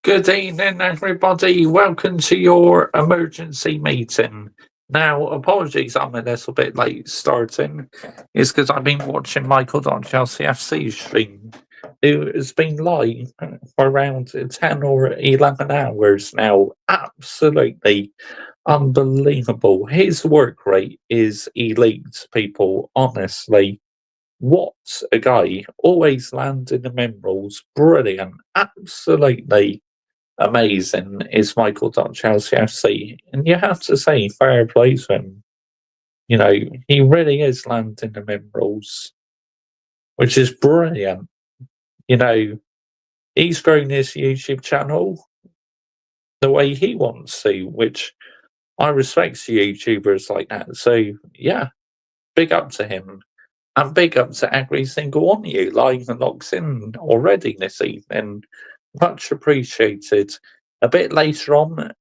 Good evening, everybody. Welcome to your emergency meeting. Now, apologies, I'm a little bit late starting. It's because I've been watching Michael.Chelsea FC stream, who has been live for around 10 or 11 hours now. Absolutely unbelievable. His work rate is elite, people, honestly. What a guy. Always landing the minerals. Brilliant. Absolutely amazing is Michael.Chelsea FC. And you have to say, fair play to him. You know, he really is landing the minerals, which is brilliant. You know, he's grown his YouTube channel the way he wants to, which I respect YouTubers like that. So, yeah, big up to him. And big up to every single one of you live and locks in already this evening. Much appreciated. A bit later on,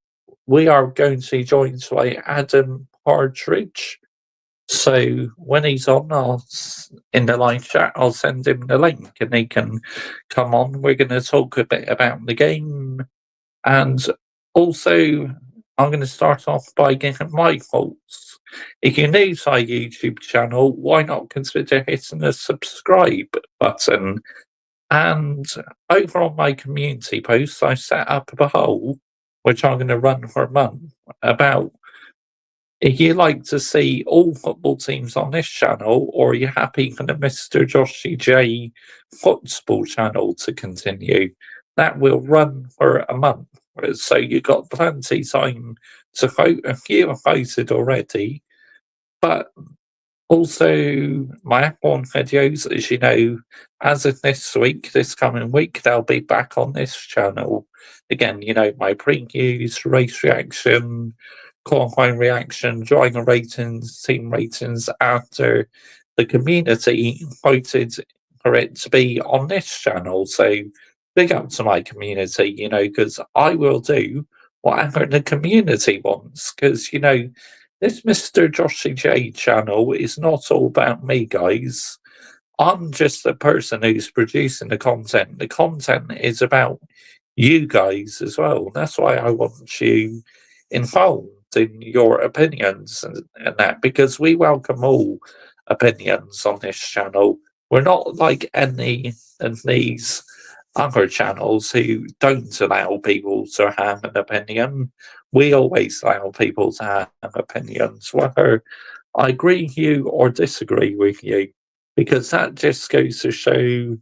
we are going to be joined by Adam Partridge. So when he's on, in the live chat, I'll send him the link and he can come on. We're going to talk a bit about the game. And also, I'm going to start off by giving my thoughts. If you're new to our YouTube channel, why not consider hitting the subscribe button? And over on my community posts, I set up a poll, which I'm going to run for a month, about if you like to see all football teams on this channel, or are you happy for the Mr. Joshy J football channel to continue? That will run for a month. So you've got plenty time to vote. A few have voted already, but also my F1 videos, as you know, as of this coming week, they'll be back on this channel. Again, you know, my previews, race reaction, qualifying reaction, driver ratings, team ratings after the community voted for it to be on this channel. So big up to my community, you know, because I will do whatever the community wants. Because, you know, this Mr. Joshy J channel is not all about me, guys. I'm just the person who's producing the content. The content is about you guys as well. That's why I want you involved in your opinions and that, because we welcome all opinions on this channel. We're not like any of these other channels who don't allow people to have an opinion. We always allow people to have opinions, whether I agree with you or disagree with you, because that just goes to show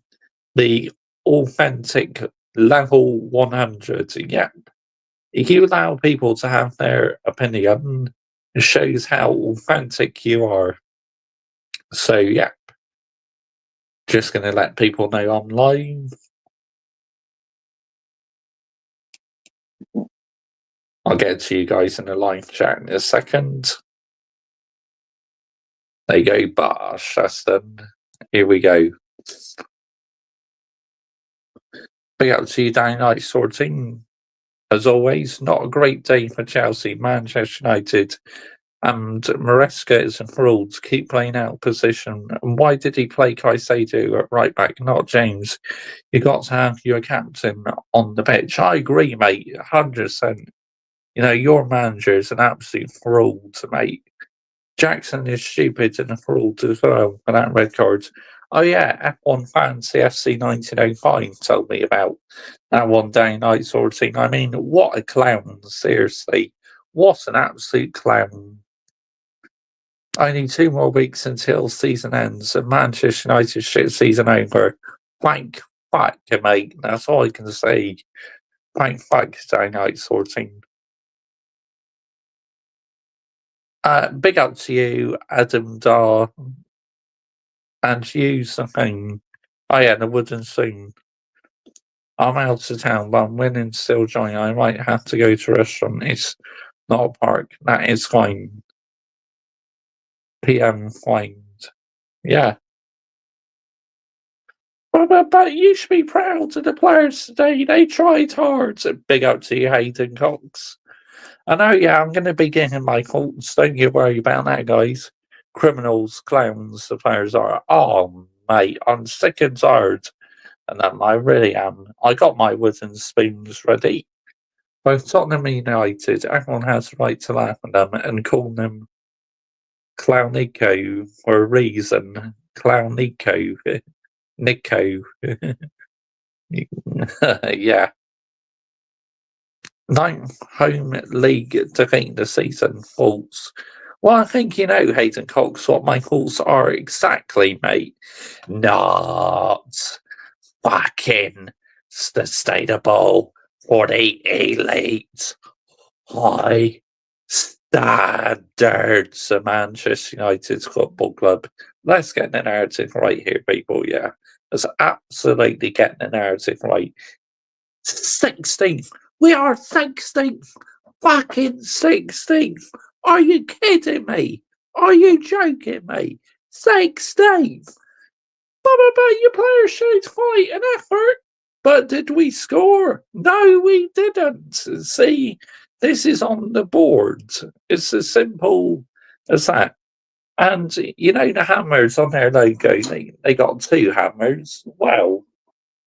the authentic level 100. Yep. If you allow people to have their opinion, it shows how authentic you are. So, yeah, just going to let people know I'm live. I'll get to you guys in the live chat in a second. There you go, Bosh. That's done. Here we go. Big up to you, Down Night Sorting. As always, not a great day for Chelsea, Manchester United, and Maresca is enthralled to keep playing out position. And why did he play Caicedo at right back, not James? You got to have your captain on the pitch. I agree, mate, 100%. You know, your manager is an absolute fraud, mate. Jackson is stupid and a fraud as well for that red card. Oh yeah, F1 fans, CFC 1905 told me about that one day night sorting. I mean, what a clown, seriously. What an absolute clown. Only 2 more weeks until season ends and Manchester United shit season over. Thank fuck, mate. That's all I can say. Thank fuck, day night sorting. Big up to you, Adam Dar. And you something. Oh yeah, the wooden spoon. I'm out of town, but I'm willing to still join. I might have to go to a restaurant. It's not a park. That is fine. PM fine. Yeah. But you should be proud of the players today. They tried hard. Big up to you, Hayden Cox. I know, yeah, I'm going to be getting my faults. Don't you worry about that, guys. Criminals, clowns, the players are. Oh, mate, I'm sick and tired and I really am. I got my wooden spoons ready. Both Tottenham and United, everyone has the right to laugh at them and call them Clownico for a reason. Clownico. Nico. Yeah. 9th home league defeat the season. False. Well, I think you know, Hayden Cox, what my thoughts are exactly, mate. Not fucking sustainable for the elite high standards of Manchester United Football Club. Let's get the narrative right here, people. Yeah, let's absolutely get the narrative right. 16th. We are 16th. Fucking 16th. Are you kidding me? Are you joking me? 16th. But your players showed fight and effort. But did we score? No, we didn't. See, this is on the board. It's as simple as that. And you know the hammers on their logo, they got 2 hammers. Well,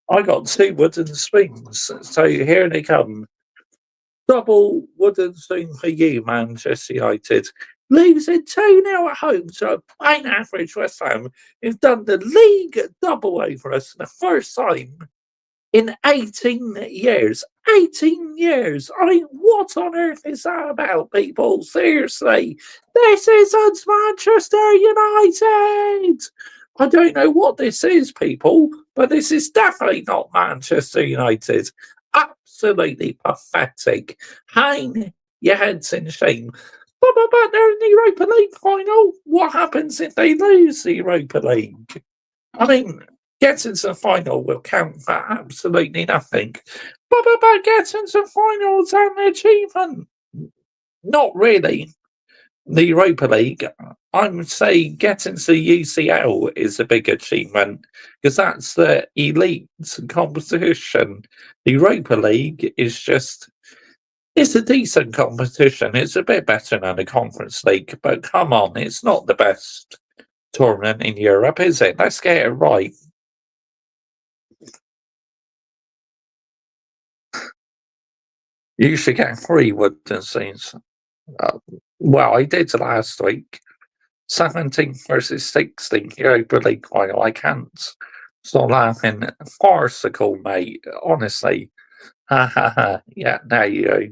I got 2 wooden spoons. So here they come. Double wooden spoon for you, Manchester United. Losing 2-0 at home to a plain average West Ham who've done the league double over us for the first time in 18 years. 18 years! I mean, what on earth is that about, people? Seriously. This isn't Manchester United! I don't know what this is, people, but this is definitely not Manchester United. Absolutely pathetic. Hang your heads in shame. But they're in the Europa League final. What happens if they lose the Europa League? I mean, getting to the final will count for absolutely nothing. But getting to the final is an achievement. Not really. The Europa League, I would say getting to the UCL is a big achievement because that's the elite competition. The Europa League is just, it's a decent competition. It's a bit better than the Conference League, but come on, it's not the best tournament in Europe, is it? Let's get it right. You should get 3 wooden scenes. Well, I did last week. 17th versus 16th Europa League final. I can't stop laughing. Farcical, mate. Honestly. Ha ha ha. Yeah, now you go.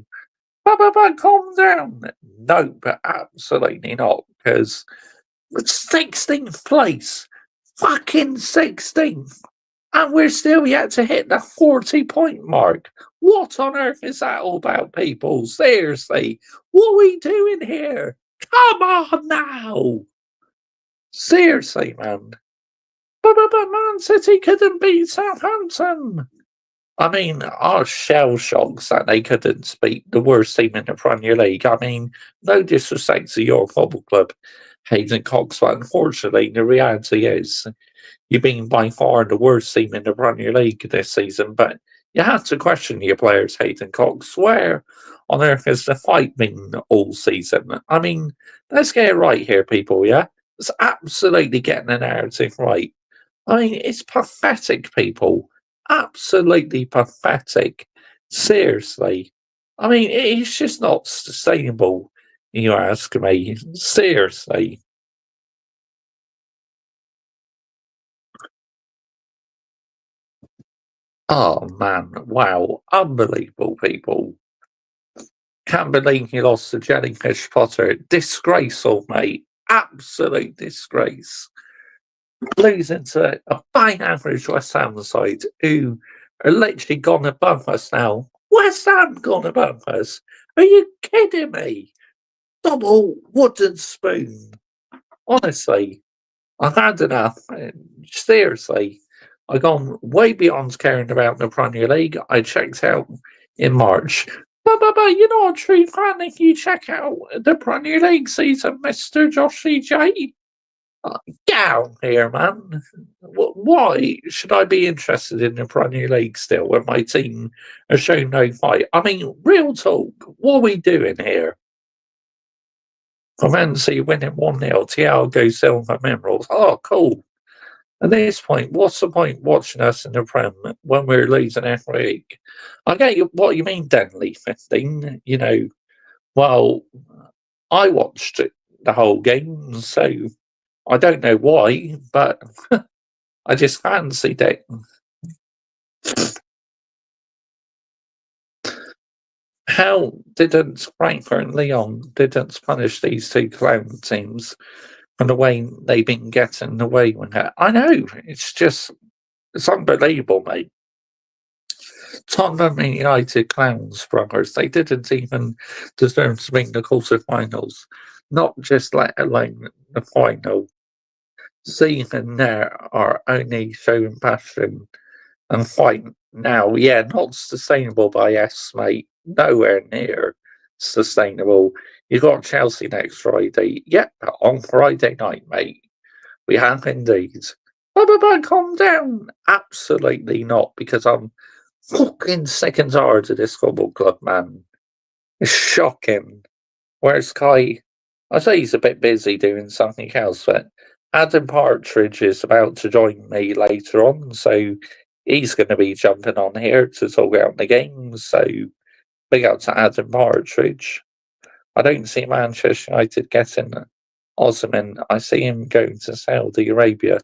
But calm down. No, but absolutely not. Because 16th place. Fucking 16th. And we're still yet to hit the 40-point mark. What on earth is that all about, people? Seriously. What are we doing here? Come on now. Seriously, man. But Man City couldn't beat Southampton. I mean, our shell shocks that they couldn't beat the worst team in the Premier League. I mean, no disrespect to your football club, Hayden Cox, but unfortunately, the reality is you've been by far the worst team in the Premier League this season. But you have to question your players, Hayden Cox. Where on earth has the fight been all season? I mean, let's get it right here, people, yeah? It's absolutely getting the narrative right. I mean, it's pathetic, people. Absolutely pathetic. Seriously. I mean, it's just not sustainable, you ask me. Seriously. Oh, man. Wow. Unbelievable, people. Can't believe you lost to Jellyfish Potter. Disgraceful, mate. Absolute disgrace. Losing to a fine average West Ham side who are literally gone above us now. West Ham gone above us? Are you kidding me? Double wooden spoon. Honestly, I've had enough. Seriously, I've gone way beyond caring about the Premier League. I checked out in March. But you're not a true fan if you check out the Premier League season, Mr. Joshy J. Get out here, man. Why should I be interested in the Premier League still when my team has shown no fight? I mean, real talk, what are we doing here? Valencia winning 1-0, Thiago Silva Minerals. Oh, cool. At this point, what's the point watching us in the Prem when we're losing every week? I get what you mean, Denley 15. Well, I watched the whole game, so I don't know why, but I just fancied it. How didn't Frankfurt and Lyon didn't punish these two clown teams for the way they've been getting away with it? I know, it's unbelievable, mate. Tottenham and United clowns, brothers. They didn't even deserve to make the quarterfinals, not just let alone the final. Seeing and there are only showing passion and fight now. Yeah, not sustainable by yes, mate. Nowhere near sustainable. You got Chelsea next Friday. Yep, on Friday night, mate. We have indeed. But calm down. Absolutely not, because I'm fucking sick and tired of this football club, man. It's shocking. Whereas Kai, I say he's a bit busy doing something else, but Adam Partridge is about to join me later on, so he's going to be jumping on here to talk about the games. So big up to Adam Partridge. I don't see Manchester United getting Osman. I see him going to Saudi Arabia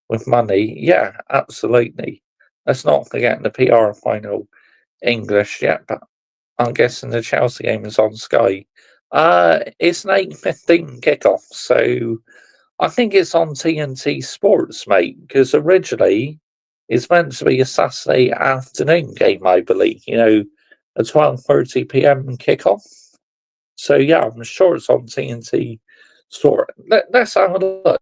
with money. Yeah, absolutely. Let's not forget the PR final English yet, but I'm guessing the Chelsea game is on Sky. It's an 8:15 kickoff, so I think it's on TNT Sports, mate, because originally it's meant to be a Saturday afternoon game, I believe, a 12:30 p.m. kickoff. So, yeah, I'm sure it's on TNT Sport. Let's have a look.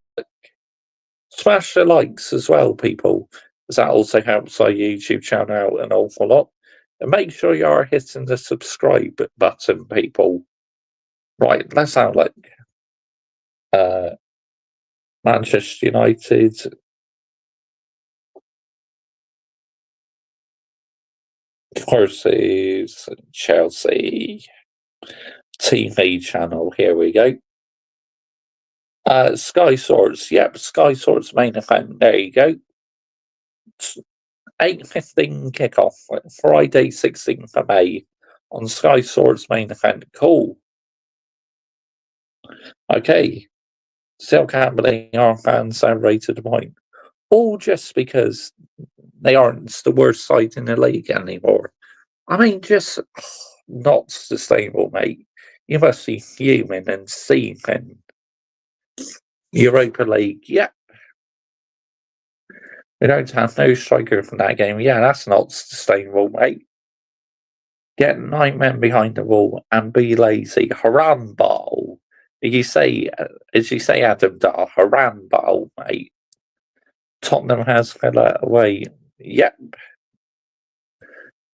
Smash the likes as well, people, as that also helps our YouTube channel out an awful lot. And make sure you are hitting the subscribe button, people. Right, let's have a look. Manchester United versus Chelsea TV channel. Here we go. Sky Sports. Yep, Sky Sports main event. There you go. 8:15 kickoff, Friday 16th of May on Sky Sports main event. Cool. Okay. Still can't believe our fans are rated a point. All just because they aren't the worst side in the league anymore. I mean, just not sustainable, mate. You must be fuming and seething. Europa League, yeah. We don't have no striker from that game. Yeah, that's not sustainable, mate. Get 9 men behind the ball and be lazy. Haram ball. As you say, Adam, that haram ball, mate. Tottenham has Villa away. Yep.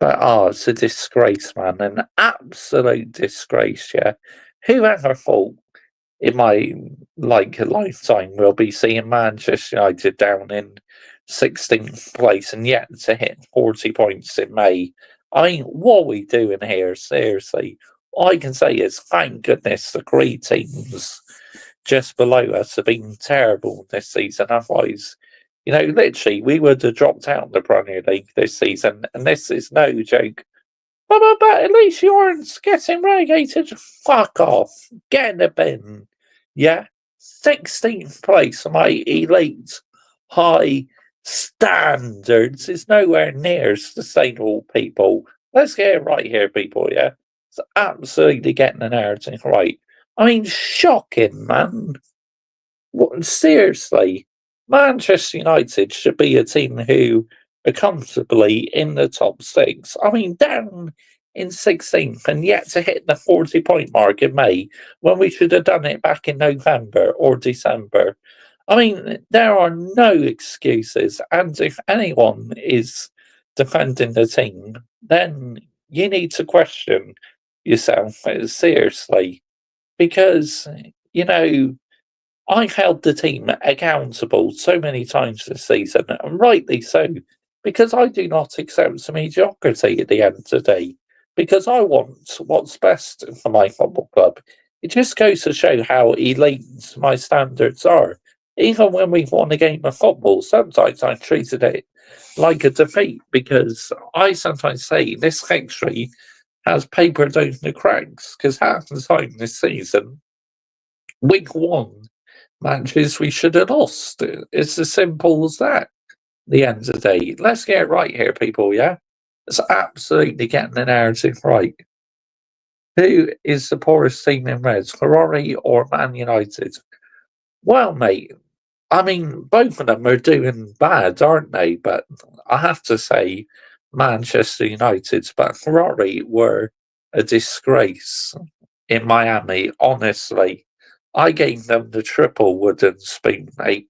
But it's a disgrace, man. An absolute disgrace, yeah. Whoever thought in my lifetime we'll be seeing Manchester United down in 16th place and yet to hit 40 points in May. I mean, what are we doing here? Seriously. All I can say is thank goodness the 3 teams just below us have been terrible this season. Otherwise, literally, we would have dropped out of the Premier League this season, and this is no joke. But at least you aren't getting relegated. Fuck off. Get in the bin. Yeah? 16th place for my elite high standards is nowhere near sustainable, people. Let's get it right here, people, yeah? It's absolutely getting the narrative right. I mean, shocking, man. Seriously, Manchester United should be a team who are comfortably in the top 6. I mean, down in 16th and yet to hit the 40-point mark in May when we should have done it back in November or December. I mean, there are no excuses. And if anyone is defending the team, then you need to question yourself seriously. Because, I've held the team accountable so many times this season, and rightly so, because I do not accept mediocrity at the end of the day, because I want what's best for my football club. It just goes to show how elite my standards are. Even when we've won a game of football, sometimes I treated it like a defeat because I sometimes say this victory has papered over the cracks because half the time this season, week one matches we should have lost. It's as simple as that. The end of the day, let's get it right here, people. Yeah, it's absolutely getting the narrative right. Who is the poorest team in Reds, Ferrari or Man United? Well, mate, I mean, both of them are doing bad, aren't they? But I have to say, Manchester United, but Ferrari were a disgrace in Miami, honestly. I gave them the triple wooden spoon, mate.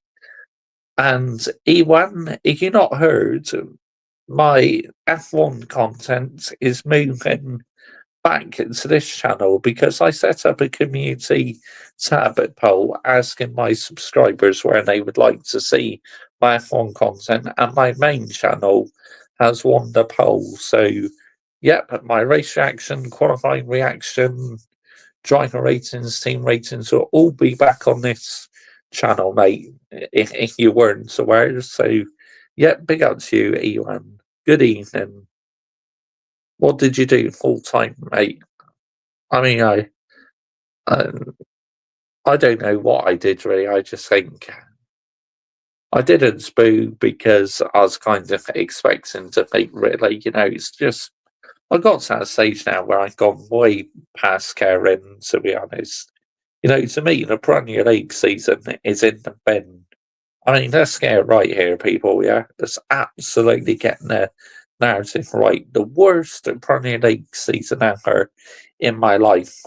And Ewan, if you've not heard, my F1 content is moving back into this channel because I set up a community tab at Poll asking my subscribers where they would like to see my F1 content, and my main channel has won the poll. So, yep, my race reaction, qualifying reaction, driver ratings, team ratings will all be back on this channel, mate, if you weren't aware. So, yep, big up to you, Ewan. Good evening. What did you do full time, mate? I mean, um, I don't know what I did really. I just think I didn't spoo because I was kind of expecting to think really. It's just I got to that stage now where I've gone way past caring. To be honest, to me, the Premier League season is in the bin. I mean, let's get it right here, people. Yeah, let's absolutely getting the narrative right. The worst Premier League season ever in my life.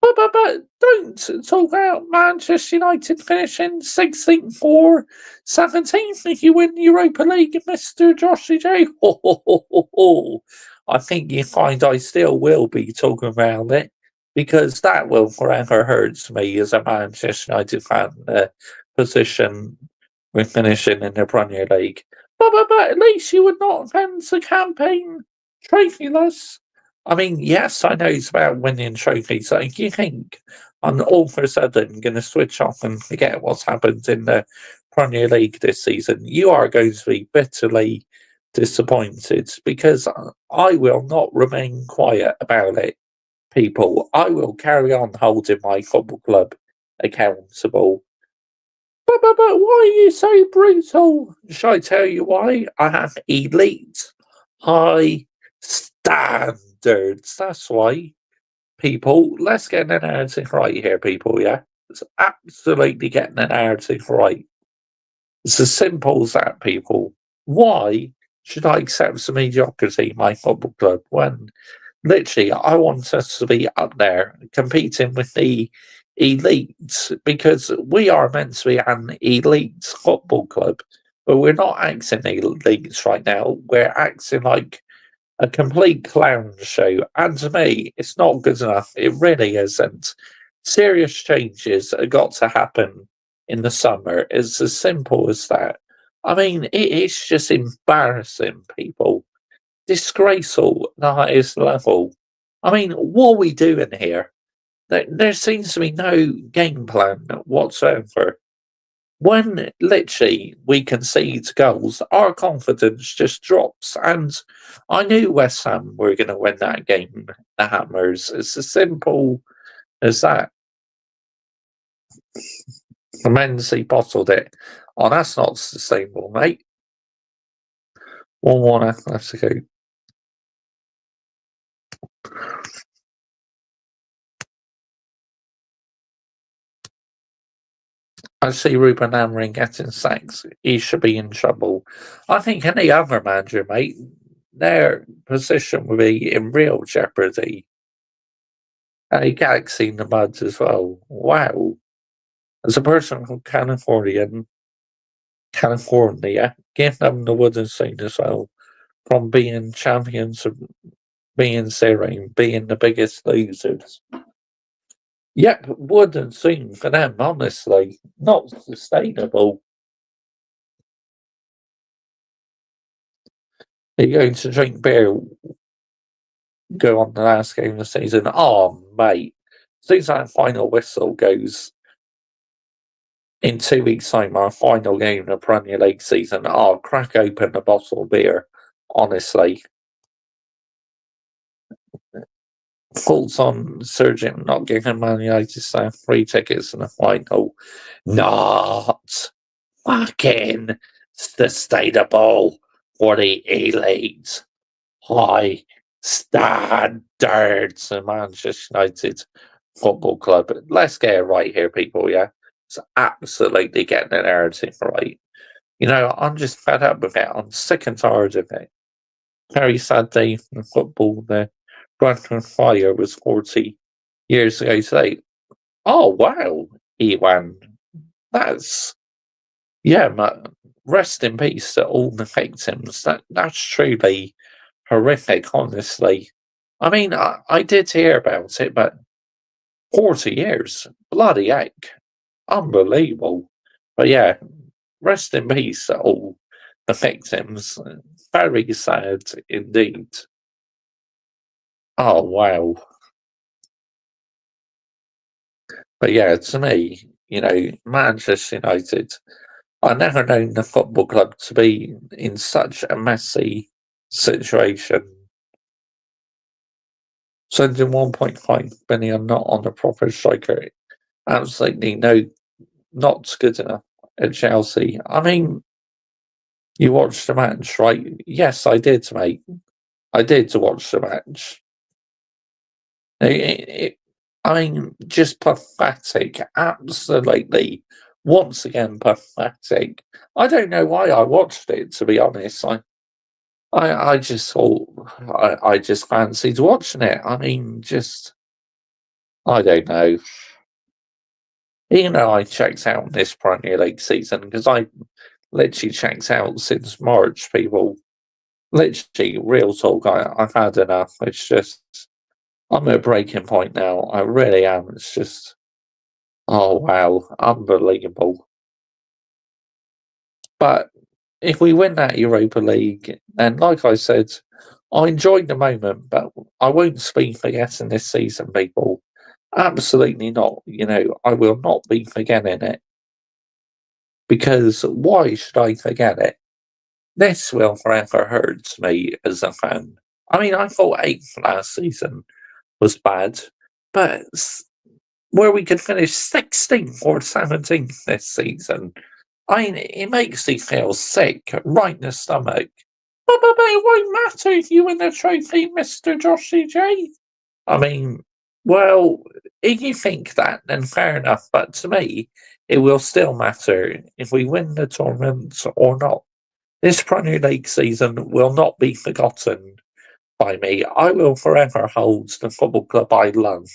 But don't talk about Manchester United finishing 16th or 17th if you win the Europa League, Mr. Joshy J. Ho, ho, ho, ho, ho. I think you find I still will be talking about it because that will forever hurts me as a Manchester United fan, position with finishing in the Premier League. But at least you would not fence the campaign trophyless. I mean, yes, I know it's about winning trophies. So you think I'm all of a sudden going to switch off and forget what's happened in the Premier League this season? You are going to be bitterly disappointed because I will not remain quiet about it, people. I will carry on holding my football club accountable. But why are you so brutal? Shall I tell you why? I have elite, high standards. That's why. People, let's get the narrative right here, people, yeah? It's absolutely getting the narrative right. It's as simple as that, people. Why should I accept some mediocrity in my football club when literally I want us to be up there competing with the elites because we are meant to be an elite football club, but we're not acting elites right now. We're acting like a complete clown show. And to me, it's not good enough. It really isn't. Serious changes have got to happen in the summer. It's as simple as that. I mean, it's just embarrassing, people. Disgraceful at the highest level. I mean, what are we doing here? There seems to be no game plan whatsoever. When literally we concede goals, our confidence just drops. And I knew West Ham were going to win that game, the Hammers. It's as simple as that. Menzi bottled it. Oh, that's not sustainable, mate. 1-1 Atletico. I see Ruben Amorim getting sacked. He should be in trouble. I think any other manager, mate, their position would be in real jeopardy. A Galaxy in the mud as well. Wow. As a person from California, give them the wooden spoon as well. From being champions to being zero, being the biggest losers. Yep, wooden spoon for them, honestly. Not sustainable. You're going to drink beer, go on the last game of the season. Oh, mate. As soon as that final whistle goes, in 2 weeks' time, our final game of the Premier League season, I'll crack open a bottle of beer. Honestly. Thoughts on Surgeon not giving Man United staff free tickets in the final? Not fucking sustainable for the elite high standards of Manchester United Football Club. Let's get it right here, people, yeah? It's absolutely getting the narrative right. You know, I'm just fed up with it. I'm sick and tired of it. Very sad day in football. The Brentford Fire was 40 years ago today. Oh, wow, Ewan. That's, yeah, rest in peace to all the victims. That's truly horrific, honestly. I mean, I did hear about it, but 40 years? Bloody heck. Unbelievable. But yeah, rest in peace to all the victims. Very sad indeed. Oh, wow. But yeah, to me, you know, Manchester United, I never known the football club to be in such a messy situation. Sending 1.5 billion not on a proper striker, absolutely not good enough at Chelsea. I mean, you watched the match, right? Yes, I did, mate. I did watch the match. I mean, just pathetic. Absolutely. Once again, pathetic. I don't know why I watched it, to be honest. I just thought, I just fancied watching it. I mean, just, I don't know. Even though I checked out this Premier League season, because I literally checked out since March, people. Literally, real talk, I've had enough. It's just, I'm at a breaking point now. I really am. It's just, oh wow, unbelievable. But if we win that Europa League, and like I said, I enjoyed the moment, but I won't be forgetting this season, people. Absolutely not. You know, I will not be forgetting it. Because why should I forget it? This will forever hurt me as a fan. I mean, I thought 8th last season was bad, but where we could finish 16th or 17th this season, I mean, it makes me feel sick, right in the stomach. But it won't matter if you win the trophy, Mr. Joshy J. I mean, well, if you think that, then fair enough. But to me, it will still matter if we win the tournament or not. This Premier League season will not be forgotten by me. I will forever hold the football club I love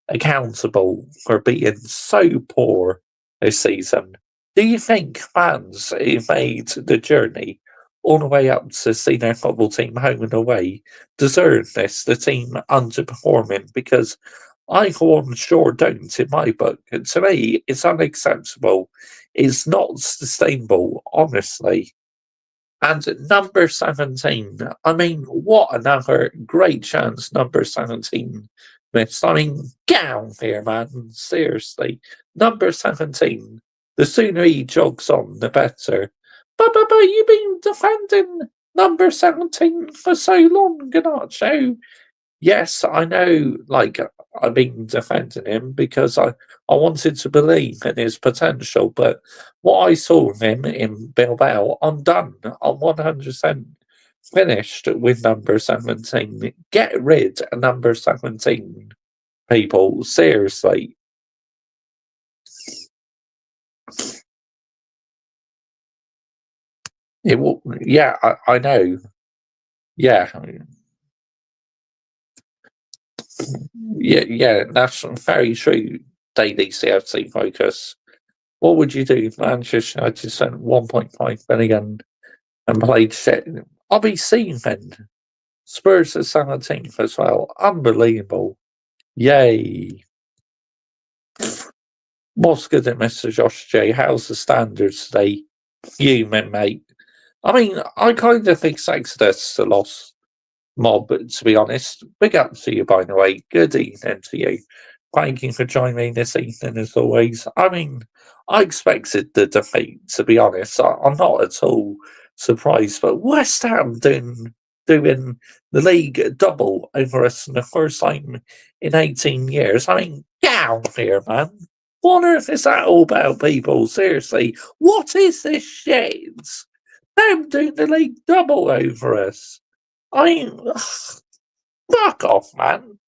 accountable for being so poor this season. Do you think fans who made the journey all the way up to see their football team home and away deserve this? The team underperforming, because I for one sure don't in my book. And to me, it's unacceptable. It's not sustainable, honestly. And number 17, I mean, what another great chance number 17 missed. I mean, get out here, man. Seriously. Number 17, the sooner he jogs on, the better. But you've been defending number 17 for so long, Ganacho. Yes, I know, like, I've been defending him because I wanted to believe in his potential, but what I saw of him in Bilbao, I'm done. I'm 100% finished with number 17. Get rid of number 17, people. Seriously. It will, yeah, I know. Yeah. Yeah, that's very true, Daily CFC Focus. What would you do if Manchester United spent 1.5 billion and played shit? I'll be seeing then. Spurs are 17th as well. Unbelievable. Yay. What's good at Mr. Josh J? How's the standards today? Human, mate. I mean, I kind of think Exodus a loss mob, to be honest. Big up to you, by the way. Good evening to you. Thank you for joining me this evening, as always. I mean, I expected the defeat, to be honest. I'm not at all surprised, but West Ham doing the league double over us in the first time in 18 years. I mean, down here, man. What on earth is that all about, people? Seriously, what is this shit? Them doing the league double over us. I mean, fuck off, man.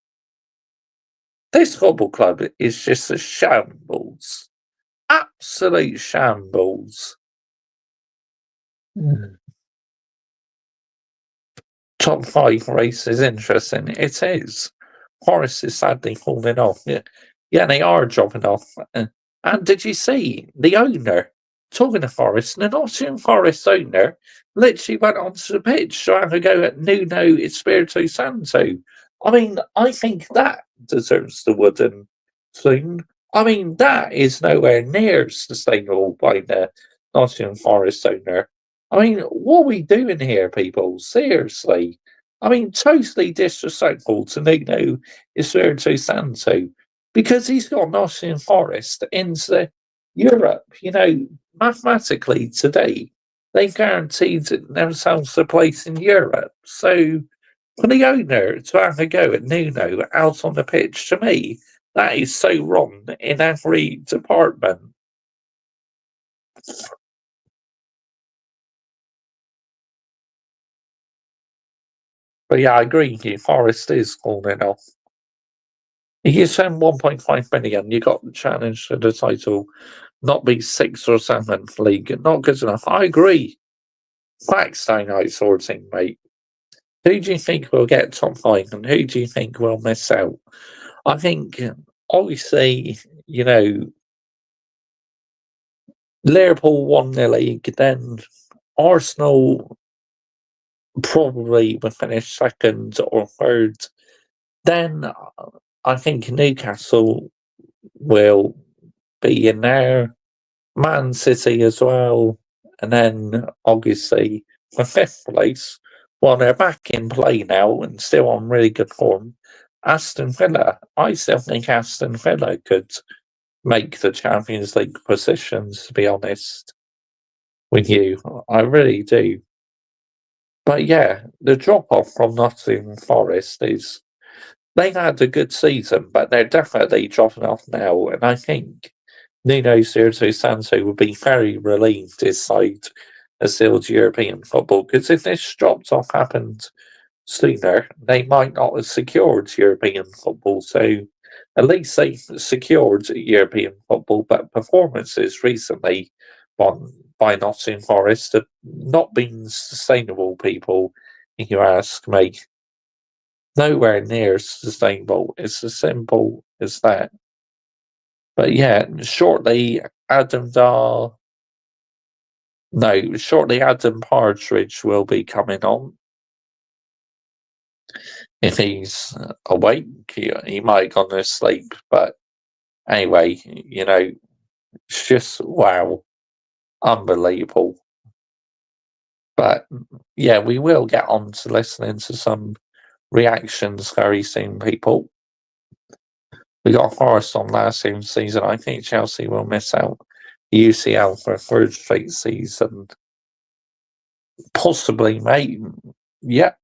This football club is just a shambles. Absolute shambles. Mm. Top five race is interesting. It is. Forest is sadly falling off. Yeah, they are dropping off. And did you see the owner talking to Forest? The Nottingham Forest owner literally went onto the pitch to have a go at Nuno Espirito Santo. I mean, I think that deserves the wooden spoon. I mean, that is nowhere near sustainable by the Nottingham Forest owner. I mean, what are we doing here, people? Seriously. I mean, totally disrespectful to Nuno Espirito Santo because he's got Nottingham Forest into Europe. You know, mathematically today, they've guaranteed themselves a place in Europe. So for the owner to have a go at Nuno out on the pitch, to me, that is so wrong in every department. But yeah, I agree with you. Forest is falling off. If you spend 1.5 million, you got the challenge for the title, not be sixth or seventh league. Not good enough. I agree. Facts don't outsourcing, mate. Who do you think will get top five and who do you think will miss out? I think, obviously, you know, Liverpool won the league, then Arsenal probably will finish second or third. Then I think Newcastle will be in there. Man City as well, and then obviously for fifth place, well, they're back in play now and still on really good form. Aston Villa, I still think Aston Villa could make the Champions League positions, to be honest with you. I really do. But yeah, the drop off from Nottingham Forest is they've had a good season, but they're definitely dropping off now, and I think Nuno Espirito Santo would be very relieved his side has still European football because if this dropped off happened sooner, they might not have secured European football. So at least they secured European football, but performances recently by Nottingham Forest have not been sustainable, people, if you ask me. Nowhere near sustainable. It's as simple as that. But yeah, shortly Adam Partridge will be coming on. If he's awake, he might have gone to sleep. But anyway, you know, it's just wow, unbelievable. But yeah, we will get on to listening to some reactions very soon, people. We got Forest on last season. I think Chelsea will miss out UCL for a third straight season. Possibly, mate. Yep.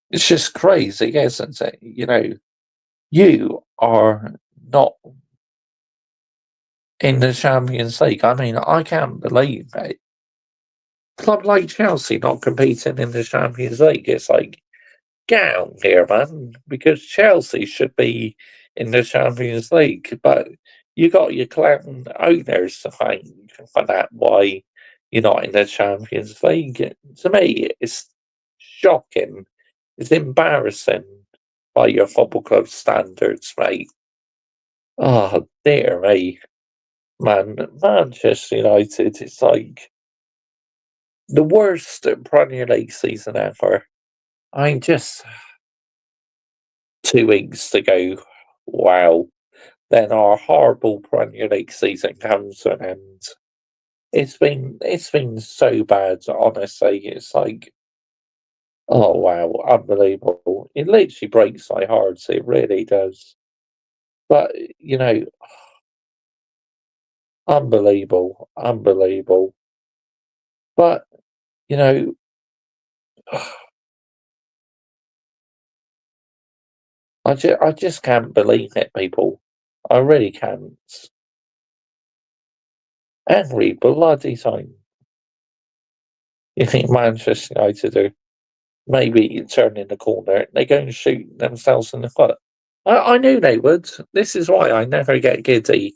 It's just crazy, isn't it? You know, you are not in the Champions League. I mean, I can't believe it. Club like Chelsea not competing in the Champions League. It's like, get out here, man, because Chelsea should be in the Champions League, but you got your clown owners to thank for that. Why you're not in the Champions League? To me, it's shocking. It's embarrassing by your football club standards, mate. Oh dear me, man. Manchester United is like the worst Premier League season ever. I mean, just 2 weeks to go. Wow. Then our horrible Premier League season comes to an end. It's been so bad, honestly. It's like Oh wow, unbelievable! It literally breaks my heart. It really does. But you know, unbelievable, unbelievable. But you know, I just can't believe it, people. I really can't. Every bloody time you think Manchester United are maybe turning the corner, they go and shoot themselves in the foot. I knew they would. This is why I never get giddy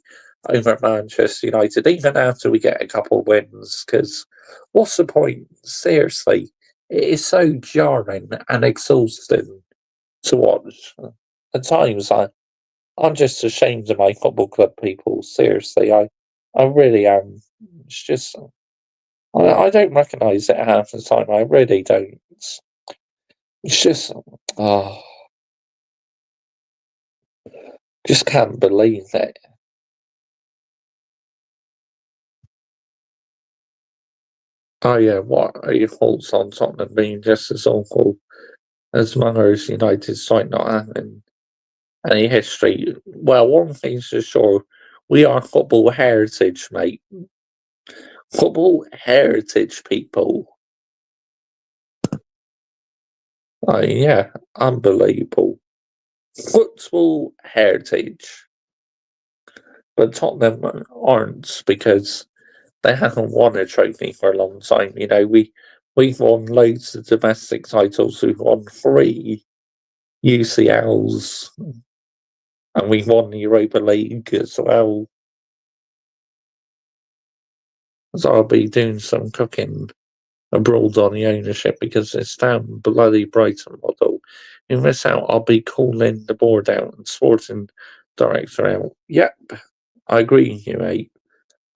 over Manchester United, even after we get a couple of wins, because what's the point? Seriously, it is so jarring and exhausting to watch. At times, I'm just ashamed of my football club people. Seriously, I really am. It's just, I don't recognise it half the time. I really don't. It's just, oh, just can't believe it. Oh yeah, what are your thoughts on Tottenham being just as awful as Manchester United side not having any history? Well, one thing's for sure, we are football heritage, mate. Football heritage people. Oh yeah, unbelievable. Football heritage. But Tottenham aren't because they haven't won a trophy for a long time. We've won loads of domestic titles. We've won 3 UCLs, and we've won the Europa League as well. So I'll be doing some cooking abroad on the ownership because it's damn bloody Brighton model. In this out, I'll be calling the board out and sporting director out. Yep, I agree with you, mate.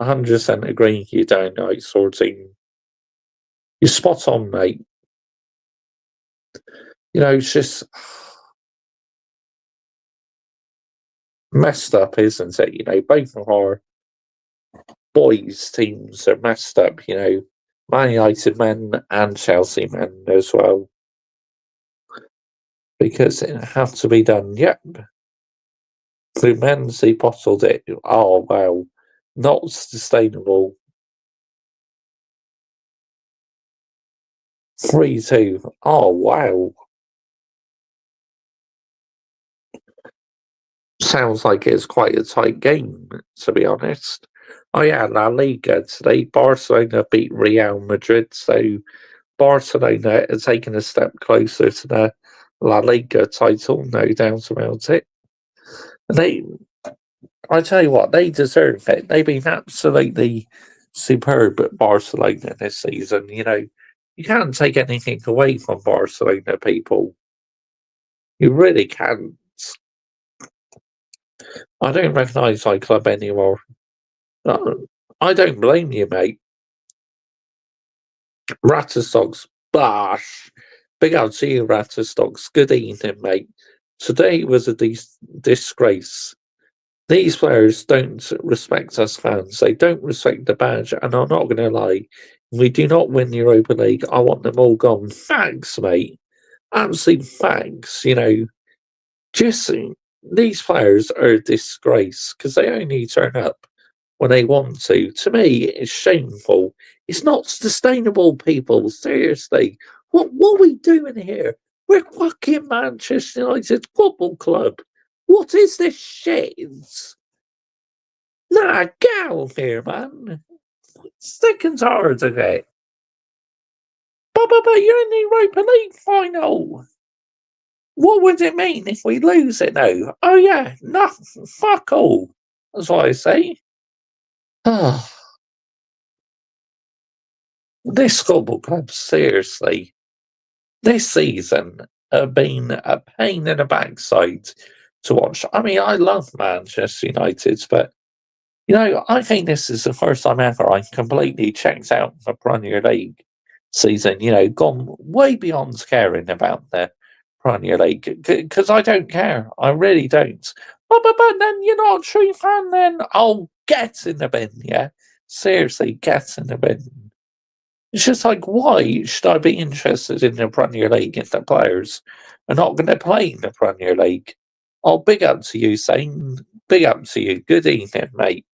100% agree with you, downright sorting. You're spot on, mate. It's just messed up, isn't it? Both of our boys' teams are messed up, Man United men and Chelsea men as well, because it has to be done. Yep. Fluminense bottled it. Oh, wow. Not sustainable. 3-2. Oh, wow. Sounds like it's quite a tight game, to be honest. Oh, yeah, La Liga today. Barcelona beat Real Madrid, so Barcelona are taking a step closer to the La Liga title, no doubt about it. They, I tell you what, they deserve it. They've been absolutely superb at Barcelona this season. You can't take anything away from Barcelona, people. You really can't. I don't recognise my club anymore. Uh, I don't blame you, mate. Ratterstocks, bash. Big up to you, Ratterstocks. Good evening, mate. Today was a disgrace. These players don't respect us fans. They don't respect the badge, and I'm not going to lie. If we do not win the Europa League, I want them all gone. Thanks, mate. Absolute thanks. Just these players are a disgrace because they only turn up when they want to. To me, it's shameful. It's not sustainable, people. Seriously. What are we doing here? We're fucking Manchester United Football Club. What is this shit? Nah, get out of here, man. Sick and tired of it. But you're in the Europa League final. What would it mean if we lose it now? Oh yeah, nothing. Fuck all. That's what I say. This football club, seriously, this season have been a pain in the backside to watch. I mean, I love Manchester United, but I think this is the first time ever I completely checked out the Premier League season. Gone way beyond caring about the Premier League because I don't care. I really don't. But then you're not a true fan. Then get in the bin. Yeah, seriously, get in the bin. It's just like, why should I be interested in the Premier League if the players are not going to play in the Premier League? Oh, big up to you, Sane. Big up to you. Good evening, mate.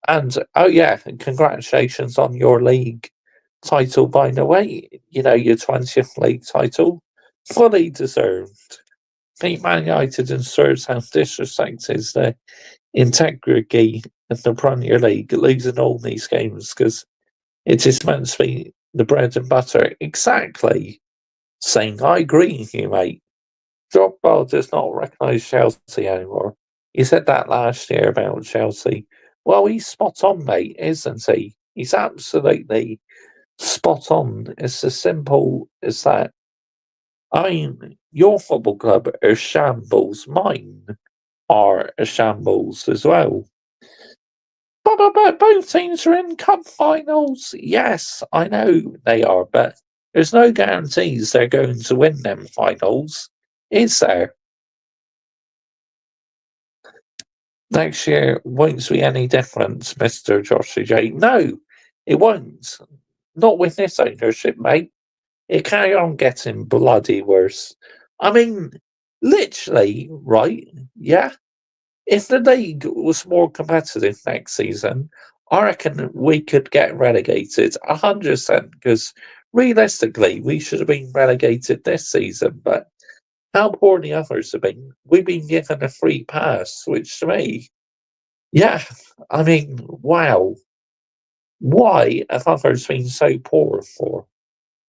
And oh yeah, and congratulations on your league title, by the way. You know, your 20th league title. Fully deserved. Think Man United and Spurs have disrespected the integrity of the Premier League, losing all these games because it is meant to be the bread and butter. Exactly. Saying, I agree with you, mate. Drogba does not recognise Chelsea anymore. He said that last year about Chelsea. Well, he's spot on, mate, isn't he? He's absolutely spot on. It's as simple as that. I mean, your football club are shambles. Mine are a shambles as well. But both teams are in cup finals. Yes, I know they are, but there's no guarantees they're going to win them finals, is there? Next year won't be any different, Mr. Joshua J. No, it won't. Not with this ownership, mate. It carry on getting bloody worse. I mean, literally, right? Yeah. If the league was more competitive next season, I reckon we could get relegated 100%. Because realistically, we should have been relegated this season. But how poor the others have been, we've been given a free pass, which to me, yeah, I mean, wow. Why have others been so poor for?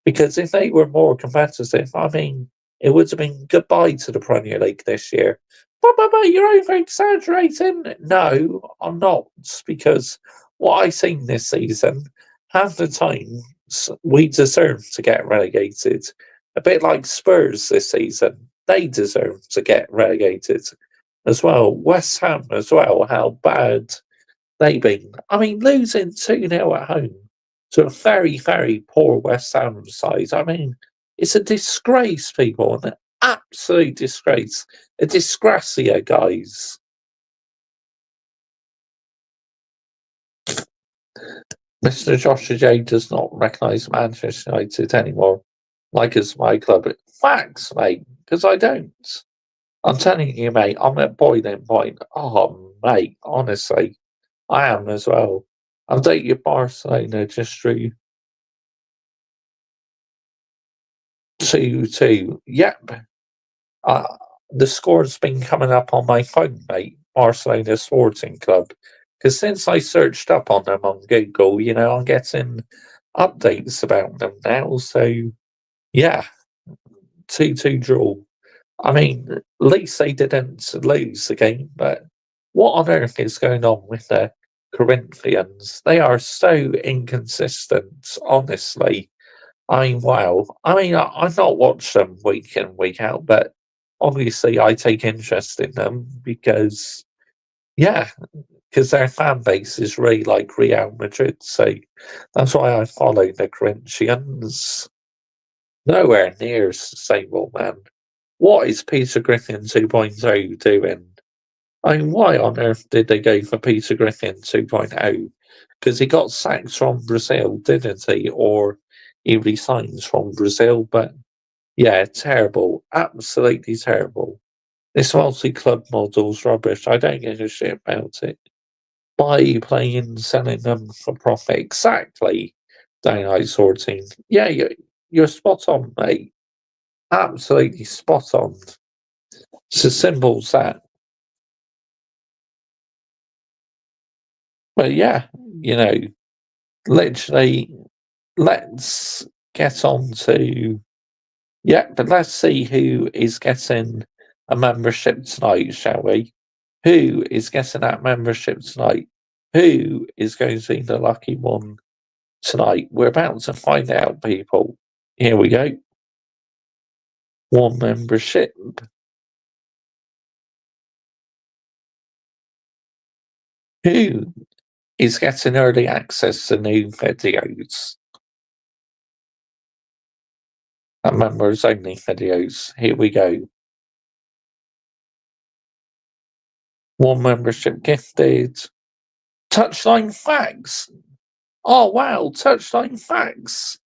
Because if they were more competitive, I mean, it would have been goodbye to the Premier League this year. But you're over exaggerating. No, I'm not, because what I've seen this season, half the time we deserve to get relegated. A bit like Spurs this season, they deserve to get relegated as well. West Ham as well, how bad they been. I mean, losing 2-0 at home to a very, very poor West Ham side. I mean, it's a disgrace, people, an absolute disgrace. A disgracia, guys. Mr. Joshua J does not recognise Manchester United anymore, like it's my club. Facts, mate, because I don't. I'm telling you, mate, I'm at boiling point. Oh, mate, honestly, I am as well. I've dated Barcelona just through 2-2. Yep. Uh, the score's been coming up on my phone, mate. Barcelona Sporting Club. Because since I searched up on them on Google, you know, I'm getting updates about them now. So, yeah, 2-2 draw. I mean, at least they didn't lose the game, but what on earth is going on with the Corinthians? They are so inconsistent, honestly. I mean, wow. I mean, I've not watched them week in, week out, but obviously I take interest in them because, yeah, because their fan base is really like Real Madrid. So that's why I follow the Corinthians. Nowhere near stable, man. What is Peter Griffin 2.0 doing? I mean, why on earth did they go for Peter Griffin 2.0? Because he got sacked from Brazil, didn't he? Or he resigns from Brazil. But yeah, terrible. Absolutely terrible. This multi club model's rubbish. I don't give a shit about it. Buy playing, selling them for profit. Exactly. Daylight sorting. Yeah, you're spot on, mate. Absolutely spot on. It's as simple as that. But yeah, you know, literally, let's get on to yeah, but let's see who is getting a membership tonight, shall we? Who is getting that membership tonight? Who is going to be the lucky one tonight? We're about to find out, people. Here we go. One membership. Who is getting early access to new videos? And members only videos. Here we go. One membership gifted. Touchline facts. Oh wow, touchline facts.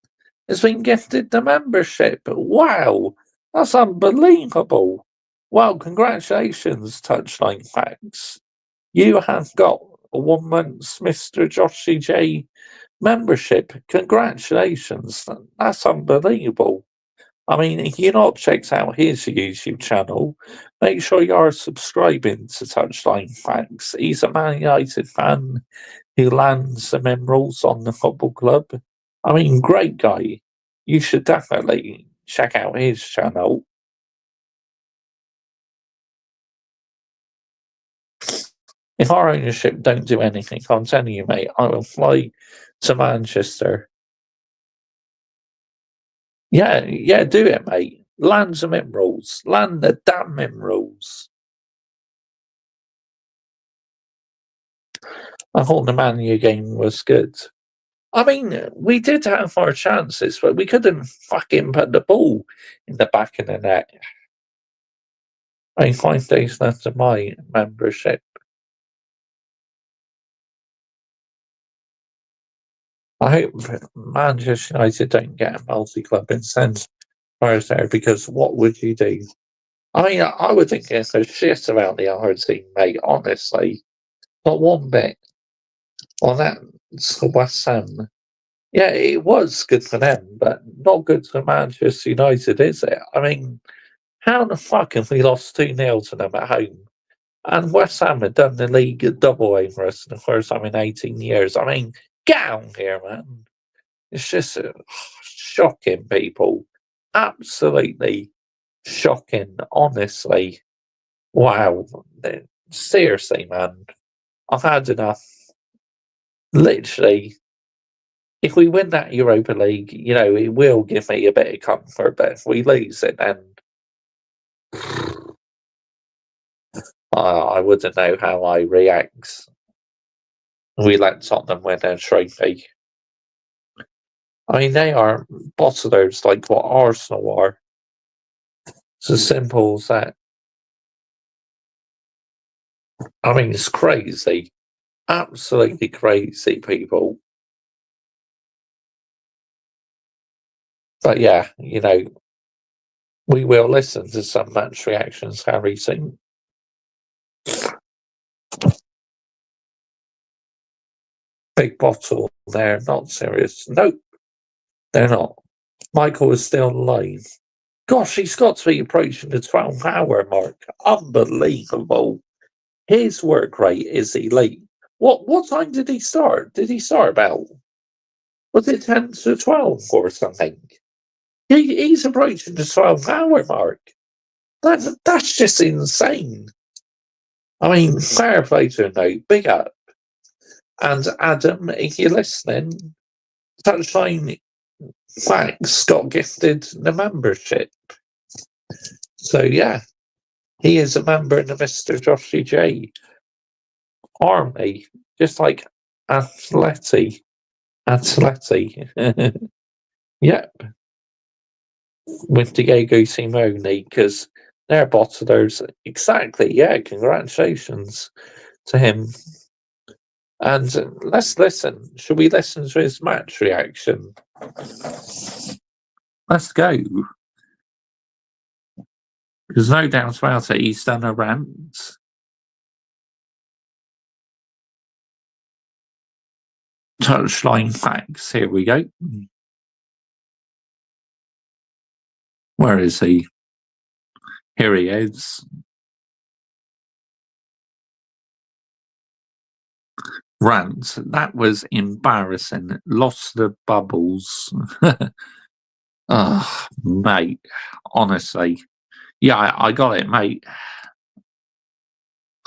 has been gifted the membership. Wow, that's unbelievable. Well, congratulations, Touchline Facts. You have got a 1 month's Mr. Joshy J membership. Congratulations. That's unbelievable. I mean, if you're not checked out his YouTube channel, make sure you are subscribing to Touchline Facts. He's a Man United fan who lands some emeralds on the football club. I mean, great guy. You should definitely check out his channel. If our ownership don't do anything, I'm telling you, mate, I will fly to Manchester. Yeah, do it, mate. Land some emeralds. Land the damn emeralds. I thought the Man U game was good. I mean, we did have our chances, but we couldn't fucking put the ball in the back of the net. I mean, 5 days left of my membership. I hope Manchester United don't get a multi-club incentive there, because what would you do? I mean, I would think it's a shit about the other team, mate, honestly. Not one bit. Well, that's West Ham. Yeah, it was good for them, but not good for Manchester United, is it? I mean, how the fuck have we lost 2-0 to them at home? And West Ham had done the league double over us for the first time in 18 years. I mean, get out here, man. It's just shocking, people. Absolutely shocking, honestly. Wow. Seriously, man. I've had enough. Literally, if we win that Europa League, it will give me a bit of comfort, but if we lose it, then I wouldn't know how I react. We let Tottenham win a trophy. I mean, they are bottlers like what Arsenal are. It's as simple as that. I mean, it's crazy. Absolutely crazy, people. But yeah, we will listen to some match reactions, Harry soon. Big bottle, they're not serious. Nope, they're not. Michael is still alive. Gosh, he's got to be approaching the 12-hour mark. Unbelievable. His work rate is elite. What time did he start? Did he start about, was it 10 to 12 or something? He's approaching the 12-hour mark. That's just insane. I mean, fair play to him, though. Big up. And Adam, if you're listening, Touchline Facts got gifted the membership. So yeah, he is a member in the Mr. Joshy J army, just like Atleti. Yep. With Diego Simone, because they're bottlers. Exactly, yeah, congratulations to him. And let's listen. Should we listen to his match reaction? Let's go. There's no doubt about it. He's done a rant. Touchline Facts. Here we go. Where is he? Here he is. Rant. That was embarrassing. Lost the bubbles. Oh, mate. Honestly. Yeah, I got it, mate.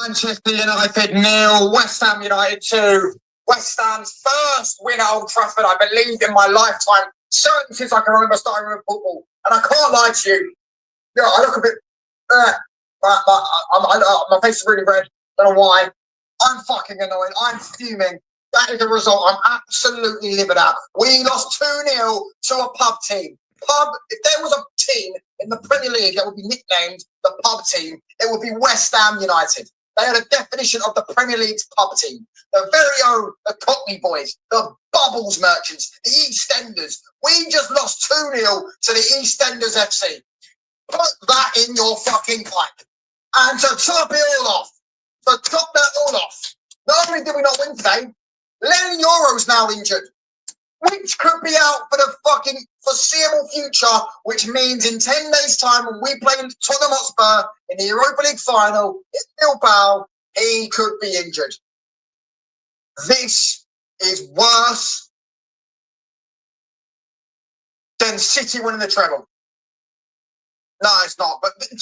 Manchester United 0, West Ham United 2. West Ham's first win at Old Trafford, I believe, in my lifetime. Certainly since I can remember starting with football. And I can't lie to you. I look a bit... my face is really red. Don't know why. I'm fucking annoyed. I'm fuming. That is the result. I'm absolutely livid at. We lost 2-0 to a pub team. If there was a team in the Premier League that would be nicknamed the pub team, it would be West Ham United. They are the definition of the Premier League's pub team. The very own, the Cockney Boys, the Bubbles Merchants, the EastEnders. We just lost 2-0 to the EastEnders FC. Put that in your fucking pipe. And to top it all off, not only did we not win today, Lenny Yoro's now injured, which could be out for the fucking foreseeable future, which means in 10 days' time when we play Tottenham Hotspur in the Europa League final in Bilbao, he could be injured. This is worse than City winning the treble. No, it's not. But do you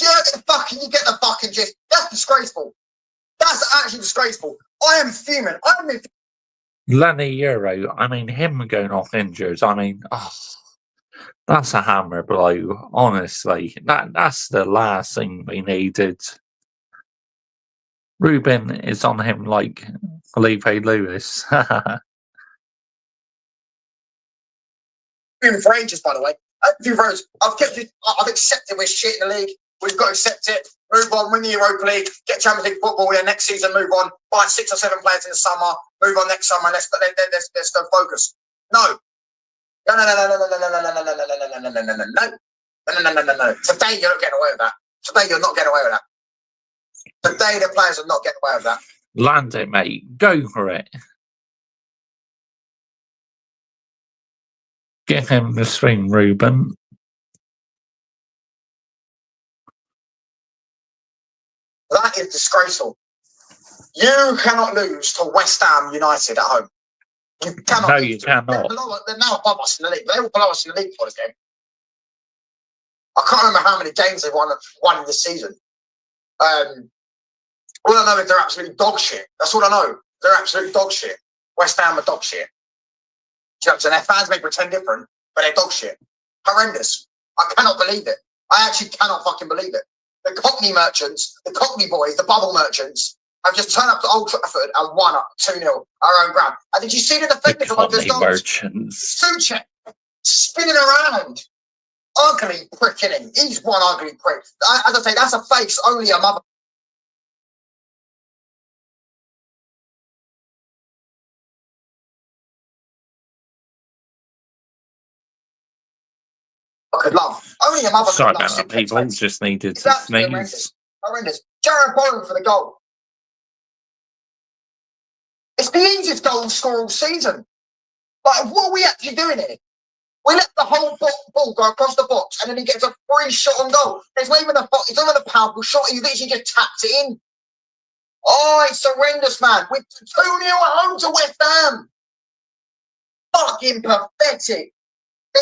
get the fucking gist? That's disgraceful. That's actually disgraceful. I am fuming. Lenny Euro, I mean, him going off injured, I mean, that's a hammer blow, honestly. That's the last thing we needed. Ruben is on him like Felipe Lewis. For ages, by the way. I've accepted we're shit in the league. We've got to accept it. Move on, win the Europa League, get Champions League football. Yeah, next season, move on. Buy 6 or 7 players in the summer. Move on next summer. Let's go focus. No. No. Today you're not getting away with that. Today you're not getting away with that. Today the players are not getting away with that. Land it, mate. Go for it. Give him the swing, Ruben. That is disgraceful. You cannot lose to West Ham United at home. You cannot. No, you cannot. They're now above us in the league. They were below us in the league for this game. I can't remember how many games they've won in this season. All I know is they're absolute dog shit. That's all I know. They're absolute dog shit. West Ham are dog shit. Do you know what I'm saying? Their fans may pretend different, but they're dog shit. Horrendous. I cannot believe it. I actually cannot fucking believe it. The Cockney Merchants, the Cockney Boys, the Bubble Merchants have just turned up to Old Trafford and won up 2-0 our own ground. And did you see the defenders of those Merchants? Souček spinning around. Ugly prick in him. He's one ugly prick. As I say, that's a face only a mother. I could love. Only a mother Sorry could love. about that, people. Just needed to sneeze. Horrendous. Jared Bowen for the goal. It's the easiest goal scorer all season. Like, what are we actually doing here? We let the whole ball go across the box and then he gets a free shot on goal. There's not even it's not even a powerful shot. He literally just tapped it in. Oh, it's horrendous, man. We're 2-0 at home to West Ham. Fucking pathetic.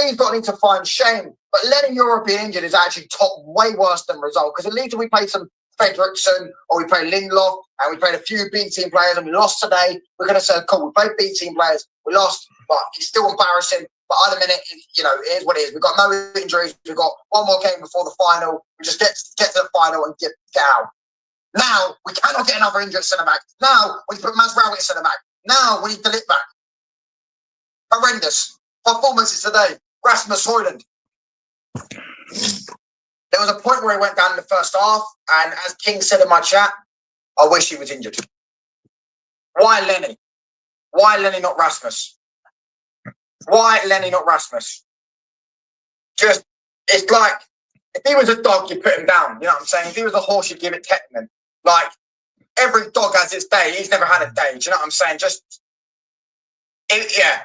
He's got into find shame. But letting Europe be injured is actually way worse than result. Because at least if we played some Fredrickson or we played Lindelof and we played a few B team players and we lost today, we're going to say, cool, we played B team players, we lost, but it's still embarrassing. But at the minute, you know, it is what it is. We've got no injuries. We've got one more game before the final. We just get to the final and get out. Now, we cannot get another injured centre-back. Now, we put Masraoui at centre-back. Now, we need to lift back. Horrendous. Performances today. Rasmus Højlund. There was a point where he went down in the first half, and as King said in my chat, I wish he was injured. Why Lenny? Why Lenny, not Rasmus? Why Lenny, not Rasmus? Just, it's like, if he was a dog, you'd put him down. You know what I'm saying? If he was a horse, you'd give it Kettman. Like, every dog has its day. He's never had a day. Do you know what I'm saying? Just, yeah.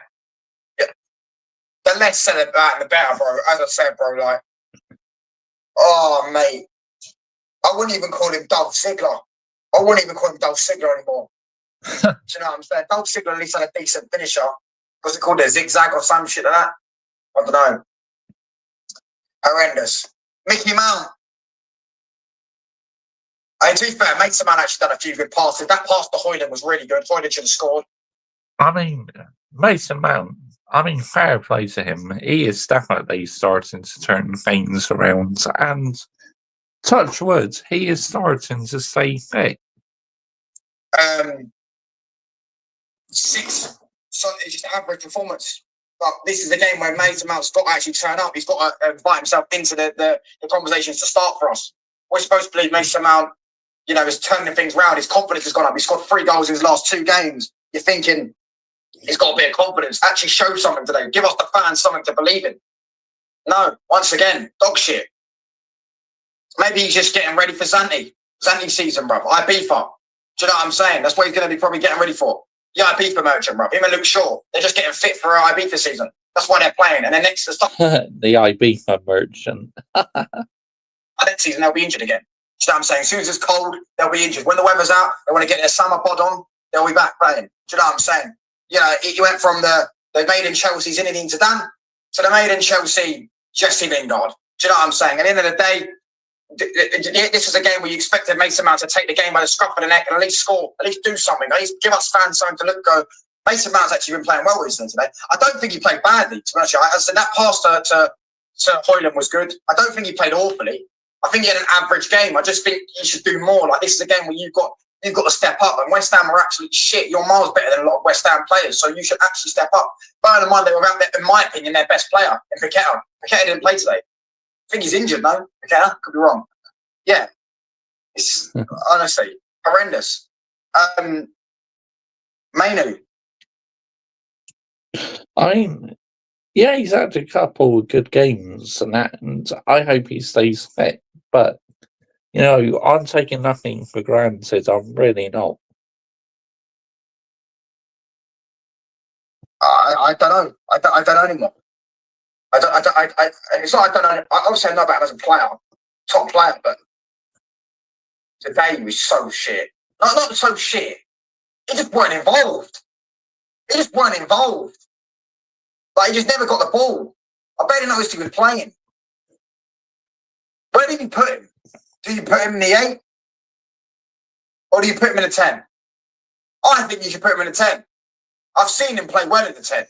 The less said about it, the better, bro. As I said, bro, like, oh, mate. I wouldn't even call him Dolph Ziggler. I wouldn't even call him Dolph Ziggler anymore. Do you know what I'm saying? Dolph Ziggler at least had a decent finisher. What's it called? A zigzag or some shit like that? I don't know. Horrendous. Mickey Mount. To be fair, Mason Mount actually done a few good passes. That pass to Højlund was really good. Højlund should have scored. I mean, Mason Mount, I mean, fair play to him. He is definitely starting to turn things around. And touch wood, he is starting to stay fit. 6. So it's just average performance. But this is a game where Mason Mount's got to actually turn up. He's got to invite himself into the conversations to start for us. We're supposed to believe Mason Mount is turning things around. His confidence has gone up. He scored 3 goals in his last 2 games. You're thinking he's got a bit of confidence. Actually show something today. Give us the fans something to believe in. No, once again, dog shit. Maybe he's just getting ready for Zante season, bruv. Ibiza. Do you know what I'm saying? That's what he's going to be probably getting ready for. The Ibiza merchant, bruv. Him and Luke Shaw. They're just getting fit for our Ibiza season. That's why they're playing. And then next the Ibiza merchant. next season, they'll be injured again. Do you know what I'm saying? As soon as it's cold, they'll be injured. When the weather's out, they want to get their summer bod on, they'll be back playing. Do you know what I'm saying? He went from the made in Chelsea Zinedine Zidane to the made in Chelsea Jesse Lingard. Do you know what I'm saying? At the end of the day, this is a game where you expected Mason Mount to take the game by the scruff of the neck and at least score, at least do something, at least give us fans something to go. Mason Mount's actually been playing well recently today. I don't think he played badly, to be honest. I said that pass to Højlund was good. I don't think he played awfully. I think he had an average game. I just think he should do more. Like, this is a game where you've got to step up. And West Ham are absolute shit. You're miles better than a lot of West Ham players, so you should actually step up. Bear in mind, they were without, in my opinion, their best player in Paqueta. Paqueta didn't play today. I think he's injured, no? Paqueta? Could be wrong. Yeah. It's honestly horrendous. Mainu. Yeah, he's had a couple of good games and that, and I hope he stays fit. But, I'm taking nothing for granted. I'm really not. I don't know. I don't know anymore. It's not I don't know. I obviously know about him as a player, top player, but today he was so shit. Not so shit. He just weren't involved. Like, he just never got the ball. I barely noticed he was playing. Where did you put him? Do you put him in the 8? Or do you put him in a 10? I think you should put him in a 10. I've seen him play well in the 10.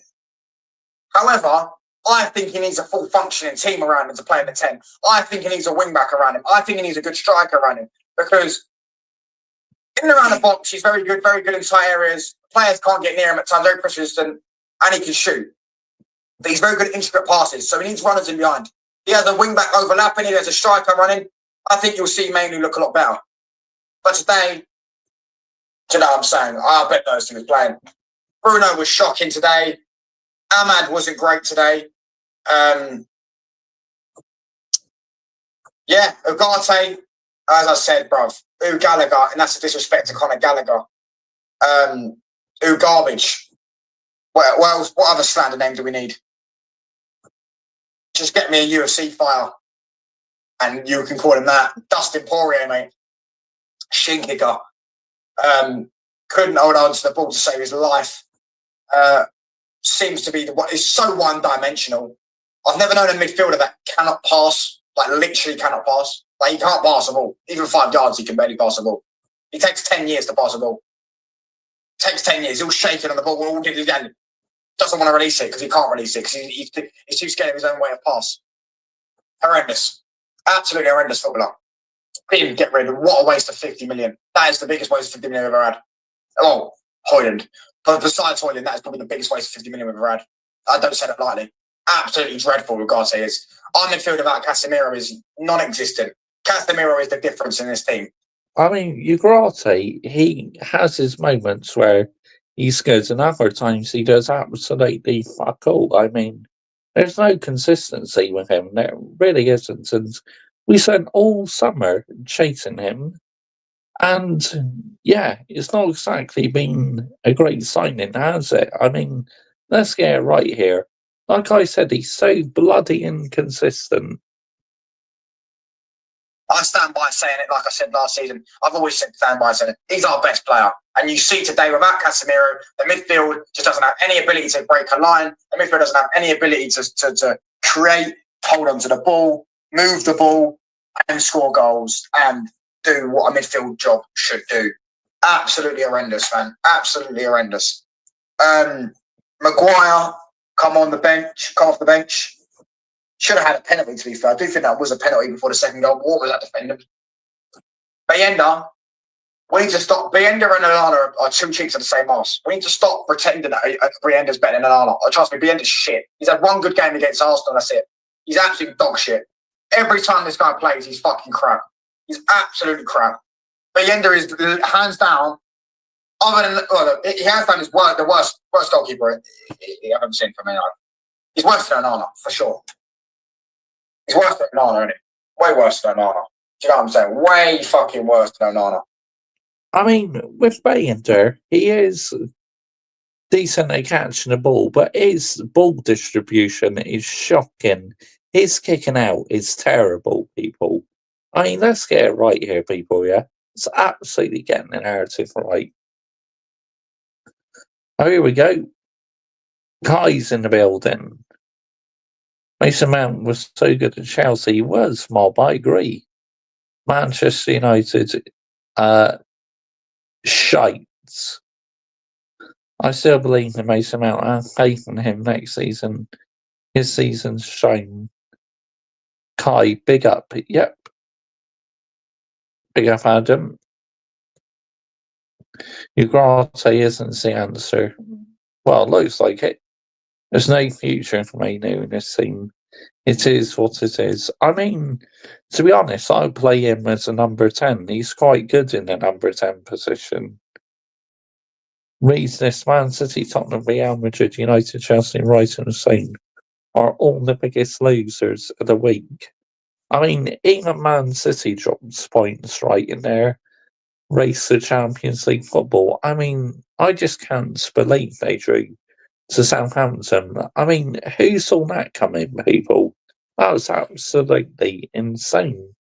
However, I think he needs a full functioning team around him to play in the 10. I think he needs a wing back around him. I think he needs a good striker around him. Because in and around the box, he's very good in tight areas. Players can't get near him at times, very persistent, and he can shoot. But he's very good at intricate passes, so he needs runners in behind. He has a wing back overlapping, he has a striker running. I think you'll see Mainu look a lot better. But today, do you know what I'm saying? I bet those two was playing. Bruno was shocking today. Ahmad wasn't great today. Ugarte, as I said, bruv. Gallagher, and that's a disrespect to Conor Gallagher. Garbage. What other slander name do we need? Just get me a UFC file, and you can call him that. Dustin Poirier, mate. Shin kicker. Couldn't hold on to the ball to save his life. Seems to be is so one-dimensional. I've never known a midfielder that cannot pass, like literally cannot pass. Like, he can't pass a ball. Even 5 yards, he can barely pass a ball. He takes 10 years to pass a ball. Takes 10 years. He'll shake it on the ball. Doesn't want to release it because he can't release it because he's too scared of his own way of pass. Horrendous. Absolutely horrendous footballer. Couldn't even get rid of. What a waste of 50 million. That is the biggest waste of 50 million we've ever had. Oh, Højlund. But besides Højlund, that is probably the biggest waste of 50 million we've ever had. I don't say that lightly. Absolutely dreadful, Ugarte is. Our midfield without Casemiro is non-existent. Casemiro is the difference in this team. I mean, Ugarte, he has his moments where he's good, and other times he does absolutely fuck all. I mean, there's no consistency with him. There really isn't. And we spent all summer chasing him. And, yeah, it's not exactly been a great signing, has it? I mean, let's get it right here. Like I said, he's so bloody inconsistent. I stand by saying it, like I said last season. I've always stand by saying it. He's our best player. And you see today, without Casemiro, the midfield just doesn't have any ability to break a line. The midfield doesn't have any ability to create, hold on to the ball, move the ball, and score goals, and do what a midfield job should do. Absolutely horrendous, man. Absolutely horrendous. Maguire, come off the bench. Should have had a penalty, to be fair. I do think that was a penalty before the second goal. What was that defender? Bayenda, we need to stop. Bayenda and Onana are 2 cheeks of the same arse. We need to stop pretending that Bayenda's better than Onana. Trust me, Bayenda's shit. He's had 1 good game against Arsenal, that's it. He's absolute dog shit. Every time this guy plays, he's fucking crap. He's absolutely crap. Bayenda is hands down. Other than he has done the worst goalkeeper I've ever seen for me. He's worse than Onana for sure. He's worse than Onana, isn't he? Way worse than Onana. Do you know what I'm saying? Way fucking worse than Onana. I mean, with Bayender, he is decent at catching the ball, but his ball distribution is shocking. His kicking out is terrible, people. I mean, let's get it right here, people, yeah? It's absolutely getting the narrative right. Oh, here we go. Kai's in the building. Mason Mount was so good at Chelsea. He was, Mob, I agree. Manchester United, shites. I still believe in Mason Mount. I have faith in him next season. His season's shine. Kai, big up. Yep. Big up, Adam. Ugarte isn't the answer. Well, it looks like it. There's no future for Mainu in this team. It is what it is. I mean, to be honest, I would play him as a number 10. He's quite good in the number 10 position. Reads this: Man City, Tottenham, Real Madrid, United, Chelsea, Brighton, and Spain are all the biggest losers of the week. I mean, even Man City drops points right in there. Race to Champions League football. I mean, I just can't believe they drew to Southampton. I mean, who saw that coming, people? That was absolutely insane.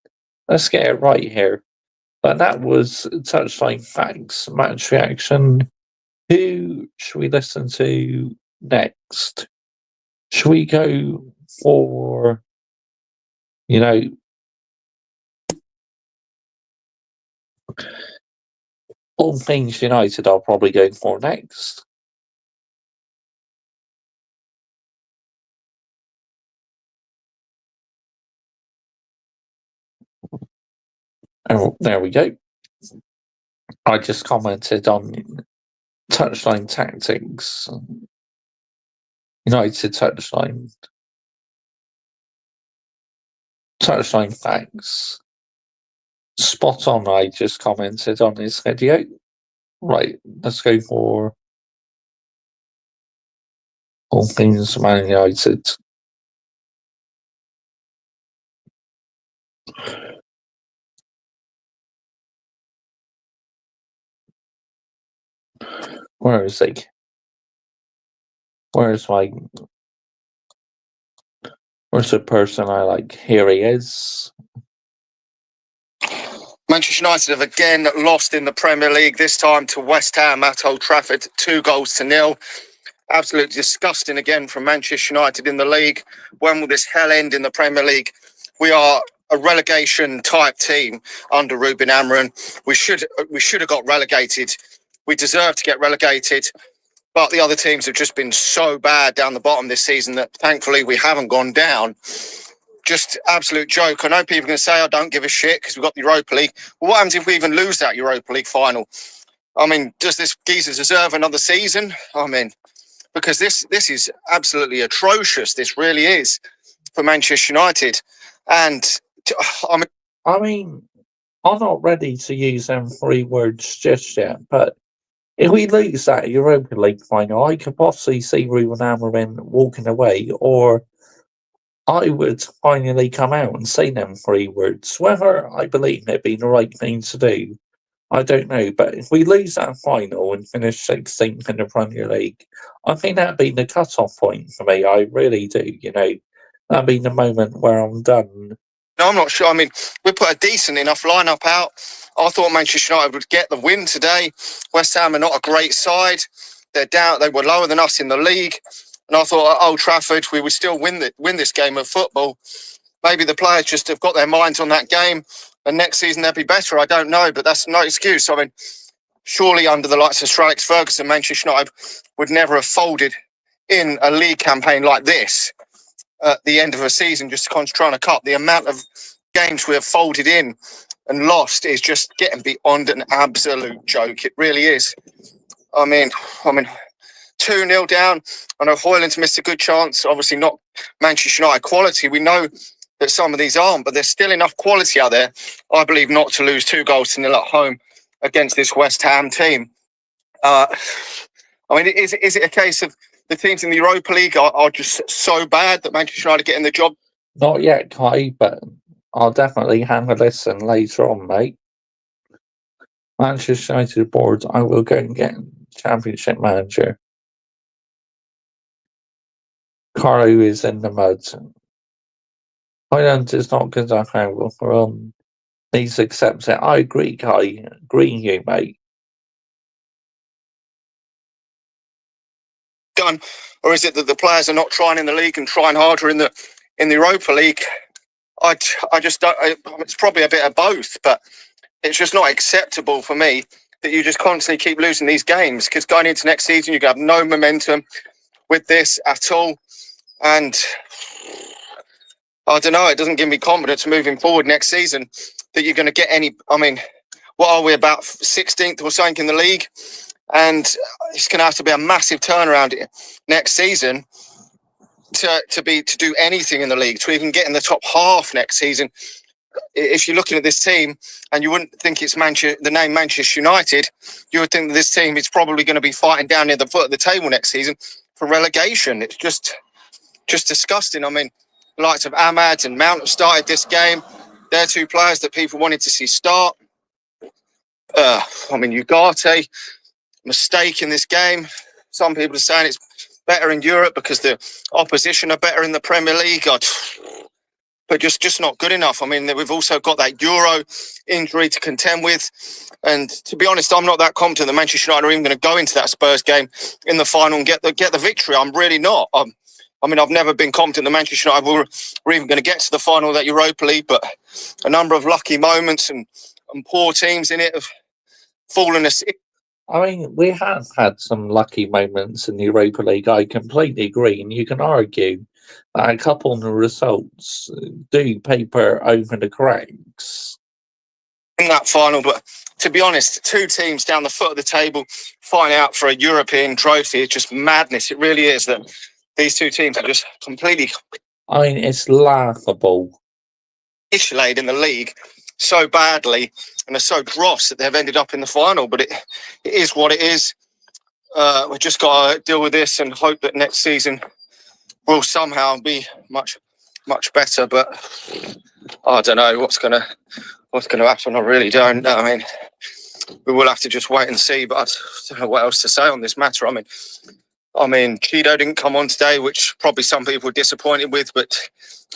Let's get it right here. But that was Touchline Facts Match Reaction. Who should we listen to next? Should we go for, All Things United? I'll probably go for next. Oh, there we go. I just commented on Touchline Tactics. United Touchline Facts. Spot on, I just commented on his video. Right, let's go for All Things Man United. Where is he? Where's the person I like? Here he is. Manchester United have again lost in the Premier League, this time to West Ham at Old Trafford, 2-0. Absolutely disgusting again from Manchester United in the league. When will this hell end in the Premier League? We are a relegation type team under Ruben Amorim. We should have got relegated. We deserve to get relegated. But the other teams have just been so bad down the bottom this season that thankfully we haven't gone down. Just absolute joke. I know people are going to say I don't give a shit because we've got the Europa League. Well, what happens if we even lose that Europa League final? I mean, does this geezer deserve another season? I mean, because this is absolutely atrocious. This really is for Manchester United. And I mean, I'm not ready to use them 3 words just yet, but if we lose that Europa League final, I could possibly see Ruben Amorim walking away, or I would finally come out and say them 3 words. Whether I believe it being the right thing to do, I don't know. But if we lose that final and finish 16th in the Premier League, I think that'd be the cut-off point for me. I really do, That'd be the moment where I'm done. No, I'm not sure. I mean, we put a decent enough lineup out. I thought Manchester United would get the win today. West Ham are not a great side. They're down. They were lower than us in the league. And I thought at Old Trafford we would still win this game of football. Maybe the players just have got their minds on that game, and next season they'll be better. I don't know, but that's no excuse. I mean, surely under the likes of Sir Alex Ferguson, Manchester United would never have folded in a league campaign like this at the end of a season just to concentrate on a cup. The amount of games we have folded in and lost is just getting beyond an absolute joke. It really is. I mean, 2-0 down. I know Højlund's missed a good chance. Obviously not Manchester United quality. We know that some of these aren't, but there's still enough quality out there, I believe, not to lose 2-0 at home against this West Ham team. I mean, is it a case of the teams in the Europa League are just so bad that Manchester United getting the job? Not yet, Kai, but I'll definitely have a listen later on, mate. Manchester United board, I will go and get Championship manager. Carlo is in the mud. Highland is not good enough for needs to accept it. I agree, Kai. Agree you, mate. Done, or is it that the players are not trying in the league and trying harder in the Europa League? I just don't. It's probably a bit of both, but it's just not acceptable for me that you just constantly keep losing these games, because going into next season you have no momentum with this at all, and I don't know. It doesn't give me confidence moving forward next season that you're going to get any. I mean, what are we, about 16th or something in the league? And it's going to have to be a massive turnaround next season to do anything in the league, to even get in the top half next season. If you're looking at this team, and you wouldn't think it's the name Manchester United, you would think that this team is probably going to be fighting down near the foot of the table next season for relegation. It's just disgusting. I mean, the likes of Ahmad and Mount have started this game. They're two players that people wanted to see start. I mean, Ugarte, mistake in this game. Some people are saying it's better in Europe because the opposition are better in the Premier League. But just not good enough. I mean, we've also got that Euro injury to contend with. And to be honest, I'm not that confident that Manchester United are even going to go into that Spurs game in the final and get the victory. I'm really not. I mean, I've never been confident that Manchester United were even going to get to the final of that Europa League, but a number of lucky moments and poor teams in it have fallen asleep. I mean, we have had some lucky moments in the Europa League. I completely agree, and you can argue that a couple of the results do paper over the cracks in that final. But to be honest, two teams down the foot of the table fighting out for a European trophy is just madness. It really is that these two teams are just completely. I mean, it's laughable. Isolated in the league so badly and are so dross that they've ended up in the final. But it is what it is. We've just got to deal with this and hope that next season will somehow be much better. But I don't know what's gonna happen. I really don't. I mean, we will have to just wait and see. But I don't know what else to say on this matter. I mean, Cheeto didn't come on today, which probably some people were disappointed with. But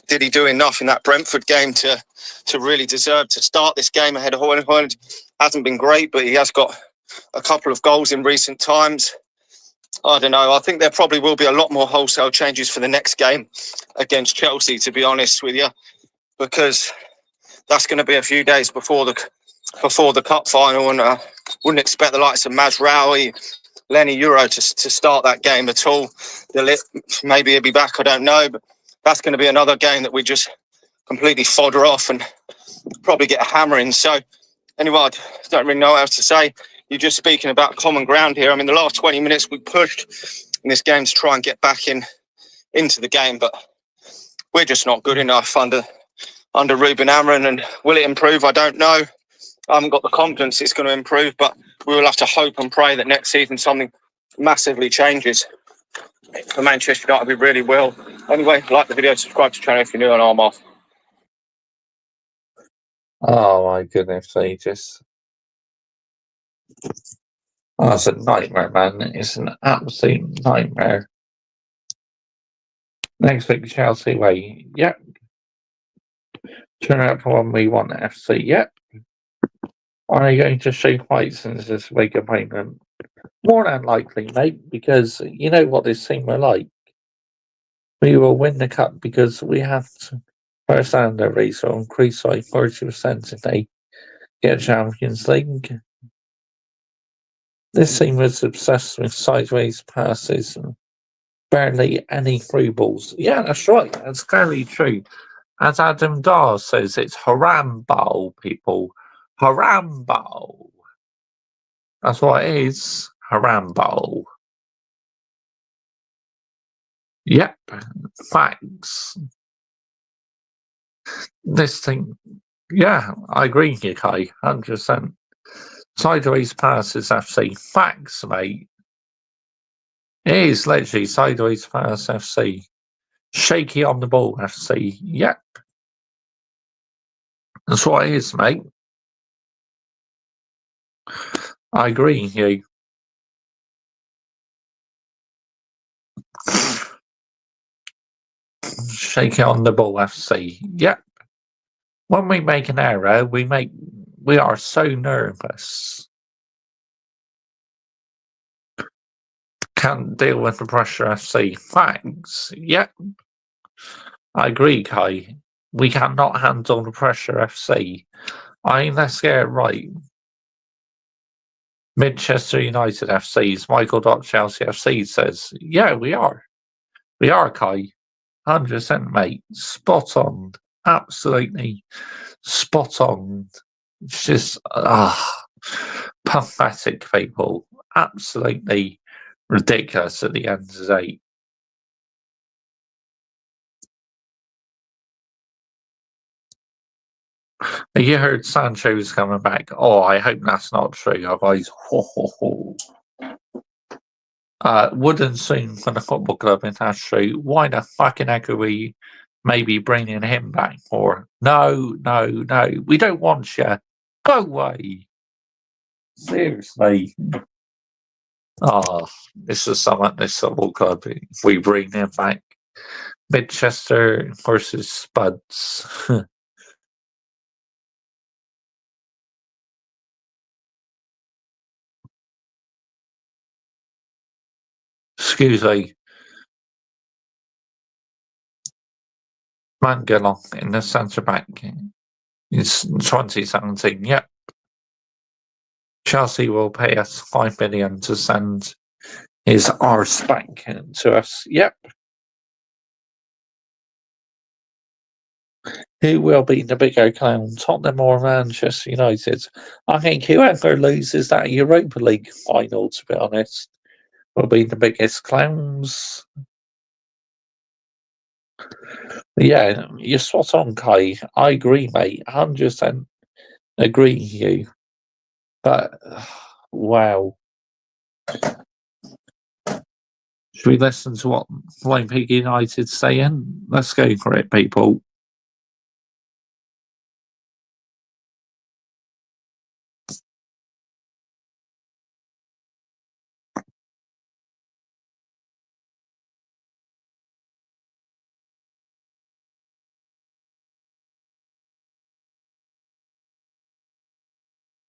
did he do enough in that Brentford game to really deserve to start this game ahead of Højlund? Højlund hasn't been great, but he has got a couple of goals in recent times. I don't know. I think there probably will be a lot more wholesale changes for the next game against Chelsea, to be honest with you, because that's going to be a few days before the cup final, and I wouldn't expect the likes of Mazraoui, Lenny Euro to start that game at all. Maybe he'll be back, I don't know, but that's going to be another game that we just completely fodder off and probably get a hammering. So anyway, I don't really know what else to say. You're just speaking about common ground here. I mean, the last 20 minutes we pushed in this game to try and get back into the game, but we're just not good enough under Ruben Amorim. And will it improve? I don't know. I haven't got the confidence it's going to improve, but we will have to hope and pray that next season something massively changes for Manchester United. We really will. Anyway, like the video, subscribe to the channel if you're new, and I'm off. Oh my goodness, oh, it's a nightmare, man. It's an absolute nightmare. Next week, Chelsea away. Yep. Turn out for one we want FC. Yep. Are you going to show fight since this week opponent? More than likely, mate, because you know what this team are like. We will win the cup because we have to first and the race will increase by 30% if they get Champions League. This team was obsessed with sideways passes and barely any through balls. Yeah, that's right. That's very true. As Adam Dar says, it's Harambo, people. Harambo. That's what it is. Harambo. Yep. Thanks. This thing, yeah, I agree with you, Kai, 100%. Sideways passes FC. Facts, mate. It is literally sideways pass FC. Shaky on the ball FC. Yep. That's what it is, mate. I agree with you. Shaky on the ball FC. Yep. When we make an error, we are so nervous. Can't deal with the pressure FC. Thanks. Yep. I agree, Kai. We cannot handle the pressure FC. Let's get it right. Manchester United FC's Michael Chelsea FC says, yeah, we are. We are, Kai. 100%, mate. Spot on. Absolutely spot on. It's just pathetic, people. Absolutely ridiculous at the end of the day. You heard Sancho's coming back. Oh, I hope that's not true. Otherwise, wouldn't soon for the football club if that's true. Why the fucking heck are we maybe bringing him back for? No. We don't want you. Go away. Seriously. Oh, this is some at this football club. If we bring him back. Manchester versus Spuds. Excuse me. Mangalong in the centre back. It's 2017. Yep. Chelsea will pay us 5 million to send his arse back to us. Yep. Who will be the bigger clown, Tottenham or Manchester United? I think whoever loses that Europa League final, to be honest, will be the biggest clowns. Yeah, you're spot on, Kai. I agree, mate. 100% agree with you. But, wow. Should we listen to what Flying Pig United's saying? Let's go for it, people.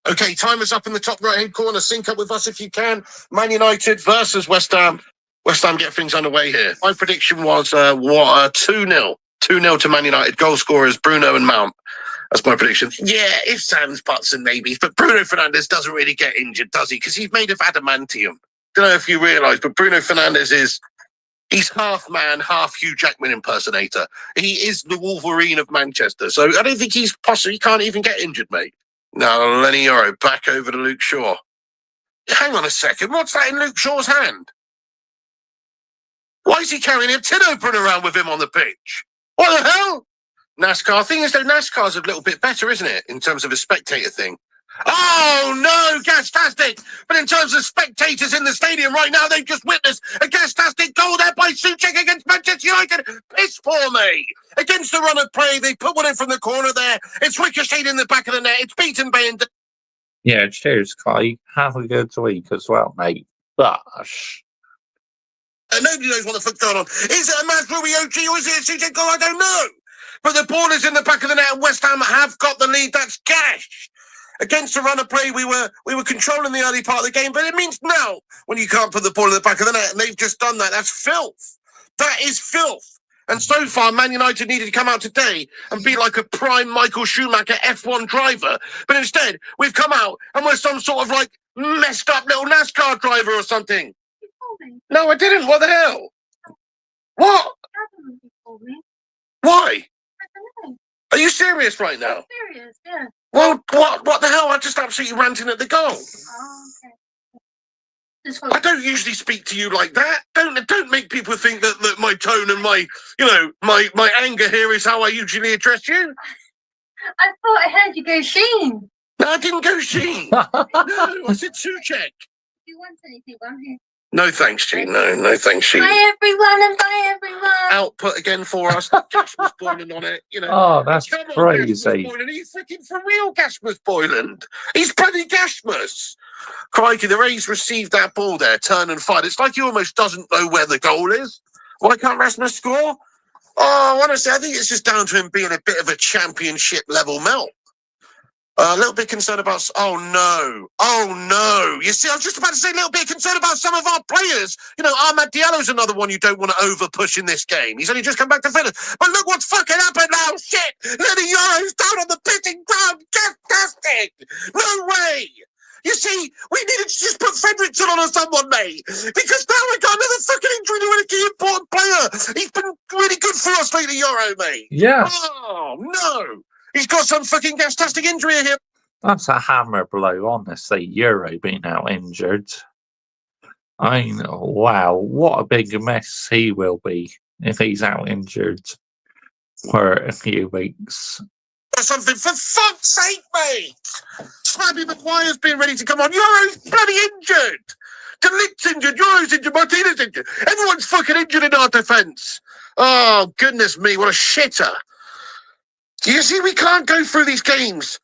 Okay, time is up in the top right-hand corner. Sync up with us if you can. Man United versus West Ham. West Ham get things underway here. My prediction was 2-0. 2-0 to Man United. Goal scorers Bruno and Mount. That's my prediction. Yeah, ifs, ands, buts and maybes. But Bruno Fernandes doesn't really get injured, does he? Because he's made of adamantium. Don't know if you realise, but Bruno Fernandes he's half man, half Hugh Jackman impersonator. He is the Wolverine of Manchester. So I don't think he can't even get injured, mate. Now, Lenny Yoro back over to Luke Shaw. Hang on a second. What's that in Luke Shaw's hand? Why is he carrying a tin opener around with him on the pitch? What the hell? NASCAR. Thing is, though, NASCAR's a little bit better, isn't it, in terms of a spectator thing? Oh, no, Gastastic! But in terms of spectators in the stadium right now, they've just witnessed a Gastastic goal there by Souček against Manchester United. Piss poor me! Against the run of play, they put one in from the corner there. It's ricocheted in the back of the net. It's beaten by... Yeah, cheers, Kai. Have a good week as well, mate. Gosh. Nobody knows what the fuck's going on. Is it a Mazraoui OG or is it a Souček goal? I don't know. But the ball is in the back of the net and West Ham have got the lead. That's gash. Against the run of play, we were controlling the early part of the game, but it means now when you can't put the ball in the back of the net, and they've just done that. That's filth. That is filth. And so far, Man United needed to come out today and be like a prime Michael Schumacher F1 driver. But instead, we've come out and we're some sort of like messed up little NASCAR driver or something. No, I didn't. What the hell? What? Why? Are you serious right now? I'm serious, yeah. Well, what the hell? I'm just absolutely ranting at the goal. Oh, okay. Just I don't usually speak to you like that. Don't make people think that my tone and my my anger here is how I usually address you. I thought I heard you go Sheen. No, I didn't go Sheen. No, I said Suchek. If you want anything, I'm here. No thanks, Sheen. No thanks, Sheen. Bye everyone and bye everyone. Output again for us. Gasmus Boylan on it, you know. Oh, that's Come on, crazy. Gasmus Boylan. Are you freaking for real, Gasmus Boylan? He's bloody Gasmus. Crikey, the Rays received that ball there, turn and fight. It's like he almost doesn't know where the goal is. Why can't Rasmus score? Oh, honestly, I think it's just down to him being a bit of a championship level melt. A little bit concerned about... Oh, no. You see, I was just about to say a little bit concerned about some of our players. You know, Ahmad Diallo's another one you don't want to over-push in this game. He's only just come back to fitness. But look what's fucking happened now. Shit. Lenny Yoro's down on the pitching ground. Fantastic. No way. You see, we needed to just put Fredrickson on someone, mate. Because now we got another fucking injury to a key important player. He's been really good for us lately, Yoro, mate. Yes, Oh, no. He's got some fucking gastastic injury here. that's a hammer blow, honestly. Euro being out injured. I mean, wow, what a big mess he will be if he's out injured for a few weeks. Or something, for fuck's sake, mate. Snappy McGuire's been ready to come on. Euro's bloody injured. Delict's injured. Euro's injured. Martinez injured. Everyone's fucking injured in our defence. Oh, goodness me, what a shitter. You see, we can't go through these games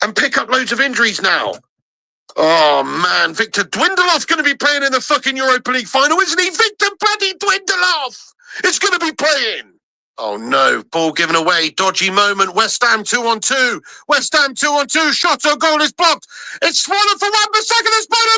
and pick up loads of injuries now. Oh, man, Victor Dwindloff's going to be playing in the fucking Europa League final, isn't he? Victor bloody Dwindloff is going to be playing. Oh, no, ball given away, dodgy moment, West Ham 2-on-2. West Ham 2-on-2, shot on goal is blocked. It's swallowed for Wan-Bissaka, the spider,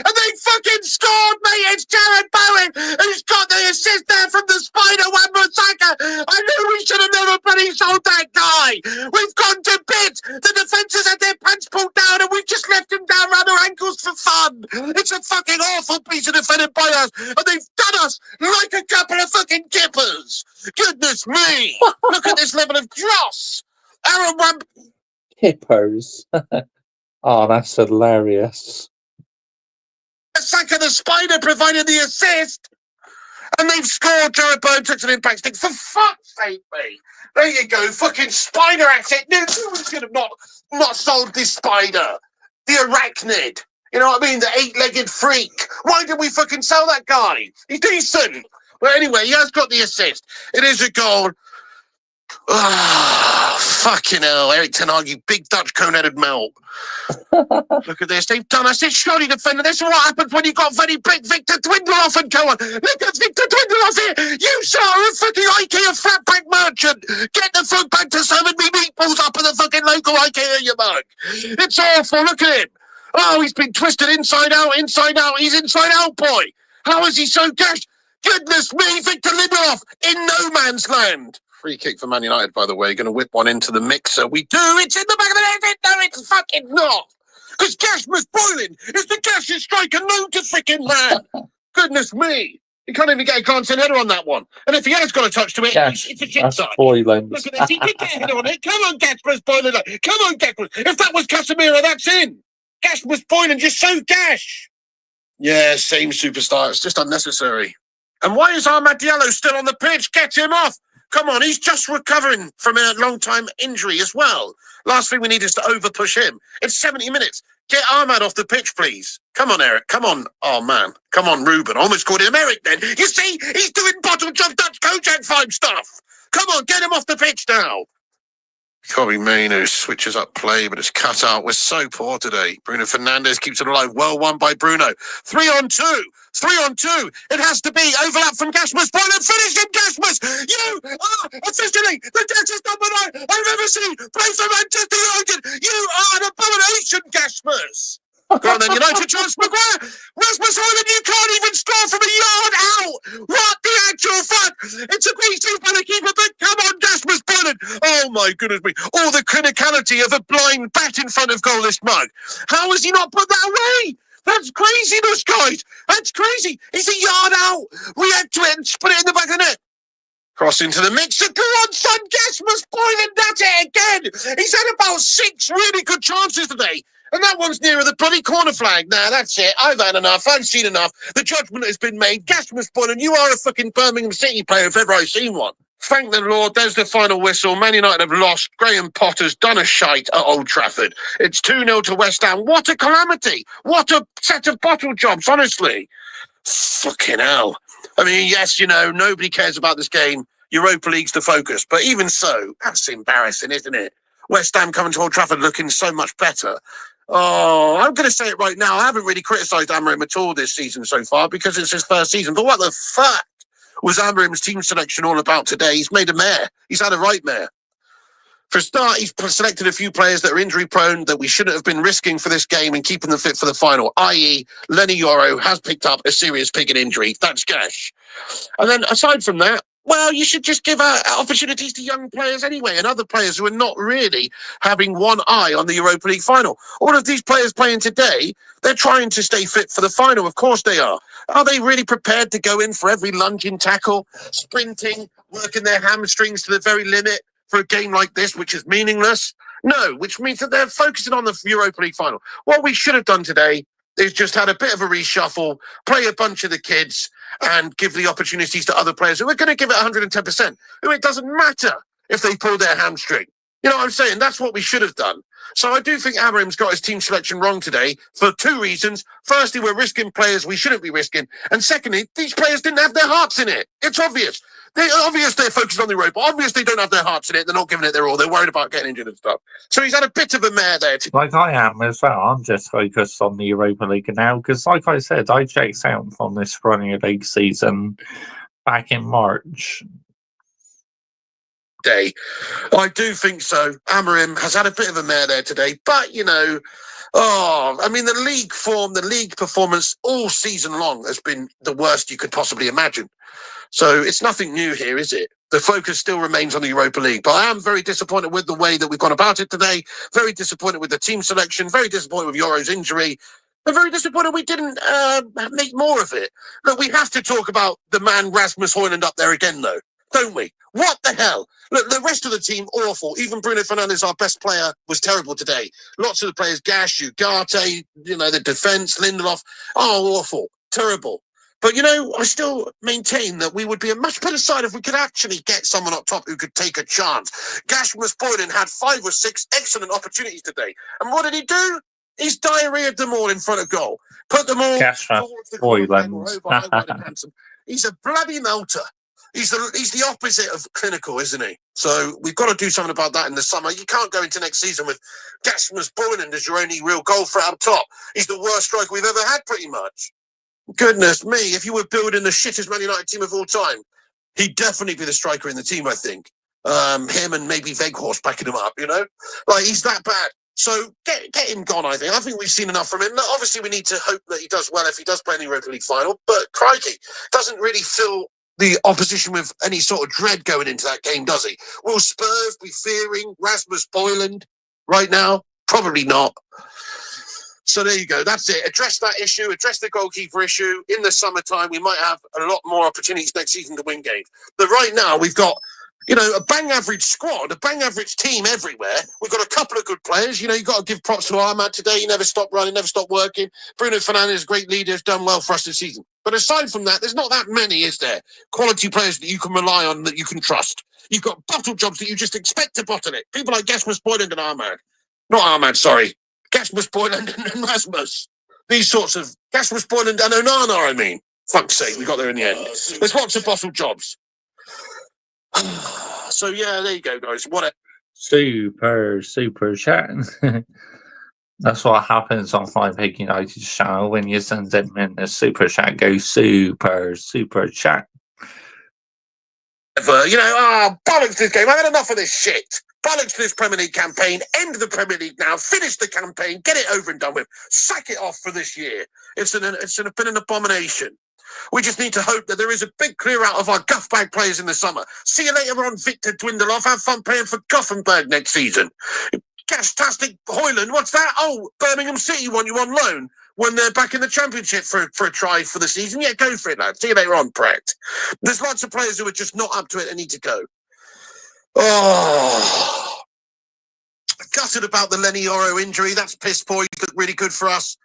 and they fucking scored, mate. It's Jared Bowen who's got the assist there from the spider, Wan-Bissaka. I knew we should have never bloody sold that guy. We've gone to bits. The defenders had their pants pulled down and we've just left them down around their ankles for fun. It's a fucking awful piece of defending by us, and they've done us like a couple of fucking kippers. Goodness me! Look at this level of dross. Aaron Wan... Hippos. Oh, that's hilarious. Saka the spider provided the assist, and they've scored. Jared Bowen took an impact stick. For fuck's sake, mate. There you go. Fucking spider asset. No one's going to not sold this spider. The arachnid. You know what I mean? The 8-legged freak. Why did we fucking sell that guy? He's decent. Well, anyway, he has got the assist. It is a goal. Ah, fucking hell. Eric Ten Hag, you big Dutch cone-headed melt. Look at this. They've done us. It's surely defender. This is what happens when you got very big Victor Dwindloff and go on. Look at Victor Dwindloff here. You, sir, are a fucking IKEA flatpack merchant. Get the food back to serving me meatballs up at the fucking local IKEA, you mug. It's awful. Look at him. Oh, he's been twisted inside out, inside out. He's inside out, boy. How is he so gashed? Goodness me, Victor Lindelof in no man's land. Free kick for Man United, by the way. Going to whip one into the mixer. We do. It's in the back of the net. No, it's fucking not. Because Gasmus Boylan is the gaseous striker known to freaking land. Goodness me. He can't even get a glancing header on that one. And if he has got a touch to it, it's a shit That's side. Boylan. Look at this. He did get a header on it. Come on, Gasmus Boylan. Come on, Gasmus. If that was Casemiro, that's in. Gasmus Boylan just so gash. Yeah, same superstar. It's just unnecessary. And why is Ahmad Diallo still on the pitch? Get him off. Come on, he's just recovering from a long-time injury as well. Last thing we need is to over-push him. It's 70 minutes. Get Ahmad off the pitch, please. Come on, Eric. Come on. Oh, man. Come on, Ruben. I almost called him Eric then. You see, he's doing bottle job Dutch Kojak 5 stuff. Come on, get him off the pitch now. Kobe Mainoo switches up play, but it's cut out. We're so poor today. Bruno Fernandes keeps it alive. Well won by Bruno. 3-on-2. 3-on-2. It has to be. Overlap from Gasmus. Boylan, finish him, Gasmus. You are officially the greatest number 9 I've ever seen play for Manchester United. You are an abomination, Gasmus. Go on then, United chance, Maguire. Rasmus Højlund, you can't even score from a yard out. What the actual fuck? It's a PC for the keeper, but come on, Gasmus Boylan. Oh my goodness me. All the criticality of a blind bat in front of goal, this mug. How has he not put that away? That's craziness, guys. That's crazy. He's a yard out. React to it and put it in the back of the net. Cross into the mixer. Go on, son. Gasmus Boylan, that's it again. He's had about 6 really good chances today. And that one's nearer the bloody corner flag. Nah, that's it. I've had enough. I've seen enough. The judgment has been made. Gasmus Boylan, you are a fucking Birmingham City player if ever I've seen one. Thank the Lord, there's the final whistle. Man United have lost. Graham Potter's done a shite at Old Trafford. It's 2-0 to West Ham. What a calamity. What a set of bottle jobs, honestly. Fucking hell. I mean, yes, you know, nobody cares about this game. Europa League's the focus. But even so, that's embarrassing, isn't it? West Ham coming to Old Trafford looking so much better. Oh, I'm going to say it right now. I haven't really criticised Amorim at all this season so far because it's his first season. But what the fuck was Amorim's team selection all about today? He's made a mare. He's had a right mare. For a start, he's selected a few players that are injury prone that we shouldn't have been risking for this game and keeping them fit for the final, i.e. Lenny Yoro has picked up a serious picking injury. That's gash. And then aside from that, well, you should just give opportunities to young players anyway and other players who are not really having one eye on the Europa League final. All of these players playing today, they're trying to stay fit for the final. Of course they are. Are they really prepared to go in for every lunging tackle, sprinting, working their hamstrings to the very limit for a game like this, which is meaningless? No, which means that they're focusing on the Europa League final. What we should have done today is just had a bit of a reshuffle, play a bunch of the kids, and give the opportunities to other players who are going to give it 110%, who it doesn't matter if they pull their hamstring. You know what I'm saying? That's what we should have done. So I do think Amorim's got his team selection wrong today for two reasons. Firstly, we're risking players we shouldn't be risking. And secondly, these players didn't have their hearts in it. It's obvious. They're focused on the Europa. Obviously, they don't have their hearts in it. They're not giving it their all. They're worried about getting injured and stuff. So he's had a bit of a mare there. Like I am as well. I'm just focused on the Europa League now because, like I said, I checked out from this Premier League season back in March. Day. I do think so. Amorim has had a bit of a mare there today, but you know, I mean, the league form, the league performance all season long has been the worst you could possibly imagine. So it's nothing new here, is it? The focus still remains on the Europa League, but I am very disappointed with the way that we've gone about it today. Very disappointed with the team selection. Very disappointed with Yoro's injury. I'm very disappointed we didn't make more of it. Look, we have to talk about the man Rasmus Højlund up there again, though, don't we? What the hell? Look, the rest of the team, awful. Even Bruno Fernandes, our best player, was terrible today. Lots of the players, Gash, Ugarte, you know, the defence, Lindelof, awful, terrible. But, you know, I still maintain that we would be a much better side if we could actually get someone up top who could take a chance. Gasmus Boylan had 5 or 6 excellent opportunities today. And what did he do? He's diarrheaed them all in front of goal. Put them all towards the corner. He's a bloody melter. He's the opposite of clinical, isn't he? So we've got to do something about that in the summer. You can't go into next season with Gasmus Boylan as your only real goal threat up top. He's the worst striker we've ever had, pretty much. Goodness me, if you were building the shittest Man United team of all time, he'd definitely be the striker in the team, I think. Him and maybe Weghorst backing him up, you know? Like, he's that bad. So get him gone, I think. I think we've seen enough from him. Obviously, we need to hope that he does well if he does play in the Europa League final. But crikey, doesn't really fill the opposition with any sort of dread going into that game, does he? Will Spurs be fearing Rasmus Højlund right now? Probably not. So there you go. That's it. Address that issue. Address the goalkeeper issue. In the summertime, we might have a lot more opportunities next season to win games. But right now, we've got, you know, a bang average squad, a bang average team everywhere. We've got a couple of good players. You know, you've got to give props to Ahmad today. He never stopped running, never stopped working. Bruno Fernandes, great leader, has done well for us this season. But aside from that, there's not that many, is there? Quality players that you can rely on, that you can trust. You've got bottle jobs that you just expect to bottle it. People like Gasmus Boylan and Ahmad. Not Ahmad, sorry. Gasmus Boylan and Rasmus. These sorts of Gasmus Boylan and Onana, I mean. Fuck's sake, we got there in the end. There's lots of bottle jobs. So yeah, there you go, guys. What a Super chat. That's what happens on My Big United channel when you send them in the super chat. Go super chat. You know, bollocks this game. I've had enough of this shit. Bollocks to this Premier League campaign. End the Premier League now. Finish the campaign. Get it over and done with. Sack it off for this year. It's been an abomination. We just need to hope that there is a big clear out of our guff-bag players in the summer. See you later on, Victor Dwindloff. Have fun playing for Gothenburg next season. Gastastic Højlund, what's that? Oh, Birmingham City want you on loan when they're back in the Championship for a try for the season. Yeah, go for it, lad. See you later on, Pratt. There's lots of players who are just not up to it and need to go. Oh, gutted about the Lenny Yoro injury. That's piss poor. looked really good for us.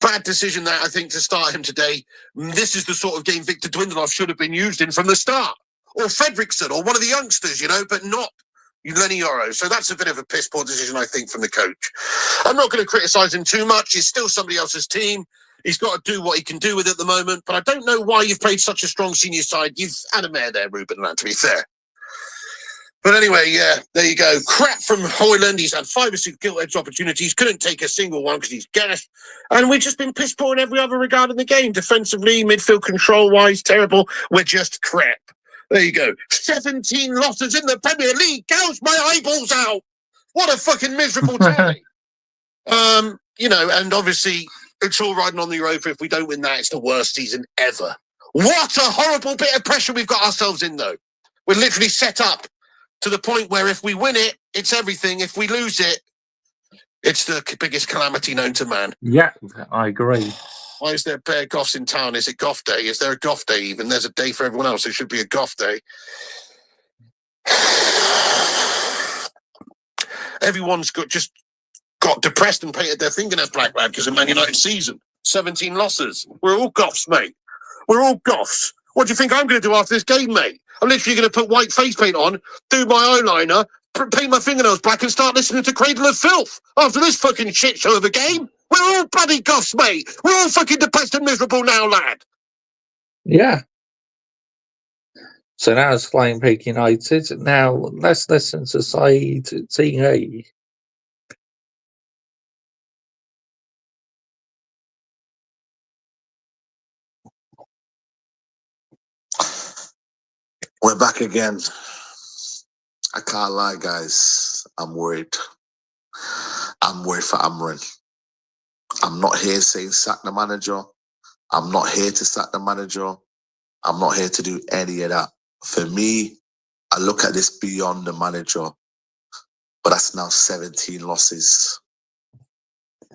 Bad decision that, I think, to start him today. This is the sort of game Victor Dwindloff should have been used in from the start. Or Fredrickson, or one of the youngsters, but not Lenny Yoro. So that's a bit of a piss poor decision, I think, from the coach. I'm not going to criticise him too much. It's still somebody else's team. He's got to do what he can do with it at the moment. But I don't know why you've played such a strong senior side. You've had a mare there, Ruben, to be fair. But anyway, yeah, there you go. Crap from Hoyland. He's had 5 or 6 gilt-edged opportunities. Couldn't take a single one because he's gassed. And we've just been piss poor in every other regard in the game. Defensively, midfield control-wise, terrible. We're just crap. There you go. 17 losses in the Premier League. Gouge my eyeballs out. What a fucking miserable tally. And obviously it's all riding on the Europa. If we don't win that, it's the worst season ever. What a horrible bit of pressure we've got ourselves in, though. We're literally set up to the point where if we win it, it's everything. If we lose it, it's the biggest calamity known to man. Yeah, I agree. Why is there bare goths in town? Is it goth day? Is there a goth day even? There's a day for everyone else. There should be a goth day. Everyone's got depressed and painted their fingernails black, lad, because of Man United season. 17 losses. We're all goths, mate. We're all goths. What do you think I'm going to do after this game, mate? I'm literally going to put white face paint on, do my eyeliner, paint my fingernails black and start listening to Cradle of Filth after this fucking shit show of a game. We're all bloody goths, mate. We're all fucking depressed and miserable now, lad. Yeah. So now it's Flying Pig United. Now let's listen to side TA. We're back again. I can't lie, guys. I'm worried. I'm worried for Amrin. I'm not here saying sack the manager. I'm not here to sack the manager. I'm not here to do any of that. For me, I look at this beyond the manager, but that's now 17 losses.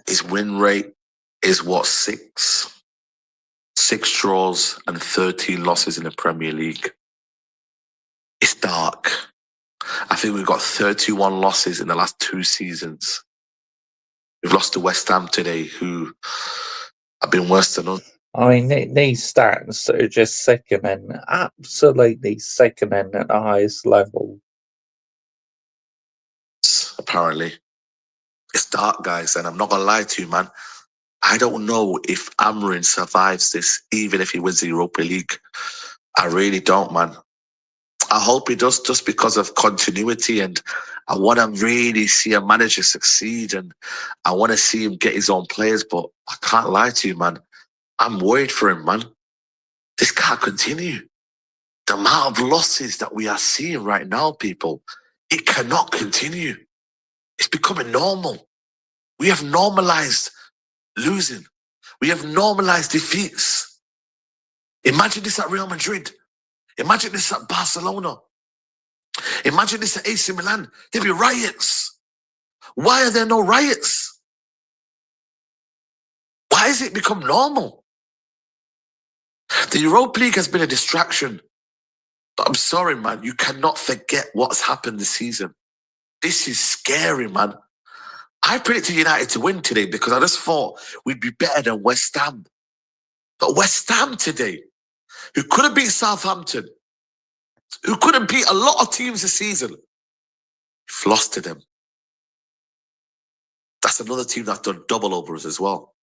His win rate is what, 6 draws and 13 losses in the Premier League. It's dark. I think we've got 31 losses in the last 2 seasons. We've lost to West Ham today, who have been worse than us. I mean, these stats are just sickening, absolutely sickening at the highest level. Apparently. It's dark, guys, and I'm not going to lie to you, man. I don't know if Amrin survives this, even if he wins the Europa League. I really don't, man. I hope he does, just because of continuity, and I want to really see a manager succeed, and I want to see him get his own players, but I can't lie to you, man. I'm worried for him, man. This can't continue. The amount of losses that we are seeing right now, people, it cannot continue. It's becoming normal. We have normalized losing. We have normalized defeats. Imagine this at Real Madrid. Imagine this at Barcelona. Imagine this at AC Milan. There'd be riots. Why are there no riots? Why has it become normal? The Europa League has been a distraction. But I'm sorry, man. You cannot forget what's happened this season. This is scary, man. I predicted United to win today because I just thought we'd be better than West Ham. But West Ham today, who could have beat Southampton, who could have beat a lot of teams this season, we've lost to them. That's another team that's done double over us as well.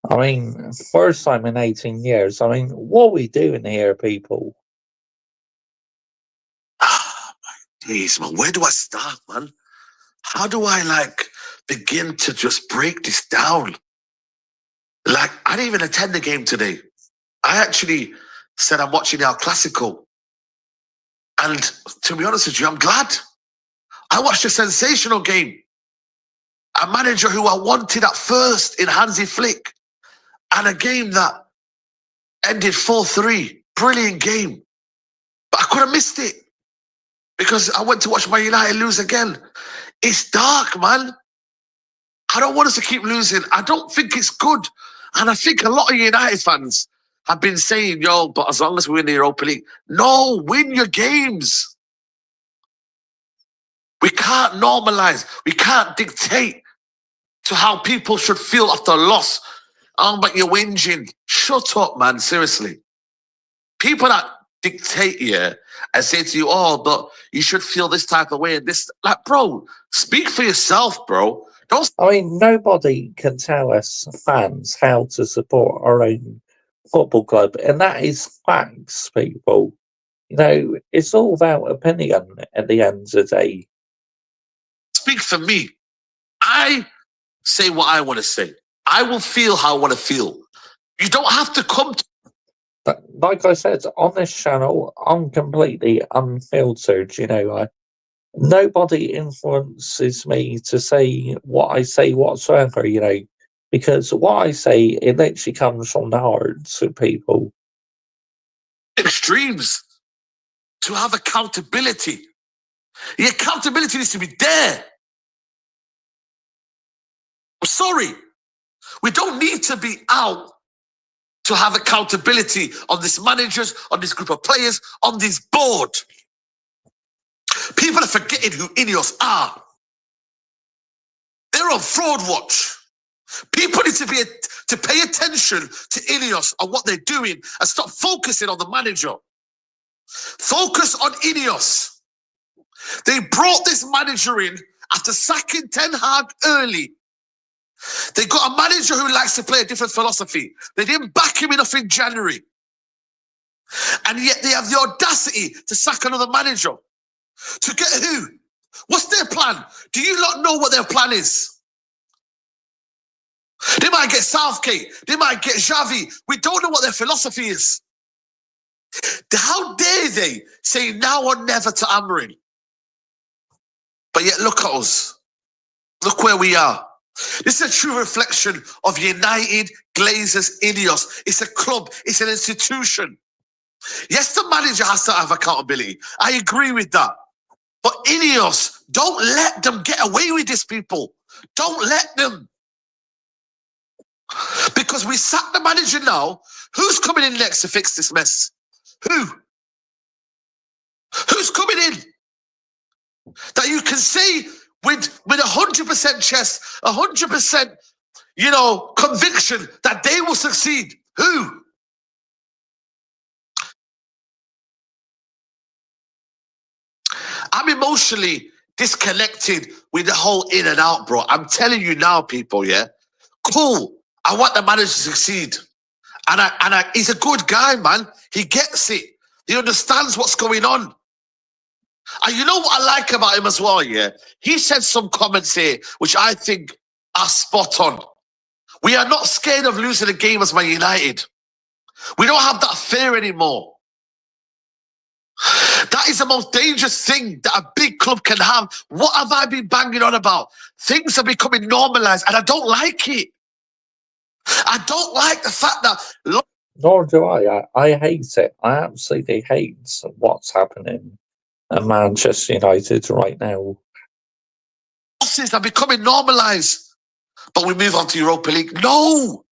I mean, first time in 18 years. I mean, what are we doing here, people? Ah, my days, man. Where do I start, man? How do I, begin to just break this down? I didn't even attend the game today. I actually said I'm watching El Clasico. And to be honest with you, I'm glad. I watched a sensational game. A manager who I wanted at first in Hansi Flick. And a game that ended 4-3. Brilliant game. But I could have missed it. Because I went to watch Man United lose again. It's dark, man. I don't want us to keep losing. I don't think it's good. And I think a lot of United fans have been saying, but as long as we win the Europa League. No, win your games. We can't normalize. We can't dictate to how people should feel after a loss. Oh, but you're whinging. Shut up, man. Seriously. People that dictate you and say to you, oh, but you should feel this type of way and this, like, bro, speak for yourself, bro. Don't. I mean, nobody can tell us fans how to support our own football club, and that is facts, people. You know, it's all about opinion at the end of the day. Speak for me. I say what I want to say. I will feel how I want to feel. You don't have to come to. But like I said, on this channel, I'm completely unfiltered. You know, nobody influences me to say what I say whatsoever. You know, because what I say, it literally comes from the heart to people. Extremes to have accountability. The accountability needs to be there. I'm sorry. We don't need to be out to have accountability on these managers, on this group of players, on this board. People are forgetting who Ineos are. They're on fraud watch. People need to pay attention to Ineos and what they're doing and stop focusing on the manager. Focus on Ineos. They brought this manager in after sacking Ten Hag early. They got a manager who likes to play a different philosophy. They didn't back him enough in January. And yet they have the audacity to sack another manager. To get who? What's their plan? Do you not know what their plan is? They might get Southgate. They might get Xavi. We don't know what their philosophy is. How dare they say now or never to Amorim? But yet look at us. Look where we are. This is a true reflection of United, Glazers, Ineos. It's a club. It's an institution. Yes, the manager has to have accountability. I agree with that. But Ineos, don't let them get away with this, people. Don't let them. Because we sack the manager now. Who's coming in next to fix this mess? Who? Who's coming in? That you can say with 100% chest, 100%, conviction that they will succeed. Who? I'm emotionally disconnected with the whole in and out, bro. I'm telling you now, people, yeah? Cool. I want the manager to succeed. And he's a good guy, man. He gets it. He understands what's going on. And you know what I like about him as well, yeah? He said some comments here, which I think are spot on. We are not scared of losing a game as Man United. We don't have that fear anymore. That is the most dangerous thing that a big club can have. What have I been banging on about? Things are becoming normalized, and I don't like it. I don't like the fact that... Nor do I. I hate it. I absolutely hate what's happening at Manchester United right now. Losses are becoming normalized. But we move on to Europa League. No!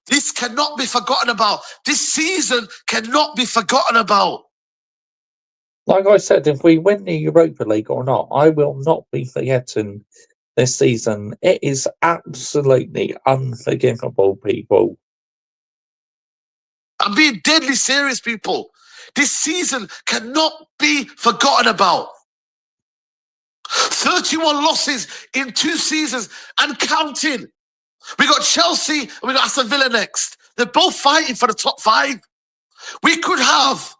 This cannot be forgotten about. This season cannot be forgotten about. Like I said, if we win the Europa League or not, I will not be forgetting this season. It is absolutely unforgivable, people. I'm being deadly serious, people. This season cannot be forgotten about. 31 losses in 2 seasons and counting. We got Chelsea and we got Aston Villa next. They're both fighting for the top 5. We could have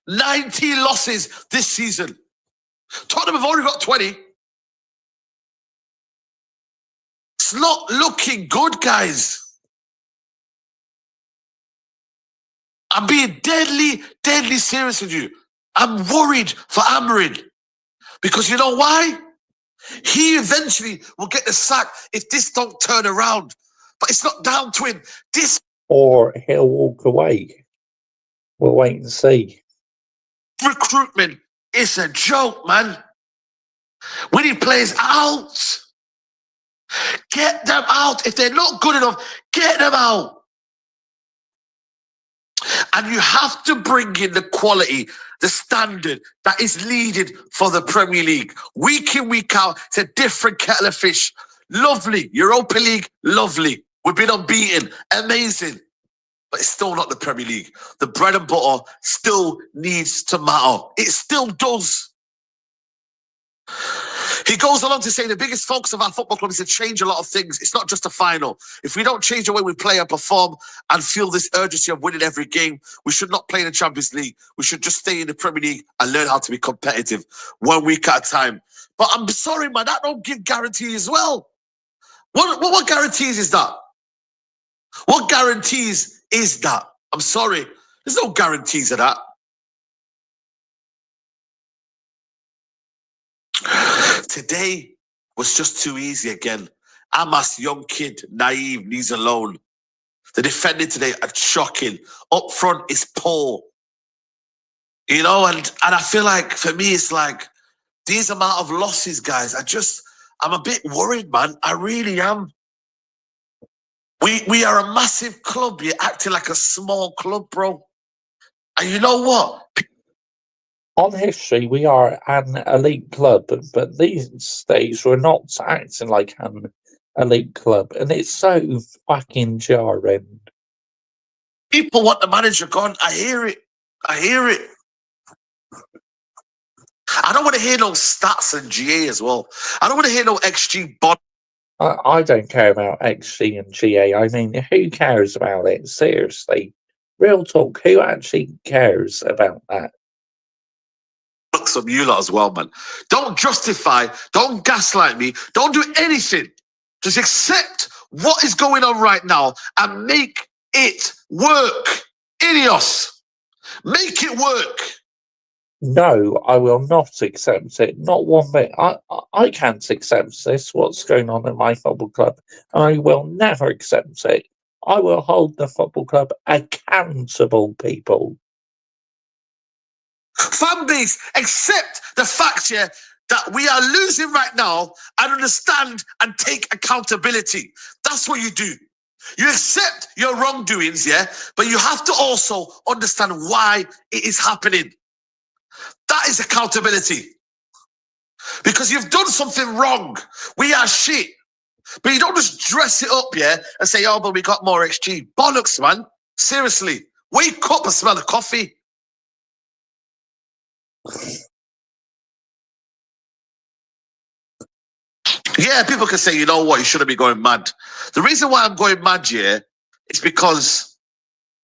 19 losses this season. Tottenham have already got 20. It's not looking good, guys. I'm being deadly, deadly serious with you. I'm worried for Amorim. Because you know why? He eventually will get the sack if this don't turn around. But it's not down to him. Or he'll walk away. We'll wait and see. Recruitment is a joke, man. We need players out. Get them out. If they're not good enough, get them out. And you have to bring in the quality, the standard that is needed for the Premier League. Week in, week out, it's a different kettle of fish. lovely. Europa League, lovely. We've been unbeaten, amazing. But it's still not the Premier League. The bread and butter still needs to matter. It still does. He goes along to say the biggest focus of our football club is to change a lot of things. It's not just a final. If we don't change the way we play and perform and feel this urgency of winning every game, we should not play in the Champions League. We should just stay in the Premier League and learn how to be competitive 1 week at a time. But I'm sorry, man, that don't give guarantees as well. What guarantees is that? What guarantees is that? I'm sorry. There's no guarantees of that. Today was just too easy again. Amas, young kid, naive, knees alone. The defending today are shocking. Up front is poor. You know, and I feel like for me, it's like these amount of losses, guys. I'm a bit worried, man. I really am. We are a massive club. You're acting like a small club, bro. And you know what? On history, we are an elite club, but these days we're not acting like an elite club, and it's so fucking jarring. People want the manager gone. I hear it. I hear it. I don't want to hear no stats and GA as well. I don't want to hear no XG bond. I don't care about XG and GA. I mean, who cares about it? Seriously. Real talk, who actually cares about that? Looks of you lot as well, man. Don't justify, don't gaslight me, don't do anything. Just accept what is going on right now and make it work. Ineos, make it work. No, I will not accept it. Not one bit. I can't accept this, what's going on in my football club. I will never accept it. I will hold the football club accountable, people. Fan base, accept the fact here that we are losing right now and understand and take accountability. That's what you do. You accept your wrongdoings, yeah, but you have to also understand why it is happening. That is accountability. Because you've done something wrong. We are shit. But you don't just dress it up, yeah, and say, oh, but we got more XG. Bollocks, man. Seriously. Wake up and smell the coffee. Yeah, people can say, you know what, you shouldn't be going mad. The reason why I'm going mad here is because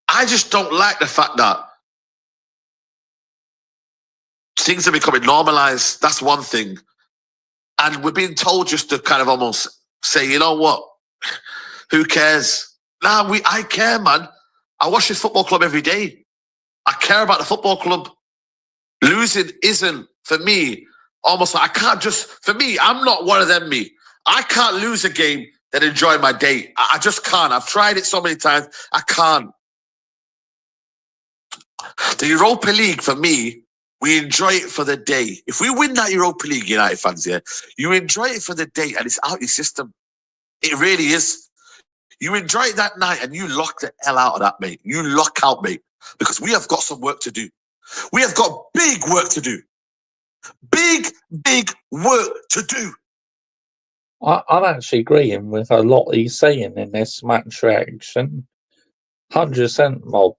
I just don't like the fact that things are becoming normalized. That's one thing. And we're being told just to kind of almost say, you know what, who cares? Nah, I care, man. I watch this football club every day. I care about the football club. Losing isn't, for me, almost like I can't just, for me, I'm not one of them, me. I can't lose a game then enjoy my day. I just can't. I've tried it so many times. I can't. The Europa League, for me, we enjoy it for the day. If we win that Europa League, United fans, yeah, you enjoy it for the day and it's out your system. It really is. You enjoy it that night and you lock the hell out of that, mate. You lock out, mate, because we have got some work to do. We have got big work to do. Big work to do. I'm actually agreeing with a lot he's saying in this match reaction. 100% mob.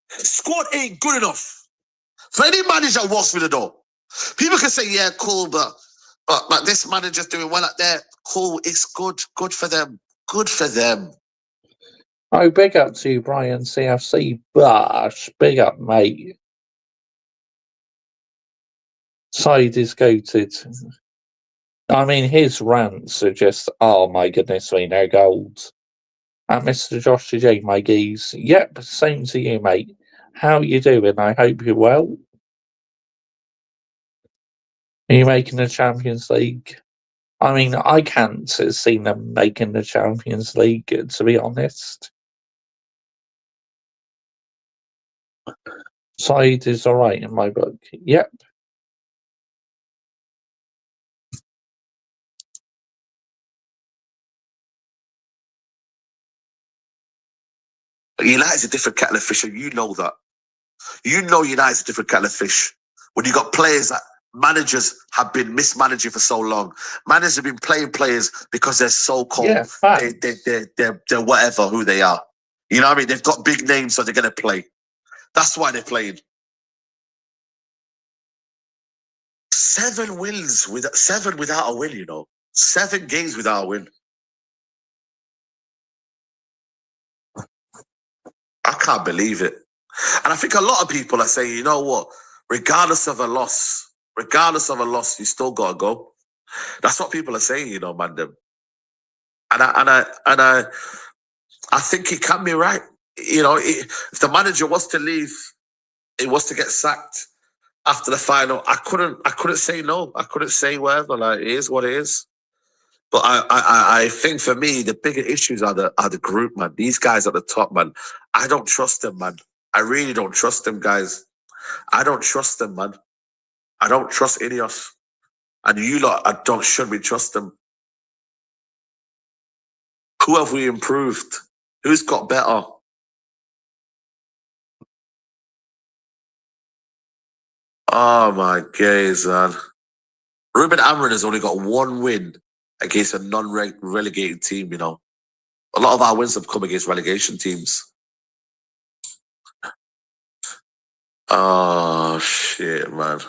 Squad ain't good enough for any manager who walks through the door. People can say, yeah, cool, but this manager's doing well out there. Cool, it's good for them. Good for them. Oh, big up to you, Brian CFC. Bash, big up, mate. Side is goated. I mean, his rants are just, oh my goodness me, no gold. And Mr. Josh J, my geese. Yep, same to you, mate. How you doing? I hope you're well. Are you making the Champions League? I mean, I can't see them making the Champions League, to be honest. Side is alright in my book. Yep. United's a different kettle of fish, and you know that. You know United's a different kettle of fish. When you got players that managers have been mismanaging for so long. Managers have been playing players because they're so cold. Yeah, facts. They're whatever who they are. You know what I mean? They've got big names, so they're going to play. That's why they're playing. 7 wins without a win, you know. 7 games without a win. I can't believe it. And I think a lot of people are saying, you know what? Regardless of a loss, you still got to go. That's what people are saying, you know, man. And I think he can be right. You know, if the manager was to leave, he was to get sacked after the final. I couldn't say no. I couldn't say whatever. Like, it is what it is. But I think for me, the bigger issues are the group, man. These guys at the top, man. I don't trust them, man. I really don't trust them, guys. I don't trust them, man. I don't trust Ineos. And you lot, should we trust them? Who have we improved? Who's got better? Oh my gaze, man. Ruben Amorim has only got 1 win against a non-relegated team, you know. A lot of our wins have come against relegation teams. Oh, shit, man.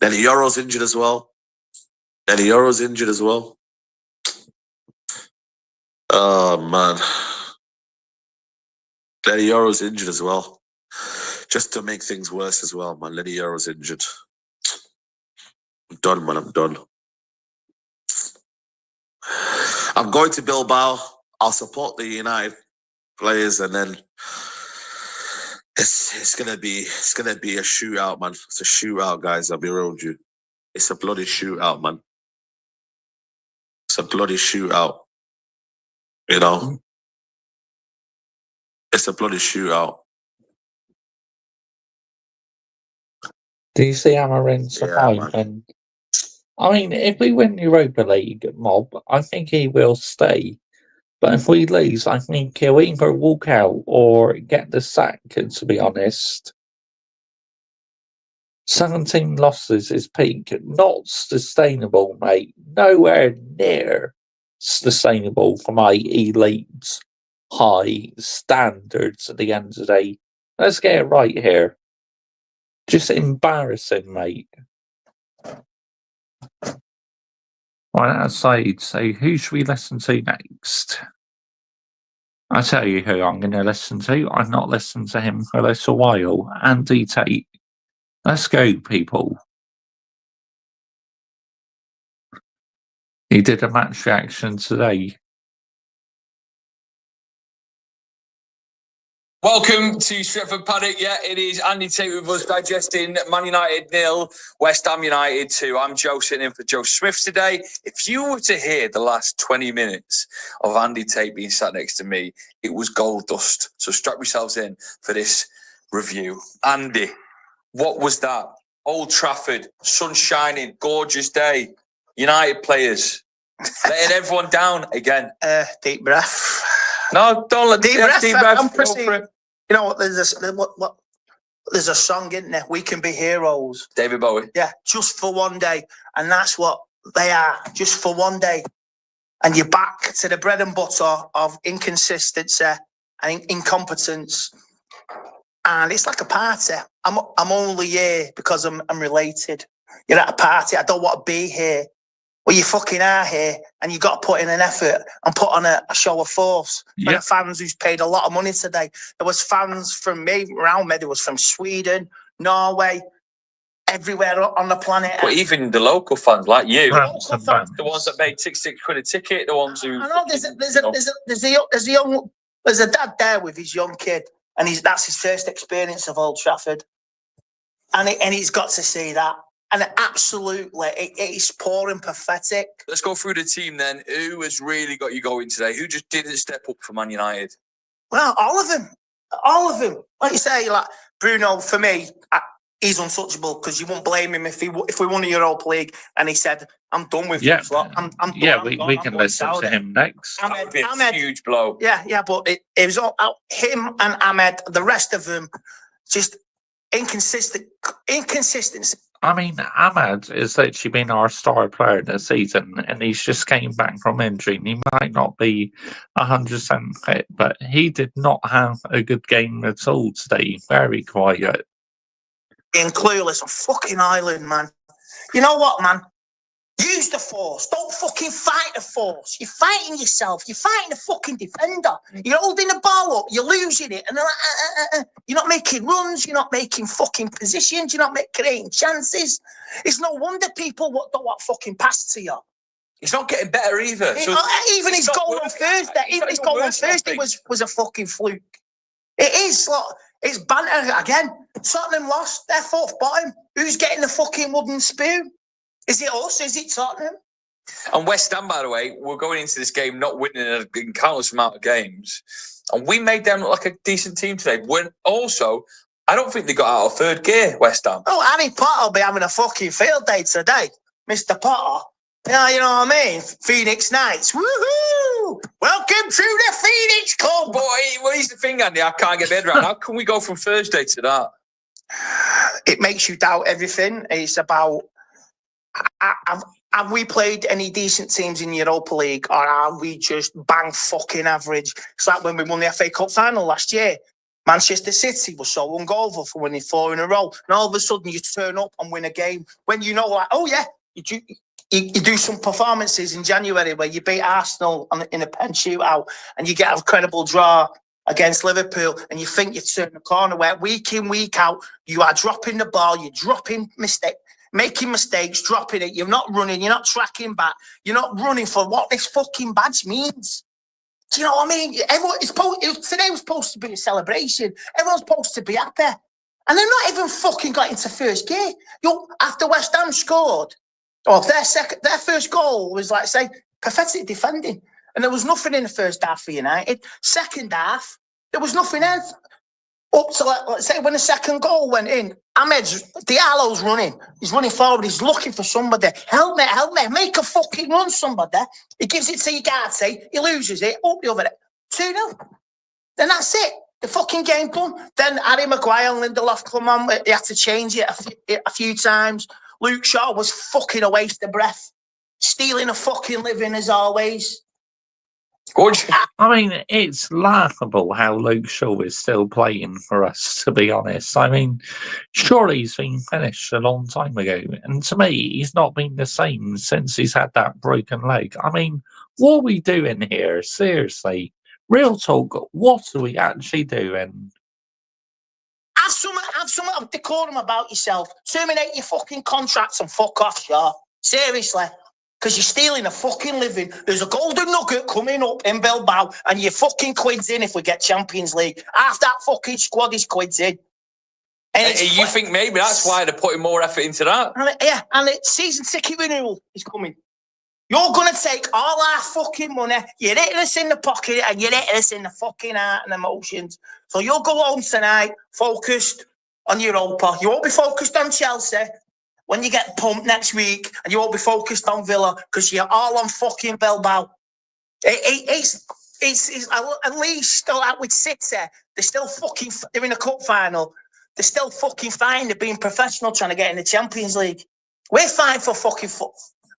Nelly Yoro's injured as well. Oh, man. Nelly Yoro's injured as well. Just to make things worse as well, man. Nelly Yoro's injured. I'm done, man. I'm done. I'm going to Bilbao. I'll support the United players, and then it's gonna be a shootout, man. It's a shootout, guys. I'll be real with you. It's a bloody shootout, man. It's a bloody shootout. You know, it's a bloody shootout. Do you see Amarin's appointment? I mean, if we win Europa League, Mob, I think he will stay. But if we lose, I think he'll either walk out or get the sack, to be honest. 17 losses is peak. Not sustainable, mate. Nowhere near sustainable for my elite high standards at the end of the day. Let's get it right here. Just embarrassing, mate. Right outside, so who should we listen to next? I tell you who I'm going to listen to. I've not listened to him for a little while. Andy Tate. Let's go, people. He did a match reaction today. Welcome to Stretford Paddock. Yeah, it is Andy Tate with us digesting Man United 0, West Ham United 2. I'm Joe sitting in for Joe Smith today. If you were to hear the last 20 minutes of Andy Tate being sat next to me, it was gold dust. So strap yourselves in for this review. Andy, what was that? Old Trafford, sun shining, gorgeous day. United players letting everyone down again. Deep breath. No, don't let Deep breath. deep breath. I'm Go proceeding. for it. You know what? There's a song, isn't there? We can be heroes. David Bowie. Yeah, just for one day, and that's what they are. Just for one day, and you're back to the bread and butter of inconsistency and incompetence, and it's like a party. I'm only here because I'm related. You're at a party. I don't want to be here. Well, you fucking are here, and you got to put in an effort and put on a show of force for the fans who's paid a lot of money today. There was fans from around me. There was from Sweden, Norway, everywhere on the planet. But even the local fans like you, Fans. the ones that paid £6 a ticket, the ones who I know there's a dad there with his young kid, and that's his first experience of Old Trafford, and he's got to see that. And absolutely, it's poor and pathetic. Let's go through the team then. Who has really got you going today? Who just didn't step up for Man United? Well, all of them. Like you say, like Bruno, for me, he's untouchable because you won't blame him if we won the Europa League and he said, "I'm done with this lot. I'm done. We can listen to him next. That would be a huge blow. Yeah, but it was all him and Ahmed. The rest of them just inconsistency. I mean, Ahmad has literally been our star player this season, and he's just came back from injury. And he might not be 100% fit, but he did not have a good game at all today. Very quiet. Being clueless on fucking Ireland, man. You know what, man? Use the force. Don't fucking fight the force. You're fighting yourself. You're fighting the fucking defender. You're holding the ball up. You're losing it. And they're like, You're not making runs. You're not making fucking positions. You're not creating chances. It's no wonder people don't want fucking pass to you. He's not getting better either. So Even his it's not goal on working. Thursday, It's even not his even goal on working, I Thursday think. was a fucking fluke. It is. Like, it's banter again. Tottenham lost. They're fourth bottom. Who's getting the fucking wooden spoon? Is it us? Is it Tottenham? And West Ham, by the way, we're going into this game not winning a countless amount of games. And we made them look like a decent team today. When also, I don't think they got out of third gear, West Ham. Oh, Harry Potter will be having a fucking field day today. Mr. Potter. Yeah, you know what I mean? Phoenix Knights. Woohoo! Welcome to the Phoenix Club. But here's the thing, Andy, I can't get my head around. How can we go from Thursday to that? It makes you doubt everything. It's about... Have we played any decent teams in Europa League, or are we just bang fucking average? It's like when we won the FA Cup final last year. Manchester City was so hungover for winning 4 in a row, and all of a sudden you turn up and win a game when you know, like, oh yeah, you do some performances in January where you beat Arsenal in a pen shootout, and you get a credible draw against Liverpool, and you think you've turned the corner. Where week in, week out, you are dropping the ball, you're dropping making mistakes, dropping it. You're not running. You're not tracking back. You're not running for what this fucking badge means. Do you know what I mean? Today was supposed to be a celebration. Everyone's supposed to be happy. And they're not even fucking got into first gear. After West Ham scored, their first goal was, like, say, pathetic defending. And there was nothing in the first half for United. Second half, there was nothing else. Up to, let's say, when the second goal went in, Diallo's running. He's running forward. He's looking for somebody. Help me. Make a fucking run, somebody. He gives it to Ugarte. He loses it. Up the other end. 2-0. Then that's it. The fucking game done. Then Harry Maguire and Lindelof come on. They had to change it a few times. Luke Shaw was fucking a waste of breath. Stealing a fucking living as always. Good. I mean, it's laughable how Luke Shaw is still playing for us, to be honest. I mean, surely he's been finished a long time ago. And to me, he's not been the same since he's had that broken leg. I mean, what are we doing here? Seriously. Real talk, what are we actually doing? Have some decorum about yourself. Terminate your fucking contracts and fuck off, Shaw. Seriously. Because you're stealing a fucking living. There's a golden nugget coming up in Bilbao, and you're fucking quids in if we get Champions League. Half that fucking squad is quids in. And You think maybe that's why they're putting more effort into that? And the season ticket renewal is coming. You're going to take all our fucking money, you're hitting us in the pocket, and you're hitting us in the fucking heart and emotions. So you'll go home tonight focused on Europa. You won't be focused on Chelsea when you get pumped next week, and you won't be focused on Villa because you're all on fucking Bilbao. It's at least still out with City. They're still fucking, they're in a cup final. They're still fucking fine. They're being professional trying to get in the Champions League. We're fine for fucking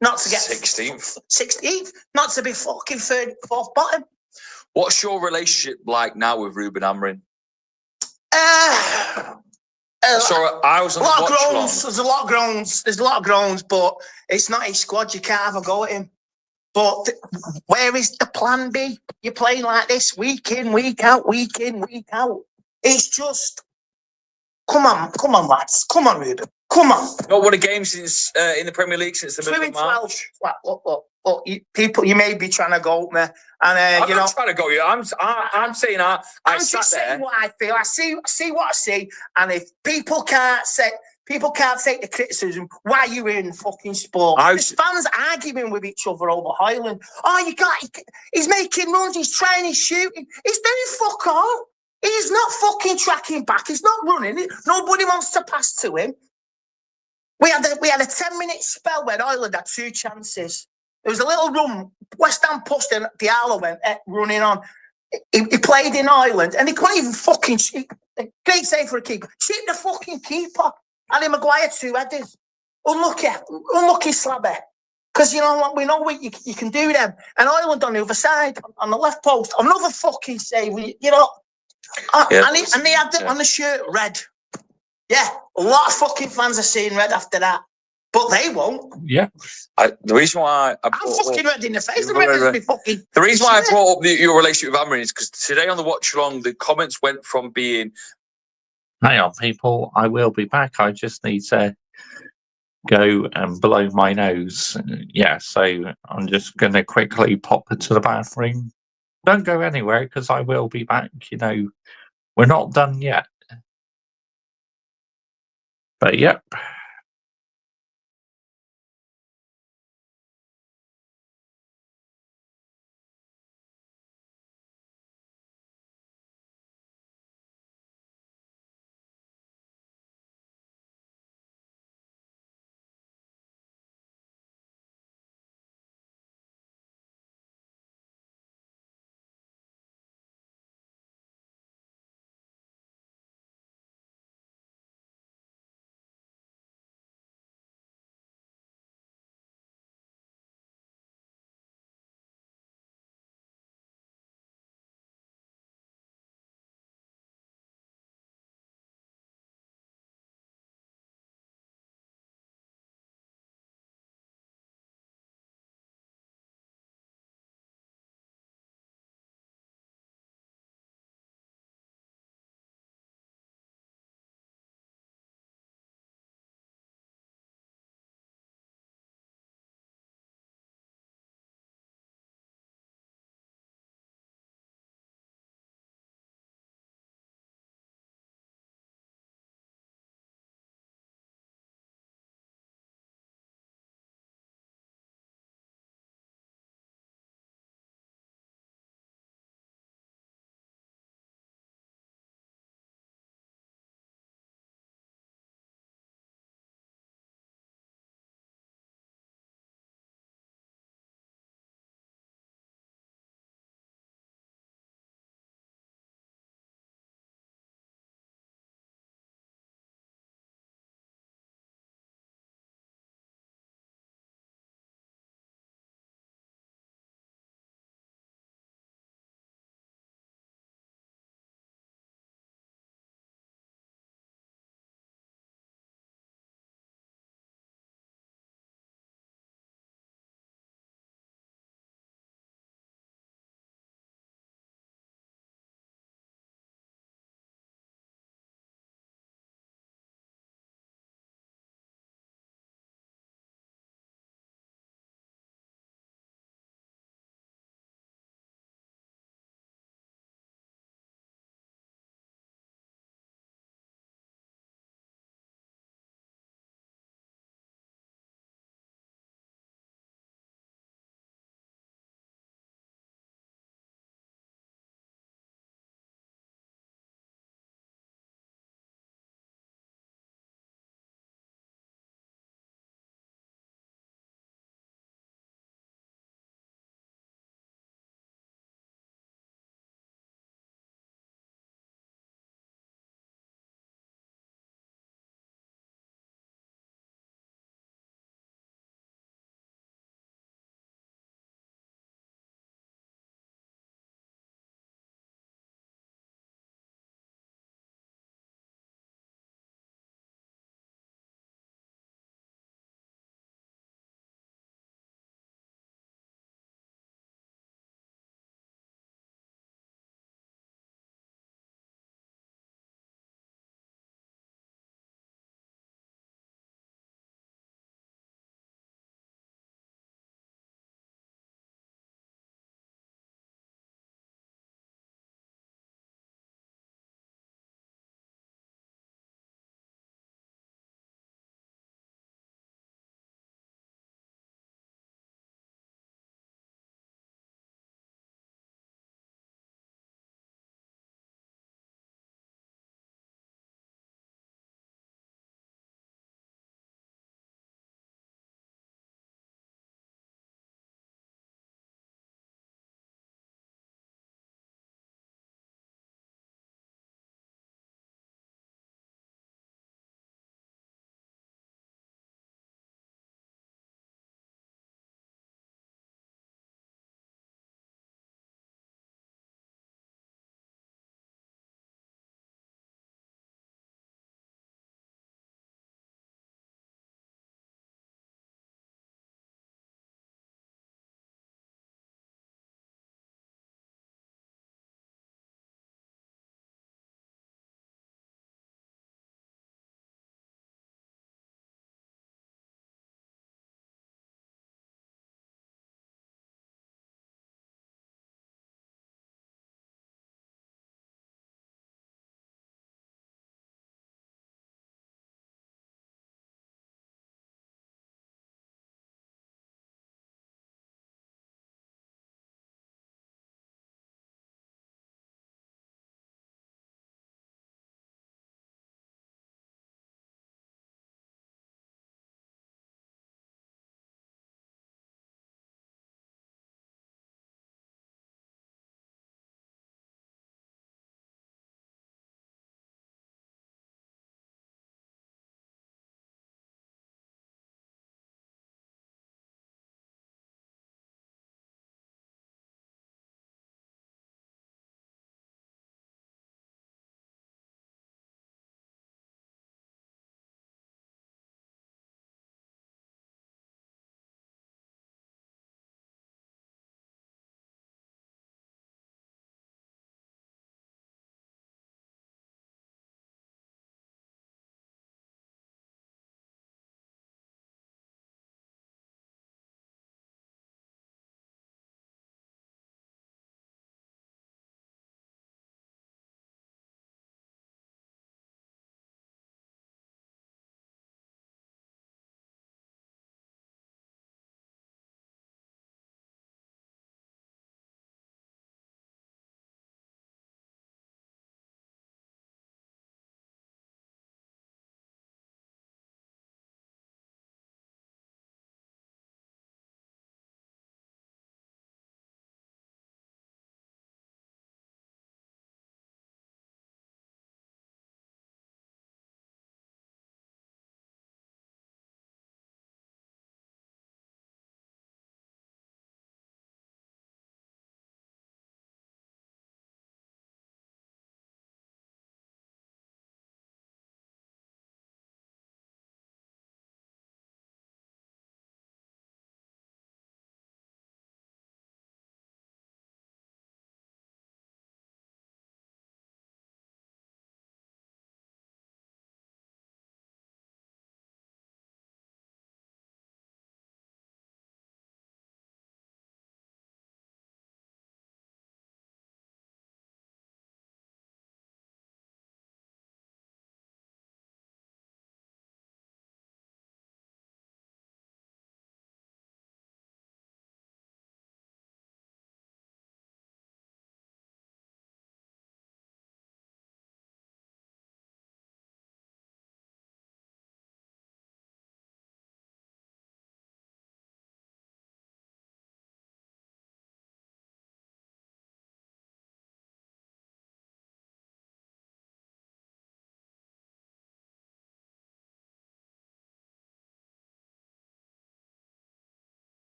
not to get 16th, not to be fucking third, fourth bottom. What's your relationship like now with Ruben Amorim? So I was on a lot of the watch groans. There's a lot of groans. There's a lot of groans, but it's not his squad. You can't have a go at him. But where is the plan B? You're playing like this week in, week out, week in, week out. It's just, come on, lads. Come on, Ruben. Come on. Not won a game since in the Premier League since the middle of March. Look, you may be trying to go at me, and I'm not trying to go you. I'm saying I I'm sat just there. saying what I feel. I see what I see, and if people can't take the criticism, why are you in fucking sport? There's fans arguing with each other over Highland. He's making runs, he's trying, he's shooting, he's doing fuck all. He's not fucking tracking back, he's not running. Nobody wants to pass to him. We had a 10-minute spell where Ireland had 2 chances. There was a little run. West Ham pushed and Diallo went running on. He played in Ireland and he couldn't even fucking shoot. Great save for a keeper. Shoot the fucking keeper. Harry Maguire 2 headers. Unlucky slabber. Because you know what, we know what you can do them. And Ireland on the other side, on the left post, another fucking save. You know, Yeah. and they had it on the shirt red. Yeah, a lot of fucking fans are seeing red after that, but they won't. Yeah. The reason why I'm fucking red in the face. You The red were is red. me fucking. The reason why I shirt. brought up your relationship with Amrin is because today on the watch along, the comments went from being Hang on, people. I will be back. I just need to go and blow my nose. Yeah, so I'm just going to quickly pop into the bathroom. Don't go anywhere because I will be back. You know, we're not done yet. But yep.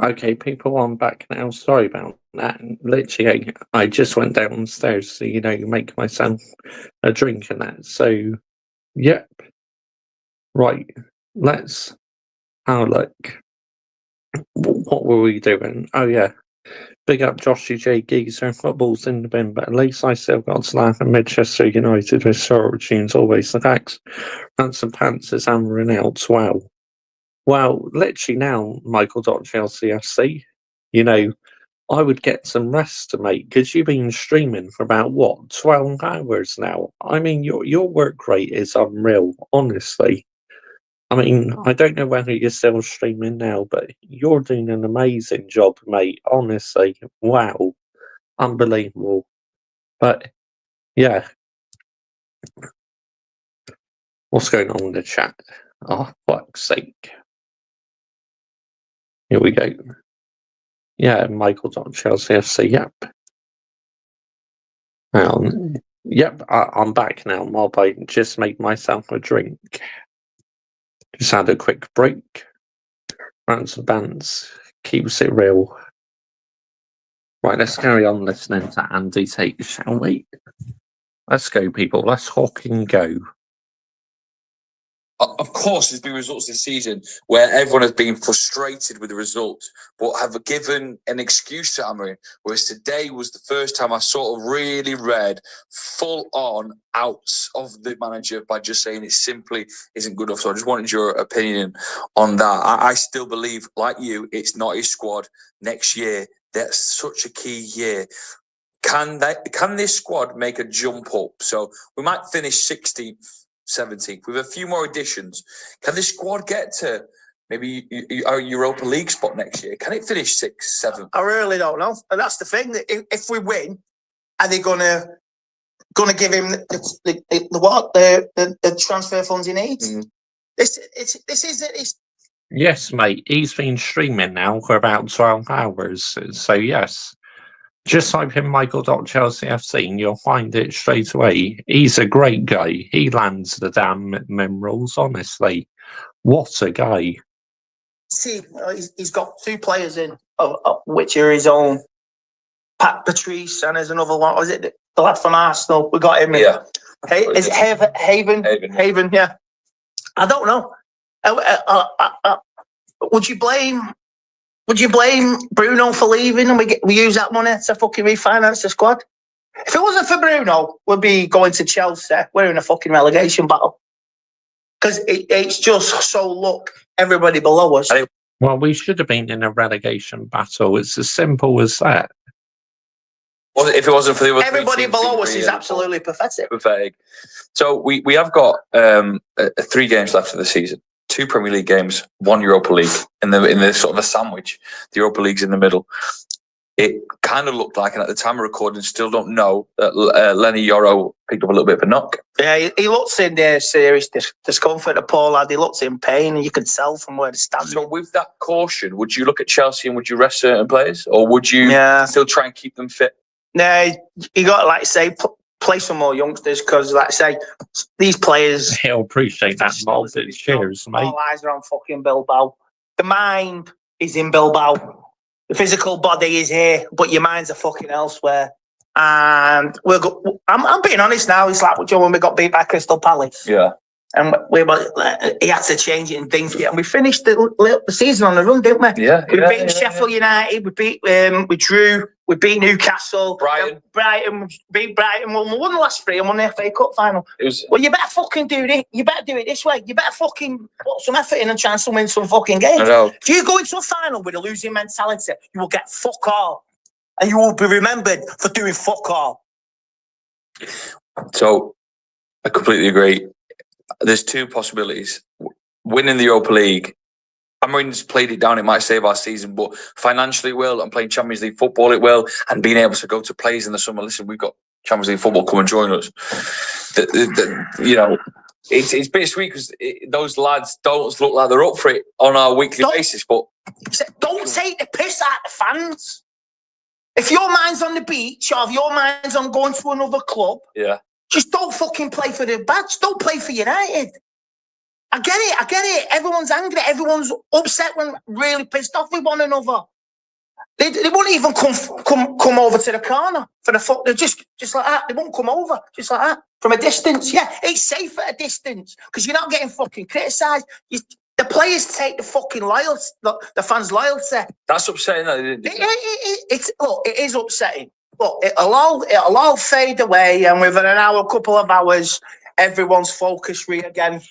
Okay, people, I'm back now. Sorry about that. Literally, I just went downstairs to, make myself a drink and that. So, yep. Right. Let's have a look. What were we doing? Oh, yeah. Big up Joshy J. Geezer. Football's in the bin, but at least I still got to laugh at Manchester United with short tunes, always the facts. Ransom Pants is hammering out. Wow. Well, literally now, Michael.ChelseaFC, I would get some rest, mate, because you've been streaming for about, 12 hours now? I mean, your work rate is unreal, honestly. I mean, I don't know whether you're still streaming now, but you're doing an amazing job, mate. Honestly, wow. Unbelievable. But, yeah. What's going on in the chat? Oh, fuck's sake. Here we go. Yeah, Michael.ChelseaFC, yep. Yep, I'm back now, Mob. I just made myself a drink. Just had a quick break. Ransom Bands keeps it real. Right, let's carry on listening to Andy Tate, shall we? Let's go, people. Let's hawk and go. Of course, there's been results this season where everyone has been frustrated with the results, but have given an excuse to Amorim. Whereas today was the first time I sort of really read full on outs of the manager by just saying it simply isn't good enough. So I just wanted your opinion on that. I still believe, like you, it's not his squad next year. That's such a key year. Can this squad make a jump up? So we might finish 16th. 17th with a few more additions. Can this squad get to maybe a Europa League spot next year? Can it finish 6th, 7th? I really don't know, and that's the thing. If we win, are they gonna give him the transfer funds he needs? This is. Yes, mate. He's been streaming now for about 12 hours. So yes. Just type in Michael.ChelseaFC and you'll find it straight away. He's a great guy. He lands the damn minerals, honestly. What a guy. See, he's got two players in, which are his own. Pat Patrice, and there's another one. Was it the lad from Arsenal? We got him in. Yeah. Hey, is it Haven? Yeah. I don't know. Would you blame Bruno for leaving and we use that money to fucking refinance the squad? If it wasn't for Bruno, we'd be going to Chelsea. We're in a fucking relegation battle. Because it's just so, look, everybody below us. Well, we should have been in a relegation battle. It's as simple as that. Well, if it wasn't for the other everybody below us is absolutely pathetic. So we have got 3 games left of the season. 2 Premier League games, 1 Europa League in the sort of a sandwich. The Europa League's in the middle. It kind of looked like, and at the time of recording, still don't know that Lenny Yoro picked up a little bit of a knock. Yeah, he looks in serious discomfort. The poor lad, he looks in pain, and you can tell from where he's standing. So, with that caution, would you look at Chelsea and would you rest certain players, or would you still try and keep them fit? No, you got to, like say, play some more youngsters because, like I say, these players. He'll appreciate that. Cheers, mate. All eyes are on fucking Bilbao. The mind is in Bilbao. The physical body is here, but your minds are fucking elsewhere. And I'm being honest now. It's like when we got beat by Crystal Palace. Yeah. And he had to change it and things. And we finished the season on the run, didn't we? Yeah. We beat Sheffield United. We drew. We beat Newcastle. Brighton. We won the last 3 and won the FA Cup final. Well, you better fucking do this. You better do it this way. You better fucking put some effort in and chance to win some fucking games. I know. If you go into a final with a losing mentality, you will get fuck all. And you will be remembered for doing fuck all. So, I completely agree. There's 2 possibilities. Winning the Europa League. Amorim's played it down, it might save our season, but financially it will, and playing Champions League football it will, and being able to go to plays in the summer. Listen, we've got Champions League football, come and join us. It's bittersweet because those lads don't look like they're up for it on our weekly basis, but... Don't take the piss out of the fans. If your mind's on the beach, or if your mind's on going to another club, yeah, just don't fucking play for the badge. Don't play for United. I get it. Everyone's angry. Everyone's upset when really pissed off with one another. They won't even come over to the corner for the foot. They're just like that. They won't come over just like that from a distance. Yeah, it's safe at a distance because you're not getting fucking criticised. The players take the fucking loyalty, the fans' loyalty. That's upsetting. That they didn't do that. Look, it is upsetting. Look, it'll all fade away, and within an hour, couple of hours, everyone's focused again.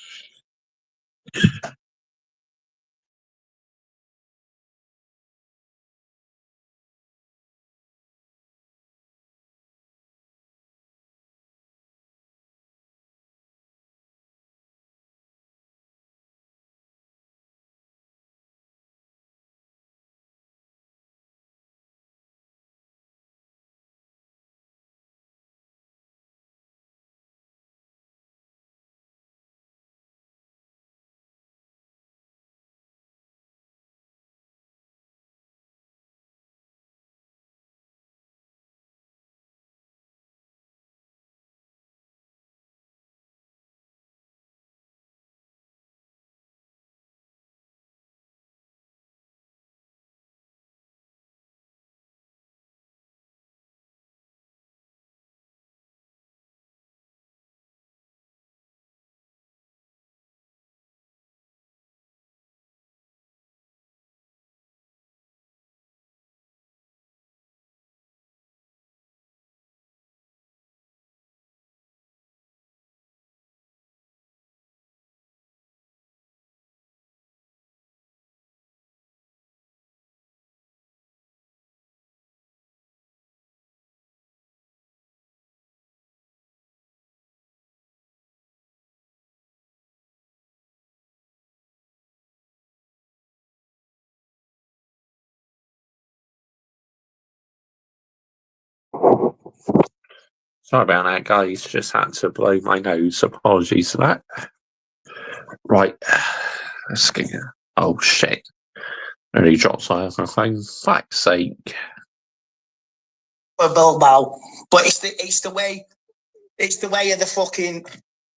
Sorry about that, guys. Just had to blow my nose. Apologies for that. Right. Let's get. Oh, shit. Nearly dropped my other phone. Fuck's sake. For Bilbao, but it's the way of the fucking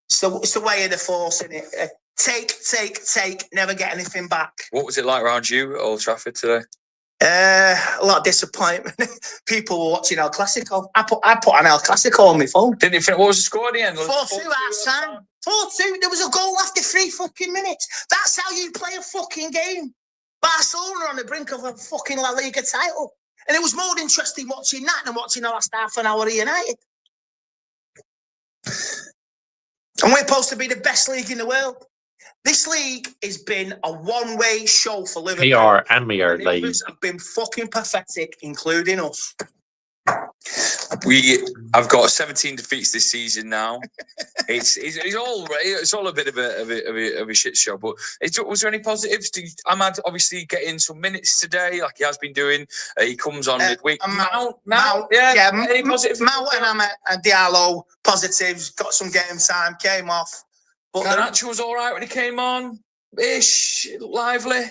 it's the way of the force, isn't it? Take, never get anything back. What was it like around you at Old Trafford today? A lot of disappointment. People were watching El Clasico. I put an El Clasico on my phone. Didn't you think? What was the score at the end? 4-2 half time. 4-2. There was a goal after 3 fucking minutes. That's how you play a fucking game. Barcelona on the brink of a fucking La Liga title. And it was more interesting watching that than watching the last half an hour of United. And we're supposed to be the best league in the world. This league has been a one-way show for Liverpool. PR and Mirror The League. others have been fucking pathetic, including us. I've got 17 defeats this season now. It's all a bit of a shit show. But was there any positives? Ahmad obviously getting some minutes today, like he has been doing. He comes on midweek. Mount, any positives? Mount and Ahmad and Diallo positives. Got some game time. Came off. But Garnacho was all right when he came on. Ish, lively.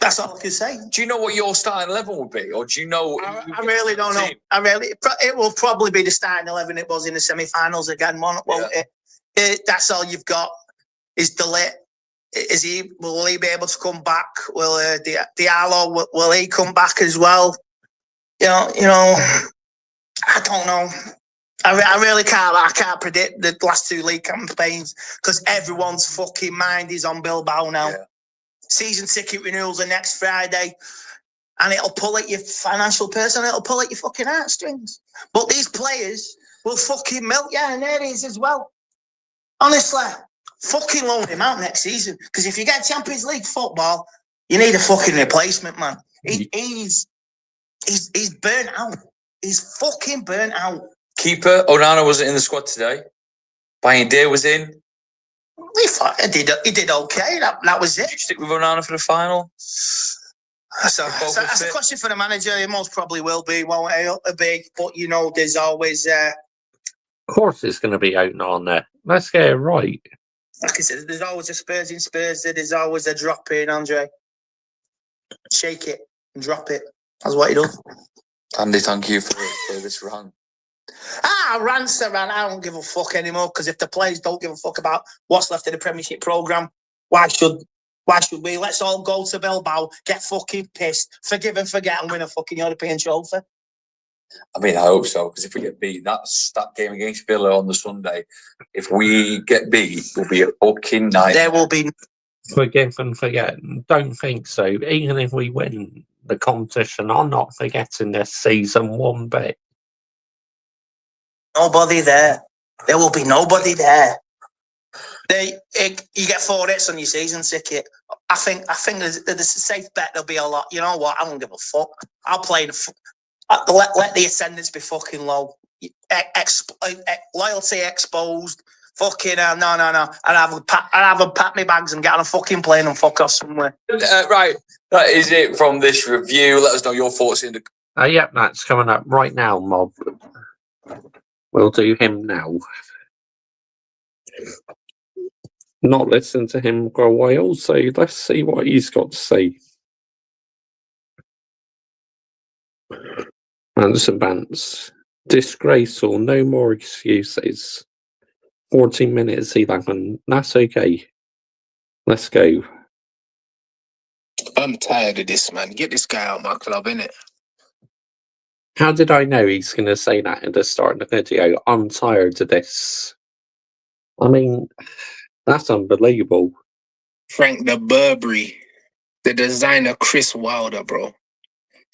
That's all I can say. Do you know what your starting 11 would be, or do you know? I really don't know. It will probably be the starting 11 it was in the semi-finals again, won't it? That's all you've got. Is Delit? Will he be able to come back? Will Diallo? Will he come back as well? You know. I don't know. I really can't. I can't predict the last 2 league campaigns because everyone's fucking mind is on Bilbao now. Yeah. Season ticket renewals are next Friday, and it'll pull at your financial person. It'll pull at your fucking heartstrings. But these players will fucking melt you, and there is as well. Honestly, fucking loan him out next season because if you get Champions League football, you need a fucking replacement, man. He's burnt out. He's fucking burnt out. Keeper Onana wasn't in the squad today. Bayindir was in. He did okay. That was it. Did you stick with Onana for the final? That's a question for the manager. He most probably will be. Won't a big, but there's always. Of course, it's going to be out on there. Let's get it right. Like I said, there's always a Spurs in Spurs. There's always a drop in, Andre. Shake it and drop it. That's what he does. Andy, thank you for this run. Rants are rant. I don't give a fuck anymore because if the players don't give a fuck about what's left of the Premiership programme, why should we? Let's all go to Bilbao, get fucking pissed, forgive and forget, and win a fucking European trophy. I mean, I hope so, because if we get beat, that game against Villa on the Sunday, if we get beat, will be a fucking night. There will be. Forgive and forget. Don't think so. Even if we win the competition, I'm not forgetting this season one bit. Nobody there. There will be nobody there. You get 4 hits on your season ticket. I think there's a safe bet there'll be a lot. You know what? I don't give a fuck. I'll play let the attendance be fucking low. Loyalty exposed. Fucking no. I'd have a pack my bags and get on a fucking plane and fuck off somewhere. Right, that is it from this review. Let us know your thoughts in the. Yep, that's coming up right now, Mob. We'll do him now. Not listen to him for a while, so let's see what he's got to say. Anderson Bants. Disgraceful, no more excuses. 14 minutes, 11. That's okay. Let's go. I'm tired of this, man. Get this guy out of my club, innit? How did I know he's going to say that at the start of the video? I'm tired of this. I mean, that's unbelievable. Frank the Burberry, the designer Chris Wilder, bro.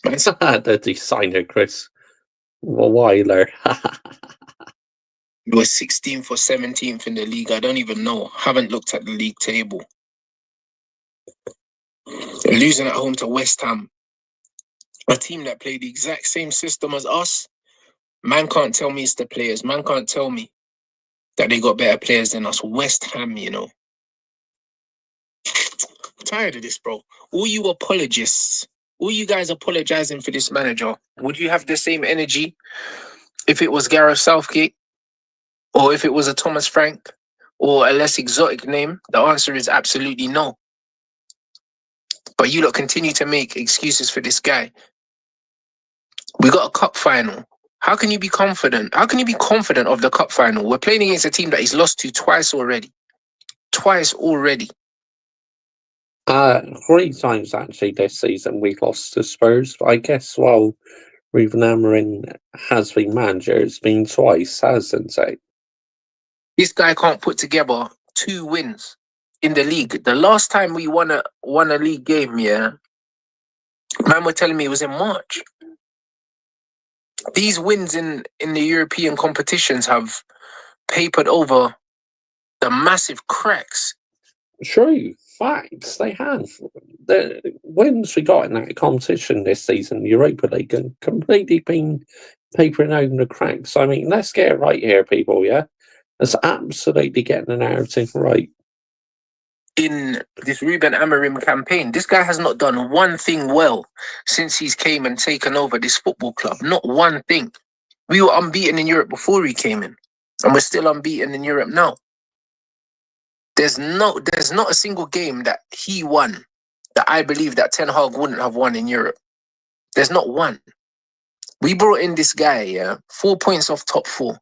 The designer Chris Wilder. We're 16th or 17th in the league. I don't even know. Haven't looked at the league table. They're losing at home to West Ham, a team that played the exact same system as us. Man can't tell me it's the players. Man can't tell me that they got better players than us. West Ham, you know. I'm tired of this, bro. All you apologists, all you guys apologizing for this manager, would you have the same energy if it was Gareth Southgate? Or if it was a Thomas Frank or a less exotic name? The answer is absolutely no. But you lot continue to make excuses for this guy. We got a cup final. How can you be confident? How can you be confident of the cup final? We're playing against a team that he's lost to twice already. 3 times actually this season we lost to Spurs. I guess while Ruben Amorim has been manager, it's been twice, hasn't it? This guy can't put together 2 wins in the league. The last time we won a league game, yeah, man were telling me it was in March. These wins in the European competitions have papered over the massive cracks. True. Facts. They have. The wins we got in that competition this season, the Europa League, have completely been papering over the cracks. I mean, let's get it right here, people, yeah? Let's absolutely get the narrative right. In this Ruben Amorim campaign, this guy has not done one thing well since he's came and taken over this football club. Not one thing. We were unbeaten in Europe before he came in, and we're still unbeaten in Europe now. There's not a single game that he won that I believe that Ten Hag wouldn't have won in Europe. There's not one. We brought in this guy, yeah, 4 points off top 4.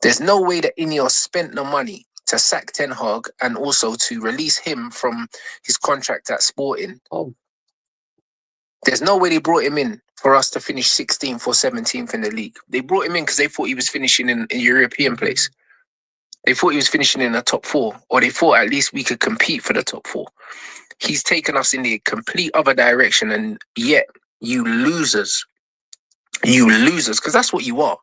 There's no way that Ineos spent the money to sack Ten Hag and also to release him from his contract at Sporting. Oh. There's no way they brought him in for us to finish 16th or 17th in the league. They brought him in because they thought he was finishing in a European place. They thought he was finishing in the top 4, or they thought at least we could compete for the top 4. He's taken us in the complete other direction, and yet you losers, because that's what you are.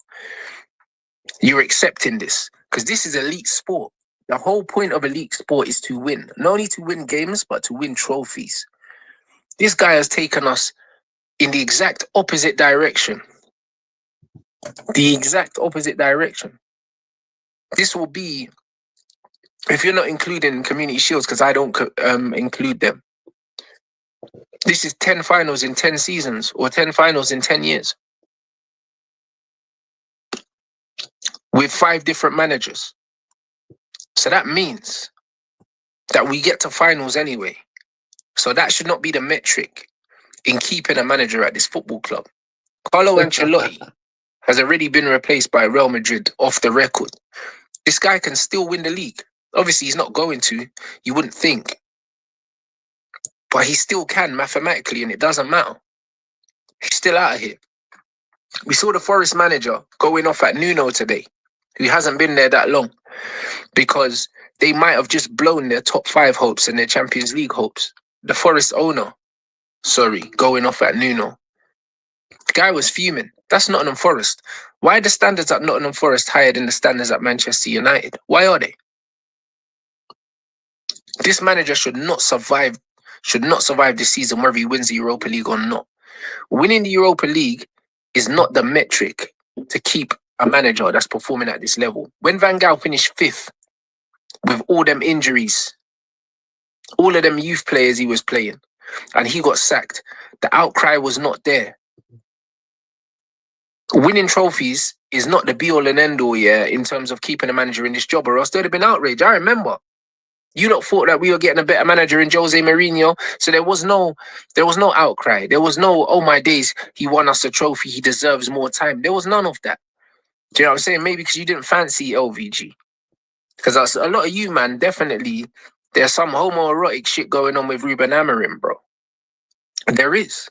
You're accepting this because this is elite sport. The whole point of elite sport is to win. Not only to win games, but to win trophies. This guy has taken us in the exact opposite direction. The exact opposite direction. This will be, if you're not including Community Shields, because I don't include them, this is 10 finals in 10 seasons or 10 finals in 10 years. With 5 different managers. So that means that we get to finals anyway. So that should not be the metric in keeping a manager at this football club. Carlo Ancelotti has already been replaced by Real Madrid off the record. This guy can still win the league. Obviously, he's not going to. You wouldn't think. But he still can mathematically, and it doesn't matter. He's still out of here. We saw the Forest manager going off at Nuno today, who hasn't been there that long, because they might have just blown their top 5 hopes and their Champions League hopes. The Forest owner, going off at Nuno. The guy was fuming. That's Nottingham Forest. Why are the standards at Nottingham Forest higher than the standards at Manchester United? Why are they? This manager should not survive this season, whether he wins the Europa League or not. Winning the Europa League is not the metric to keep a manager that's performing at this level. When Van Gaal finished 5th with all them injuries, all of them youth players he was playing, and he got sacked, the outcry was not there. Winning trophies is not the be-all and end-all, in terms of keeping a manager in this job, or else there'd have been outrage. I remember. You lot thought that we were getting a better manager in Jose Mourinho, so there was no outcry. There was no, oh my days, he won us a trophy, he deserves more time. There was none of that. Do you know what I'm saying? Maybe because you didn't fancy LVG. Because a lot of you, man, definitely, there's some homoerotic shit going on with Ruben Amorim, bro. There is.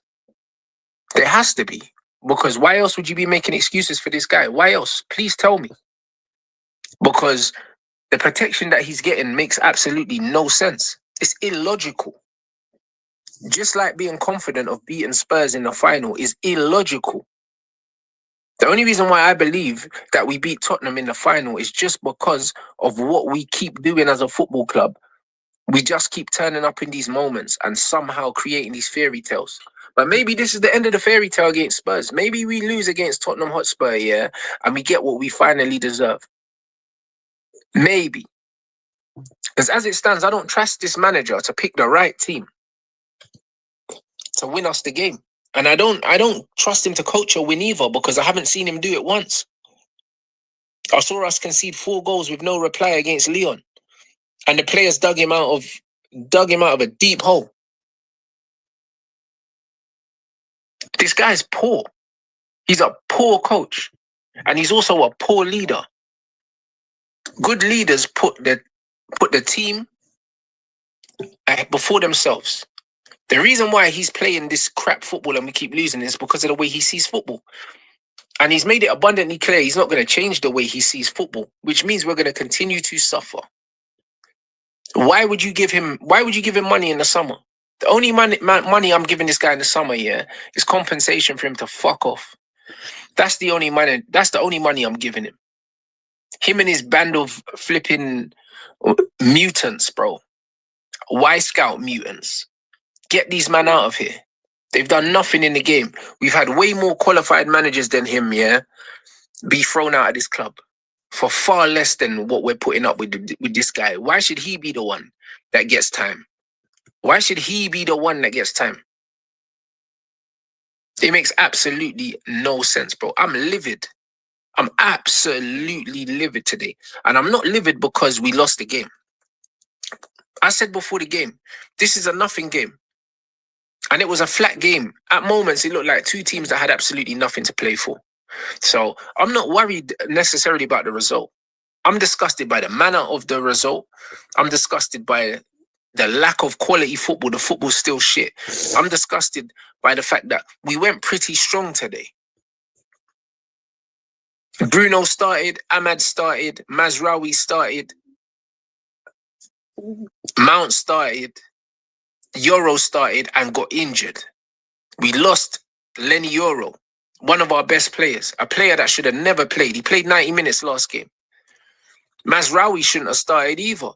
There has to be. Because why else would you be making excuses for this guy? Why else? Please tell me. Because the protection that he's getting makes absolutely no sense. It's illogical. Just like being confident of beating Spurs in the final is illogical. The only reason why I believe that we beat Tottenham in the final is just because of what we keep doing as a football club. We just keep turning up in these moments and somehow creating these fairy tales. But maybe this is the end of the fairy tale against Spurs. Maybe we lose against Tottenham Hotspur, and we get what we finally deserve. Maybe. Because as it stands, I don't trust this manager to pick the right team to win us the game. And I don't trust him to coach a win either, because I haven't seen him do it once. I saw us concede 4 goals with no reply against Lyon. And the players dug him out of a deep hole. This guy's poor. He's a poor coach. And he's also a poor leader. Good leaders put the team before themselves. The reason why he's playing this crap football and we keep losing is because of the way he sees football. And he's made it abundantly clear he's not going to change the way he sees football, which means we're going to continue to suffer. Why would you give him money in the summer? The only money I'm giving this guy in the summer, is compensation for him to fuck off. That's the only money I'm giving him. Him and his band of flipping mutants, bro. Y-Scout mutants. Get these men out of here. They've done nothing in the game. We've had way more qualified managers than him, be thrown out of this club for far less than what we're putting up with this guy. Why should he be the one that gets time? Why should he be the one that gets time? It makes absolutely no sense, bro. I'm livid. I'm absolutely livid today. And I'm not livid because we lost the game. I said before the game, this is a nothing game. And it was a flat game. At moments, it looked like 2 teams that had absolutely nothing to play for. So I'm not worried necessarily about the result. I'm disgusted by the manner of the result. I'm disgusted by the lack of quality football. The football's still shit. I'm disgusted by the fact that we went pretty strong today. Bruno started, Ahmad started, Mazraoui started, Mount started, Euro started and got injured. We lost Lenny Euro, one of our best players, a player that should have never played. He played 90 minutes last game. Mazraoui shouldn't have started either.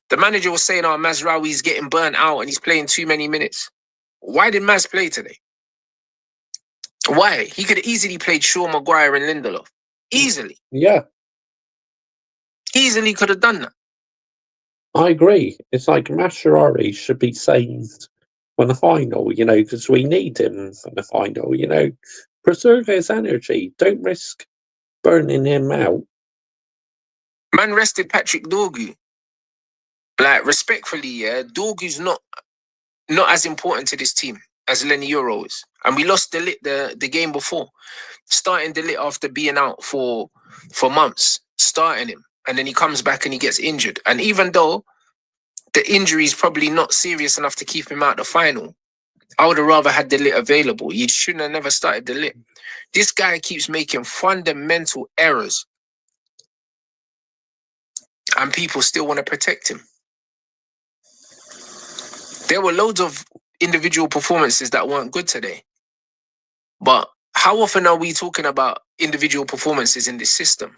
The manager was saying, Mazraoui's getting burnt out and he's playing too many minutes. Why did Maz play today? Why? He could have easily played Shaw, Maguire and Lindelof. Easily. Yeah, Easily could have done that. I agree. It's like Mascherari should be saved for the final, because we need him for the final, Preserve his energy. Don't risk burning him out. Man rested Patrick Dorgu. Like, respectfully, Dorgu's not as important to this team. as Lenny Euro is. And we lost the game before. Starting De Ligt after being out for months, starting him. And then he comes back and he gets injured. And even though the injury is probably not serious enough to keep him out the final, I would have rather had De Ligt available. You shouldn't have never started De Ligt. This guy keeps making fundamental errors. And people still want to protect him. There were loads of individual performances that weren't good today. But how often are we talking about individual performances in this system?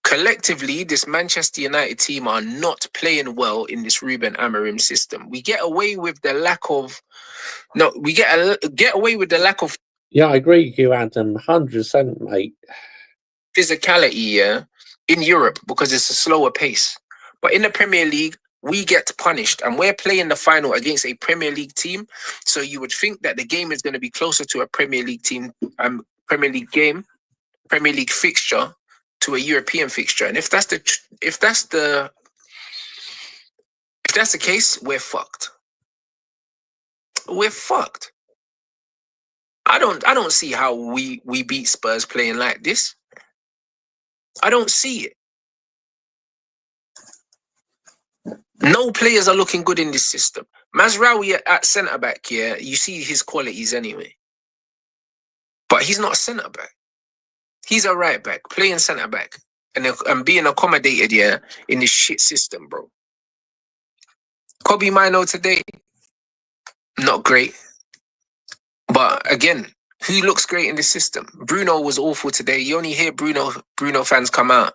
Collectively, this Manchester United team are not playing well in this Ruben Amorim system. We get away with the lack of... No, we get away with the lack of Yeah, I agree with you, Adam. 100%, mate. physicality, in Europe because it's a slower pace. But in the Premier League, we get punished and we're playing the final against a Premier League team. So you would think that the game is going to be closer to a Premier League team, Premier League game, Premier League fixture to a European fixture. And if that's the case, we're fucked. We're fucked. I don't see how we beat Spurs playing like this. I don't see it. No players are looking good in this system. Mazraoui at centre-back, yeah, you see his qualities anyway. But he's not a centre-back. He's a right-back, playing centre-back. And being accommodated, yeah, in this shit system, bro. Kobe Mino today, not great. But again, who looks great in this system? Bruno was awful today. You only hear Bruno fans come out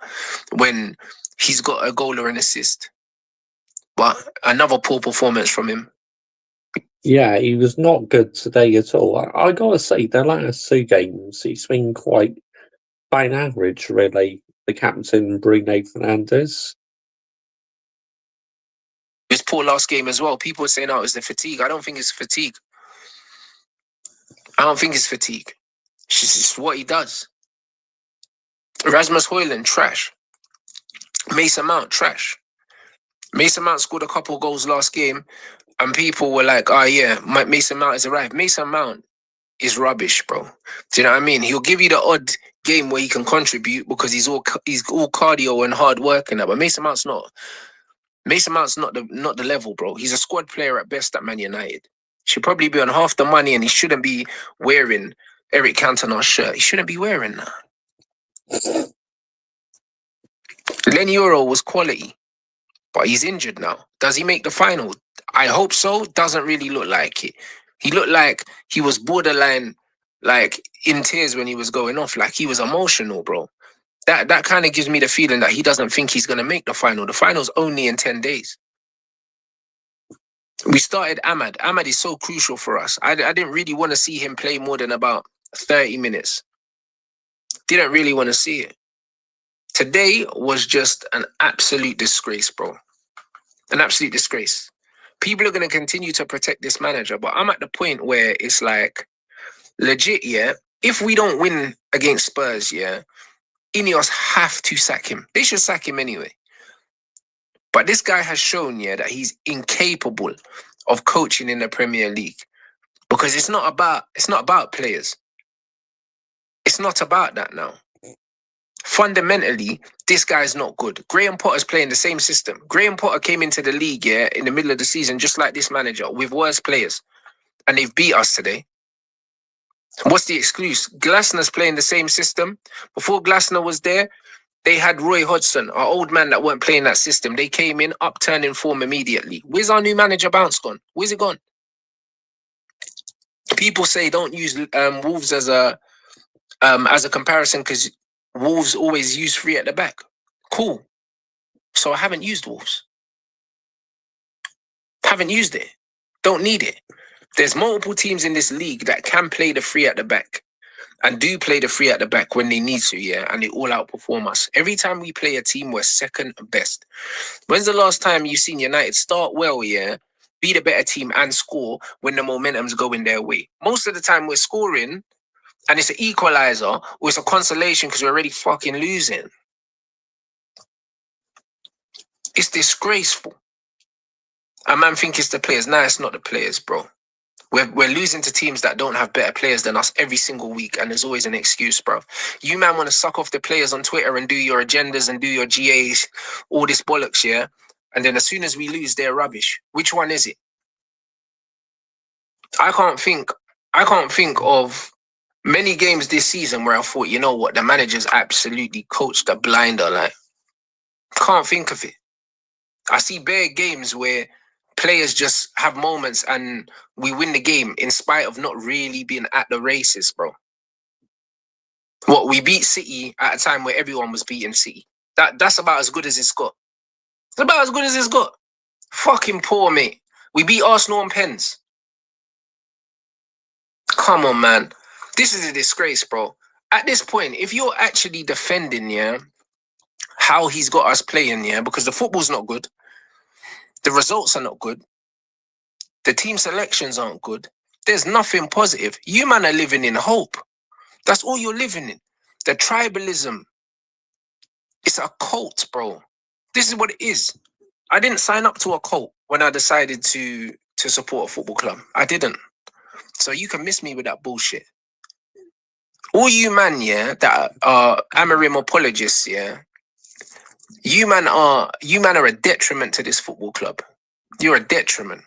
when he's got a goal or an assist. But another poor performance from him. Yeah, he was not good today at all. I gotta say, the last two games, he's been quite by an average, really. The captain, Bruno Fernandes. It was poor last game as well. People were saying, oh, it was the fatigue. I don't think it's fatigue. I don't think it's fatigue. It's just what he does. Rasmus Højlund, trash. Mason Mount, trash. Mason Mount scored a couple goals last game, and people were like, oh yeah, Mason Mount has arrived. Mason Mount is rubbish, bro. Do you know what I mean? He'll give you the odd game where he can contribute because he's all cardio and hard work and that, but Mason Mount's not the level, bro. He's a squad player at best at Man United. Should probably be on half the money, and he shouldn't be wearing Eric Cantona's shirt. He shouldn't be wearing that. Lenny Euro was quality, but he's injured now. Does he make the final? I hope so. Doesn't really look like it. He looked like he was borderline, like in tears when he was going off. Like he was emotional, bro. That kind of gives me the feeling that he doesn't think he's going to make the final. The final's only in 10 days. We started Ahmad. Ahmad is so crucial for us. I didn't really want to see him play more than about 30 minutes. Didn't really want to see it. Today was just an absolute disgrace, bro. An absolute disgrace. People are going to continue to protect this manager, but I'm at the point where it's like, legit, yeah, if we don't win against Spurs, yeah, Ineos have to sack him. They should sack him anyway. But this guy has shown, yeah, that he's incapable of coaching in the Premier League because it's not about players. It's not about that now. Fundamentally, this guy's not good. Graham Potter's playing the same system. Graham Potter came into the league, yeah, in the middle of the season, just like this manager, with worse players. And they've beat us today. What's the excuse? Glasner's playing the same system. Before Glasner was there, they had Roy Hodgson, our old man that weren't playing that system. They came in, upturning form immediately. Where's our new manager Bounce gone? Where's it gone? People say don't use Wolves as a comparison because Wolves always use three at the back. Cool. So I haven't used Wolves. Haven't used it. Don't need it. There's multiple teams in this league that can play the three at the back. And do play the three at the back when they need to, yeah, and they all outperform us. Every time we play a team, we're second best. When's the last time you've seen United start well, yeah, be the better team and score when the momentum's going their way? Most of the time we're scoring and it's an equalizer or it's a consolation because we're already fucking losing. It's disgraceful. A man think it's the players. Nah, it's not the players, bro. We're losing to teams that don't have better players than us every single week, and there's always an excuse, bro. You man want to suck off the players on Twitter and do your agendas and do your GAs, all this bollocks, yeah? And then as soon as we lose, they're rubbish. Which one is it? I can't think of many games this season where I thought, you know what, the manager's absolutely coached a blinder. Like, can't think of it. I see bare games where players just have moments and we win the game in spite of not really being at the races, bro. What, we beat City at a time where everyone was beating City. That's about as good as it's got. It's about as good as it's got. Fucking poor, mate. We beat Arsenal on pens. Come on, man. This is a disgrace, bro. At this point, if you're actually defending, yeah, how he's got us playing, yeah, because the football's not good, the results are not good, the team selections aren't good, there's nothing positive. You man are living in hope. That's all you're living in. The tribalism. It's a cult, bro. This is what it is. I didn't sign up to a cult when I decided to support a football club. I didn't. So you can miss me with that bullshit. All you man, yeah, that are Amorim apologists, yeah, you man are a detriment to this football club. You're a detriment.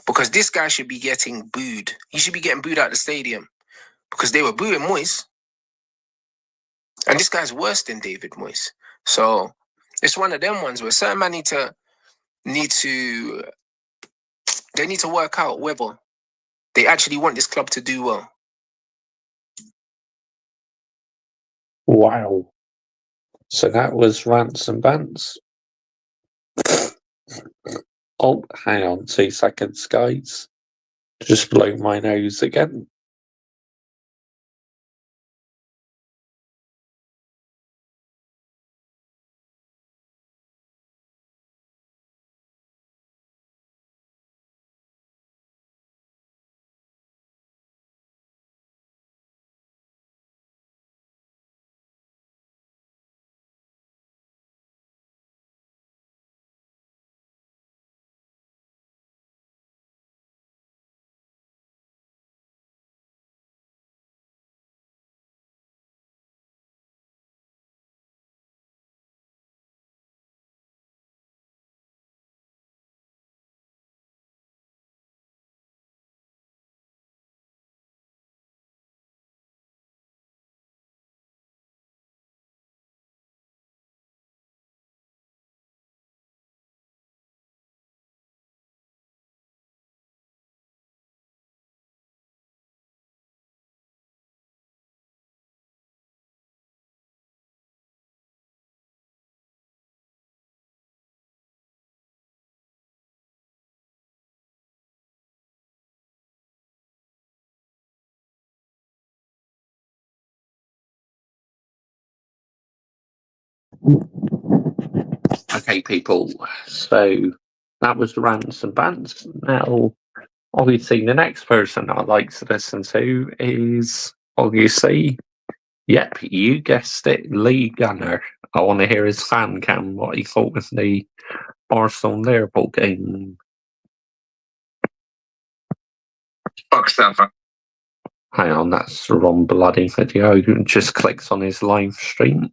Because this guy should be getting booed. He should be getting booed out the stadium. Because they were booing Moyes. And this guy's worse than David Moyes. So it's one of them ones where certain man need to work out whether they actually want this club to do well. Wow. So that was Rants and Bants. Oh, hang on 2 seconds, guys. Just blow my nose again. Okay, people. So that was the Rants and Bants. Now, obviously, the next person I'd like to listen to is, obviously, yep, you guessed it, Lee Gunner. I want to hear his fan cam, what he thought of the Arsenal-Liverpool game. Fuck Stamford. Hang on, that's the wrong bloody video. Just clicks on his live stream.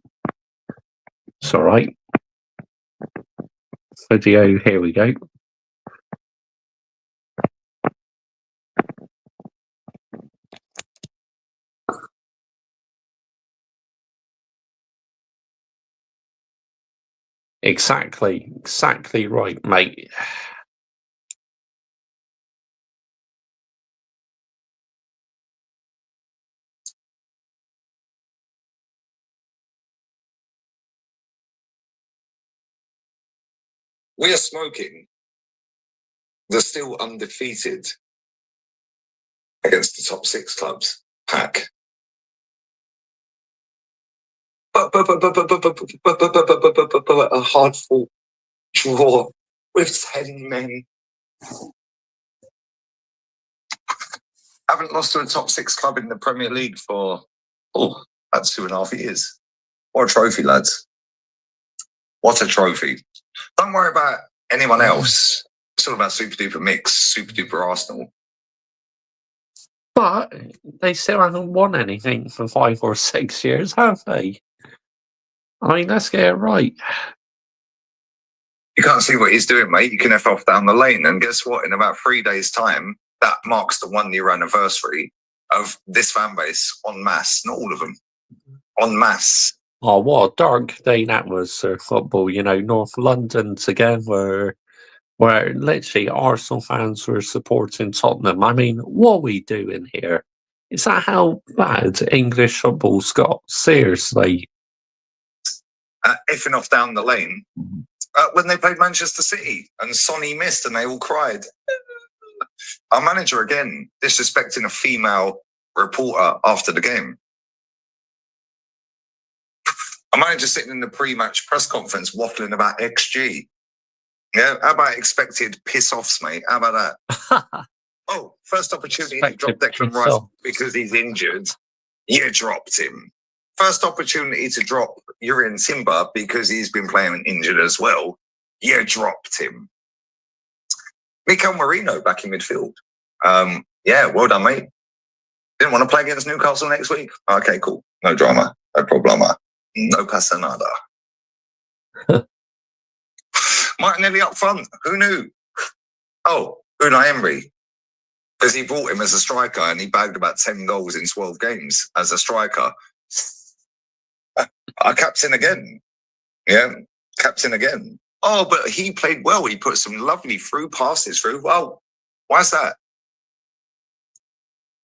It's alright. Video, here we go. Exactly right, mate. We are smoking. They're still undefeated against the top 6 clubs. Pack. But a hard-fought draw with 10 men. Haven't lost to a top 6 club in the Premier League for about 2.5 years. What a trophy, lads. What a trophy. Don't worry about anyone else. It's all about Super Duper Mix, Super Duper Arsenal. But they still haven't won anything for 5 or 6 years, have they? I mean, let's get it right. You can't see what he's doing, mate. You can F off down the lane. And guess what? In about 3 days' time, that marks the 1 year anniversary of this fan base en masse. Not all of them. En masse. Oh, what a dark day that was for football. You know, North London again, where literally Arsenal fans were supporting Tottenham. I mean, what are we doing here? Is that how bad English football's got? Seriously. Effing off down the lane. When they played Manchester City and Sonny missed and they all cried. Our manager again disrespecting a female reporter after the game. Our manager sitting in the pre-match press conference waffling about XG. Yeah, how about expected piss-offs, mate? How about that? Oh, first opportunity to drop Declan Rice because he's injured. You dropped him. First opportunity to drop Urian Timber because he's been playing injured as well. You dropped him. Mikel Merino back in midfield. Yeah, well done, mate. Didn't want to play against Newcastle next week? Okay, cool. No drama. No problema. No pasa nada. Martinelli up front. Who knew? Oh, Unai Emery. Because he brought him as a striker and he bagged about 10 goals in 12 games as a striker. Our captain again. Yeah, captain again. Oh, but he played well. He put some lovely through passes through. Well, why is that?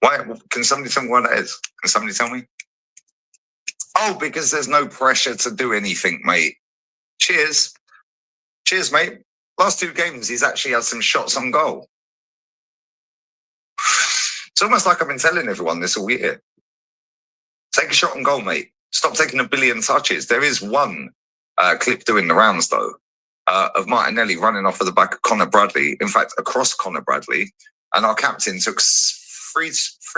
Why? Can somebody tell me what that is? Can somebody tell me? Oh, because there's no pressure to do anything, mate. Cheers. Cheers, mate. Last 2 games, he's actually had some shots on goal. It's almost like I've been telling everyone this all year. Take a shot on goal, mate. Stop taking a billion touches. There is one clip doing the rounds, though, of Martinelli running off of the back of Connor Bradley. In fact, across Connor Bradley. And our captain took 4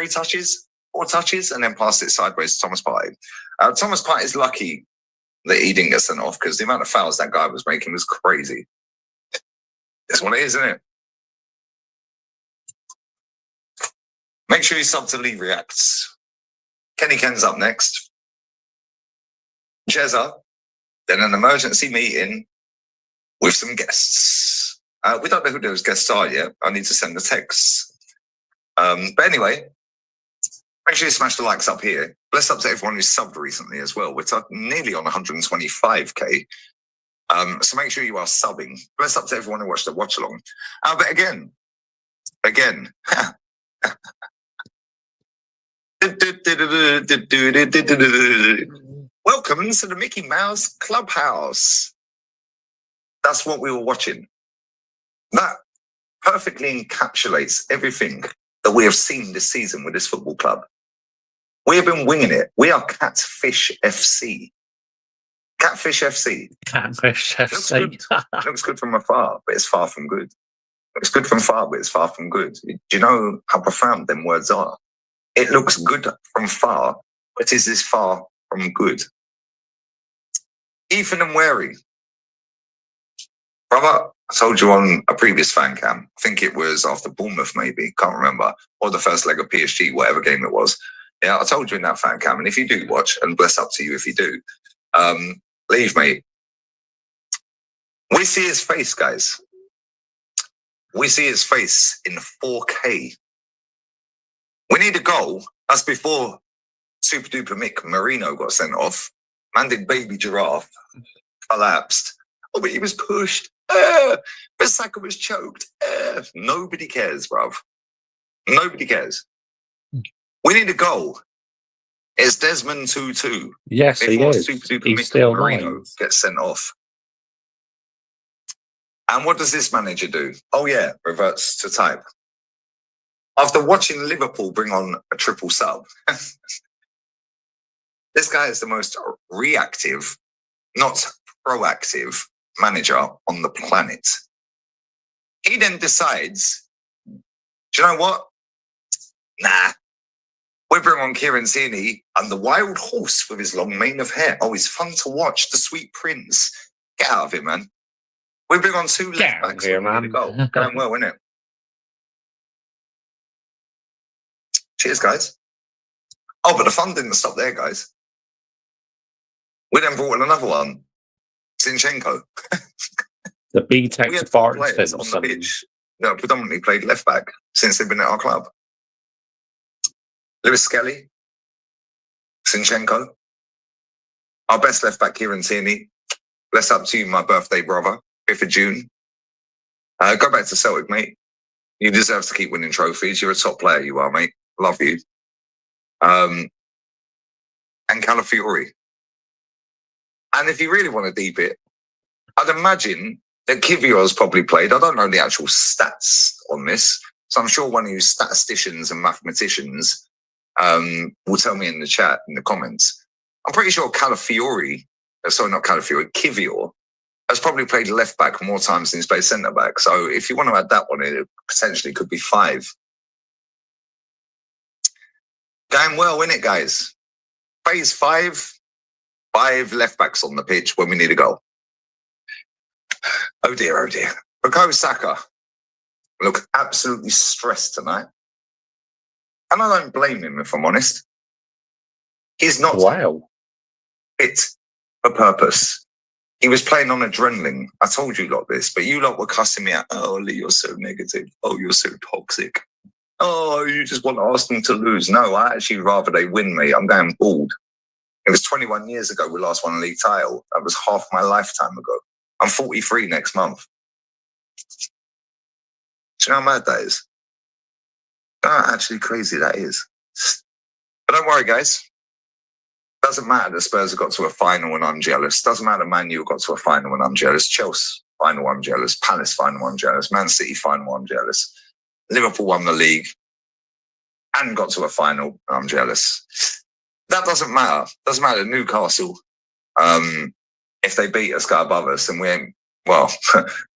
touches, and then passed it sideways to Thomas Partey. Thomas Partey is lucky that he didn't get sent off because the amount of fouls that guy was making was crazy. That's what it is, isn't it? Make sure you sub to Lee Reacts. Kenny Ken's up next. Cheza, then an emergency meeting with some guests. We don't know who those guests are yet. I need to send the texts. But anyway, make sure you smash the likes up here. Bless up to everyone who's subbed recently as well. We're nearly on 125k. So make sure you are subbing. Bless up to everyone who watched the watch along. But again, welcome to the Mickey Mouse Clubhouse. That's what we were watching. That perfectly encapsulates everything that we have seen this season with this football club. We have been winging it. We are Catfish FC. Catfish FC. Catfish FC. Looks good from afar, but it's far from good. Looks good from far, but it's far from good. Do you know how profound them words are? It looks good from far, but is this far from good? Ethan and Wary. Brother, I told you on a previous fan cam, I think it was after Bournemouth maybe, can't remember, or the first leg of PSG, whatever game it was. Yeah, I told you in that fan cam, and if you do watch, and bless up to you if you do, leave, mate. We see his face, guys. We see his face in 4K. We need a goal. That's before Super Duper Mick Marino got sent off. Man did baby giraffe. Collapsed. Oh, but he was pushed. Bissaka was choked. Nobody cares, bruv. Nobody cares. We need a goal. It's Desmond 2-2. Yes, he is. Super Duper He's Mick still Marino alive. gets sent off. And what does this manager do? Oh, yeah, reverts to type. After watching Liverpool bring on a triple sub, this guy is the most reactive, not proactive manager on the planet. He then decides, do you know what? Nah. We bring on Kieran Tierney and the wild horse with his long mane of hair. Oh, he's fun to watch. The sweet prince. Get out of it, man. We bring on 2 left backs. Here, man. Going well, isn't it? Cheers, guys. Oh, but the fun didn't stop there, guys. We then brought in another one, Zinchenko. The BTEC We had Spartans players on the pitch that predominantly played left back since they've been at our club. Lewis Skelly, Zinchenko, our best left back, Kieran Tierney. Bless up to you, my birthday brother, 5th of June. Go back to Celtic, mate. You deserve to keep winning trophies. You're a top player, you are, mate. Love you. And Calafiori. And if you really want to deep it, I'd imagine that Kivior's probably played. I don't know the actual stats on this, so I'm sure one of you statisticians and mathematicians will tell me in the chat, in the comments. I'm pretty sure Kivior has probably played left back more times than he's played centre back. So if you want to add that one in, it potentially could be 5. Going well, isn't it, guys? Phase 5, 5 left backs on the pitch when we need a goal. Oh dear, oh dear. Bukayo Saka look absolutely stressed tonight. And I don't blame him, if I'm honest. He's not fit for purpose. He was playing on adrenaline. I told you lot this, but you lot were cussing me out. Oh, Lee, you're so negative. Oh, you're so toxic. Oh, you just want Arsenal to lose. No, I actually rather they win me. I'm going bald. It was 21 years ago we last won a league title. That was half my lifetime ago. I'm 43 next month. Do you know how mad that is? How actually crazy that is. But don't worry, guys. Doesn't matter that Spurs have got to a final and I'm jealous. Doesn't matter Man U got to a final and I'm jealous. Chelsea final, I'm jealous. Palace final, I'm jealous. Man City final, I'm jealous. Liverpool won the league and got to a final, I'm jealous. That doesn't matter. Doesn't matter. Newcastle, if they beat us, go above us, and we ain't, well,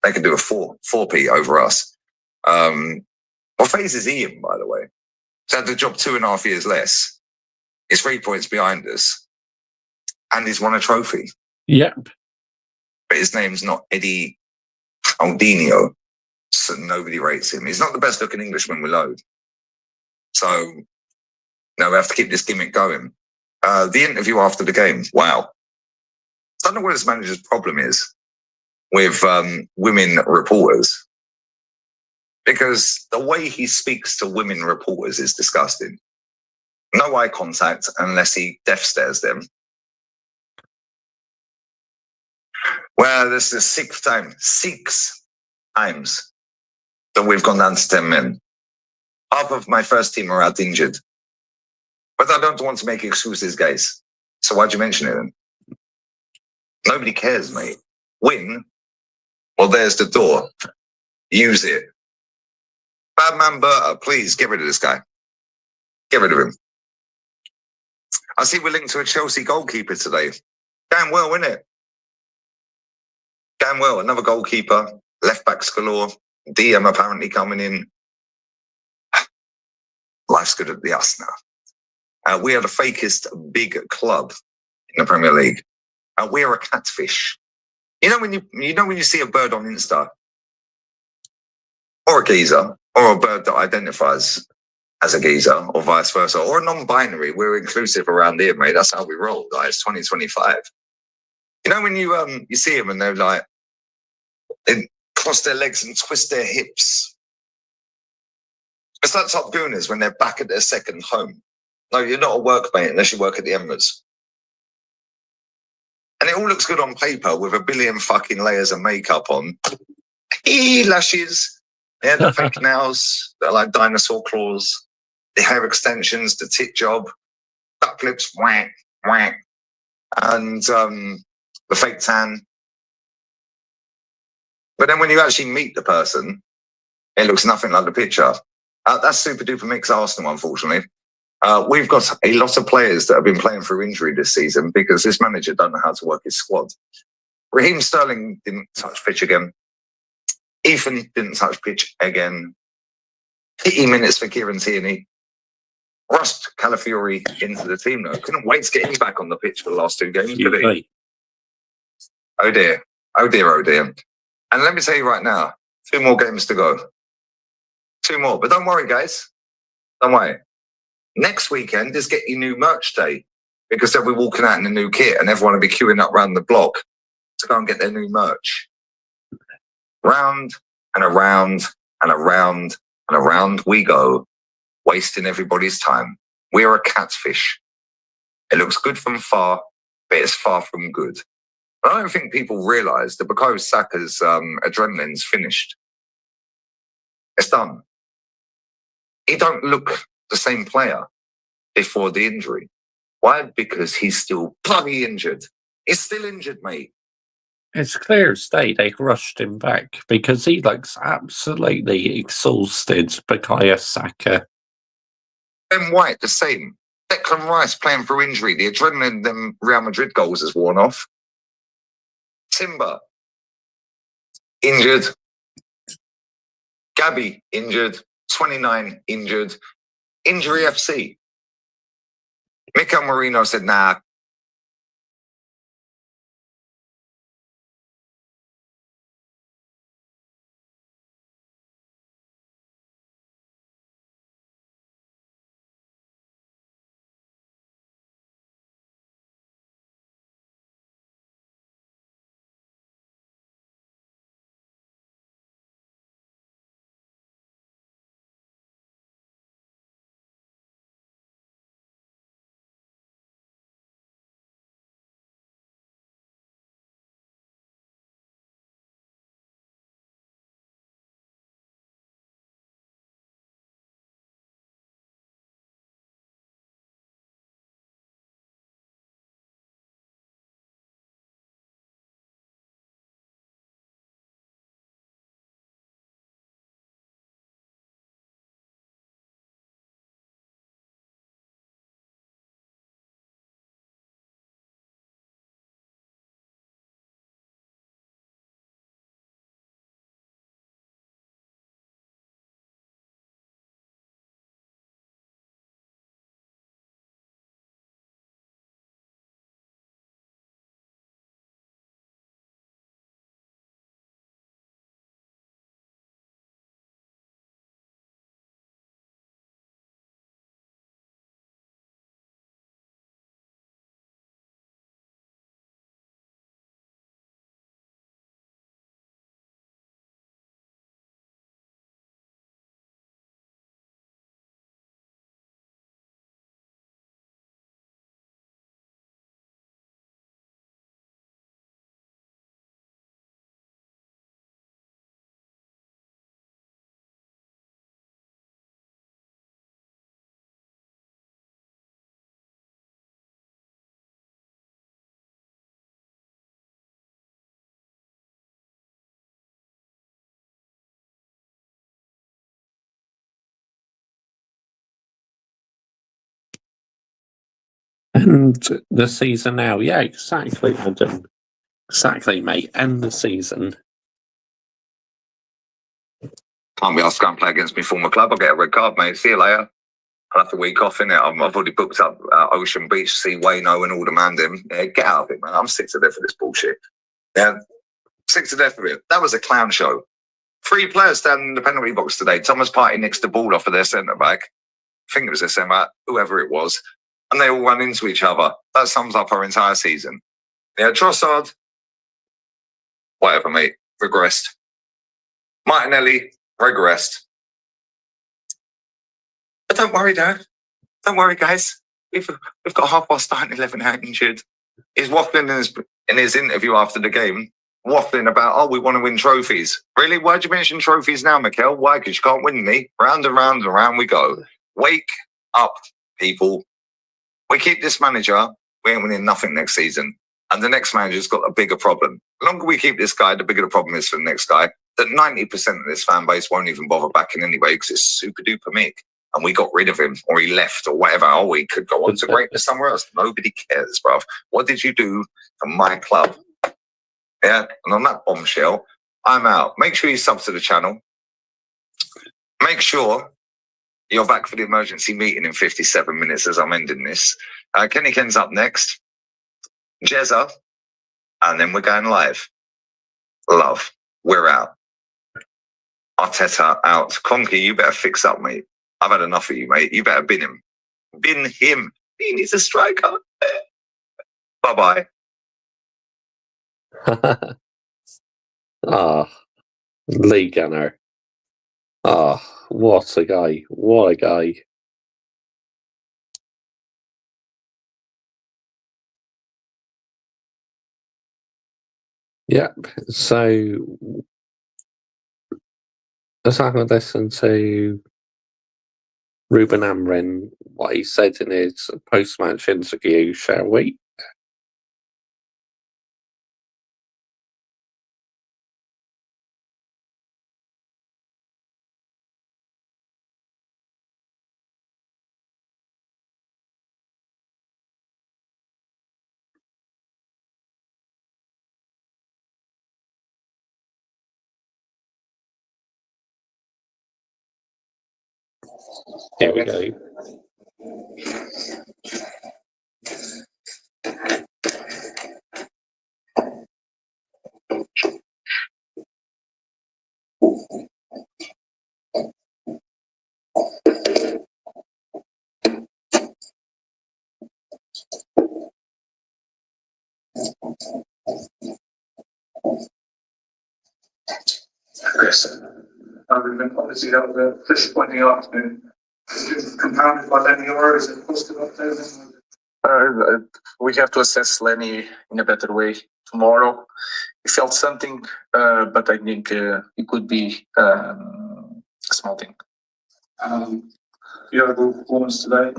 they can do a 4p over us. What phase is he in, by the way? He's had the job 2.5 years less. He's 3 points behind us. And he's won a trophy. Yep. But his name's not Eddie Aldinho, so nobody rates him. He's not the best looking Englishman we load. So, no, we have to keep this gimmick going. The interview after the game, wow. I don't know what his manager's problem is with women reporters. Because the way he speaks to women reporters is disgusting. No eye contact unless he death stares them. Well, this is the 6th time, 6 times that we've gone down to 10 men. Half of my first team are out injured. But I don't want to make excuses, guys. So why'd you mention it then? Nobody cares, mate. Win. Well, there's the door. Use it. Bad man Berta, please get rid of this guy. Get rid of him. I see we're linked to a Chelsea goalkeeper today. Damn well, isn't it? Damn well, another goalkeeper. Left back galore. DM apparently coming in. Life's good at the us now. We are the fakest big club in the Premier League. We are a catfish. You know when you see a bird on Insta, or a geezer, or a bird that identifies as a geezer, or vice versa, or a non-binary. We're inclusive around here, mate. That's how we roll, guys. 2025. You know when you see them and they're like, they cross their legs and twist their hips. It's like Top Gooners when they're back at their second home. No, you're not a workmate unless you work at the Emirates. And it all looks good on paper with a billion fucking layers of makeup on. Lashes. Yeah, the fake nails. They're like dinosaur claws. The hair extensions, the tit job. Duck lips, whack, whack. And the fake tan. But then when you actually meet the person, it looks nothing like the picture. That's super duper mix Arsenal, unfortunately. We've got a lot of players that have been playing through injury this season because this manager doesn't know how to work his squad. Raheem Sterling didn't touch pitch again. Ethan didn't touch pitch again. 80 minutes for Kieran Tierney. Rushed Calafiori into the team though. Couldn't wait to get him back on the pitch for the last 2 games. Could he? Oh dear. Oh dear, oh dear. And let me tell you right now, 2 more games to go. 2 more. But don't worry, guys. Don't worry. Next weekend is get your new merch day because they'll be walking out in a new kit and everyone will be queuing up around the block to go and get their new merch. Round and around and around and around we go, wasting everybody's time. We're a catfish. It looks good from far, but it's far from good. I don't think people realise that Bukayo Saka's adrenaline's finished. It's done. He don't look the same player before the injury. Why? Because he's still bloody injured. He's still injured, mate. It's clear as day they rushed him back because he looks absolutely exhausted, Bukayo Saka. Ben White, the same. Declan Rice playing through injury. The adrenaline in them Real Madrid goals has worn off. Timber, injured. Gabby, injured. 29, injured. Injury FC. Mikel Merino said, nah. And the season now, yeah, exactly, Adam. Exactly, mate. End the season. Can't be asked to go and play against my former club. I'll get a red card, mate. See you later. I'll have the week off in it. I've already booked up Ocean Beach to see Wayno and all the man them. Yeah, get out of it, man. I'm sick to death of this bullshit. Yeah, sick to death of it. That was a clown show. 3 players standing in the penalty box today. Thomas Partey nicks the ball off of their centre back. I think it was their centre back, whoever it was. And they all run into each other. That sums up our entire season. Yeah, Trossard, whatever, mate, regressed. Martinelli, regressed. But don't worry, Dad. Don't worry, guys. We've got half-past starting 11 out injured. He's waffling in his interview after the game, waffling about, oh, we want to win trophies. Really? Why'd you mention trophies now, Mikel? Why? Because you can't win me. Round and round and round we go. Wake up, people. We keep this manager, we ain't winning nothing next season. And the next manager's got a bigger problem. The longer we keep this guy, the bigger the problem is for the next guy. That 90% of this fan base won't even bother backing anyway because it's super duper Mick. And we got rid of him or he left or whatever. Oh, he could go on to greatness somewhere else. Nobody cares, bruv. What did you do for my club? Yeah, and on that bombshell, I'm out. Make sure you sub to the channel. Make sure you're back for the emergency meeting in 57 minutes as I'm ending this. Kenny Ken's up next. Jezza. And then we're going live. Love. We're out. Arteta out. Conky, you better fix up, mate. I've had enough of you, mate. You better bin him. Bin him. He needs a striker. Bye bye. Lee Gunner. What a guy. What a guy. Yep. So let's have a listen to Ruben Amorim, what he said in his post-match interview, shall we? Here we go. Chris, obviously that was a disappointing afternoon. Compounded by Lenny, or is it positive update? We have to assess Lenny in a better way tomorrow. He felt something, but I think it could be a small thing. Your performance today?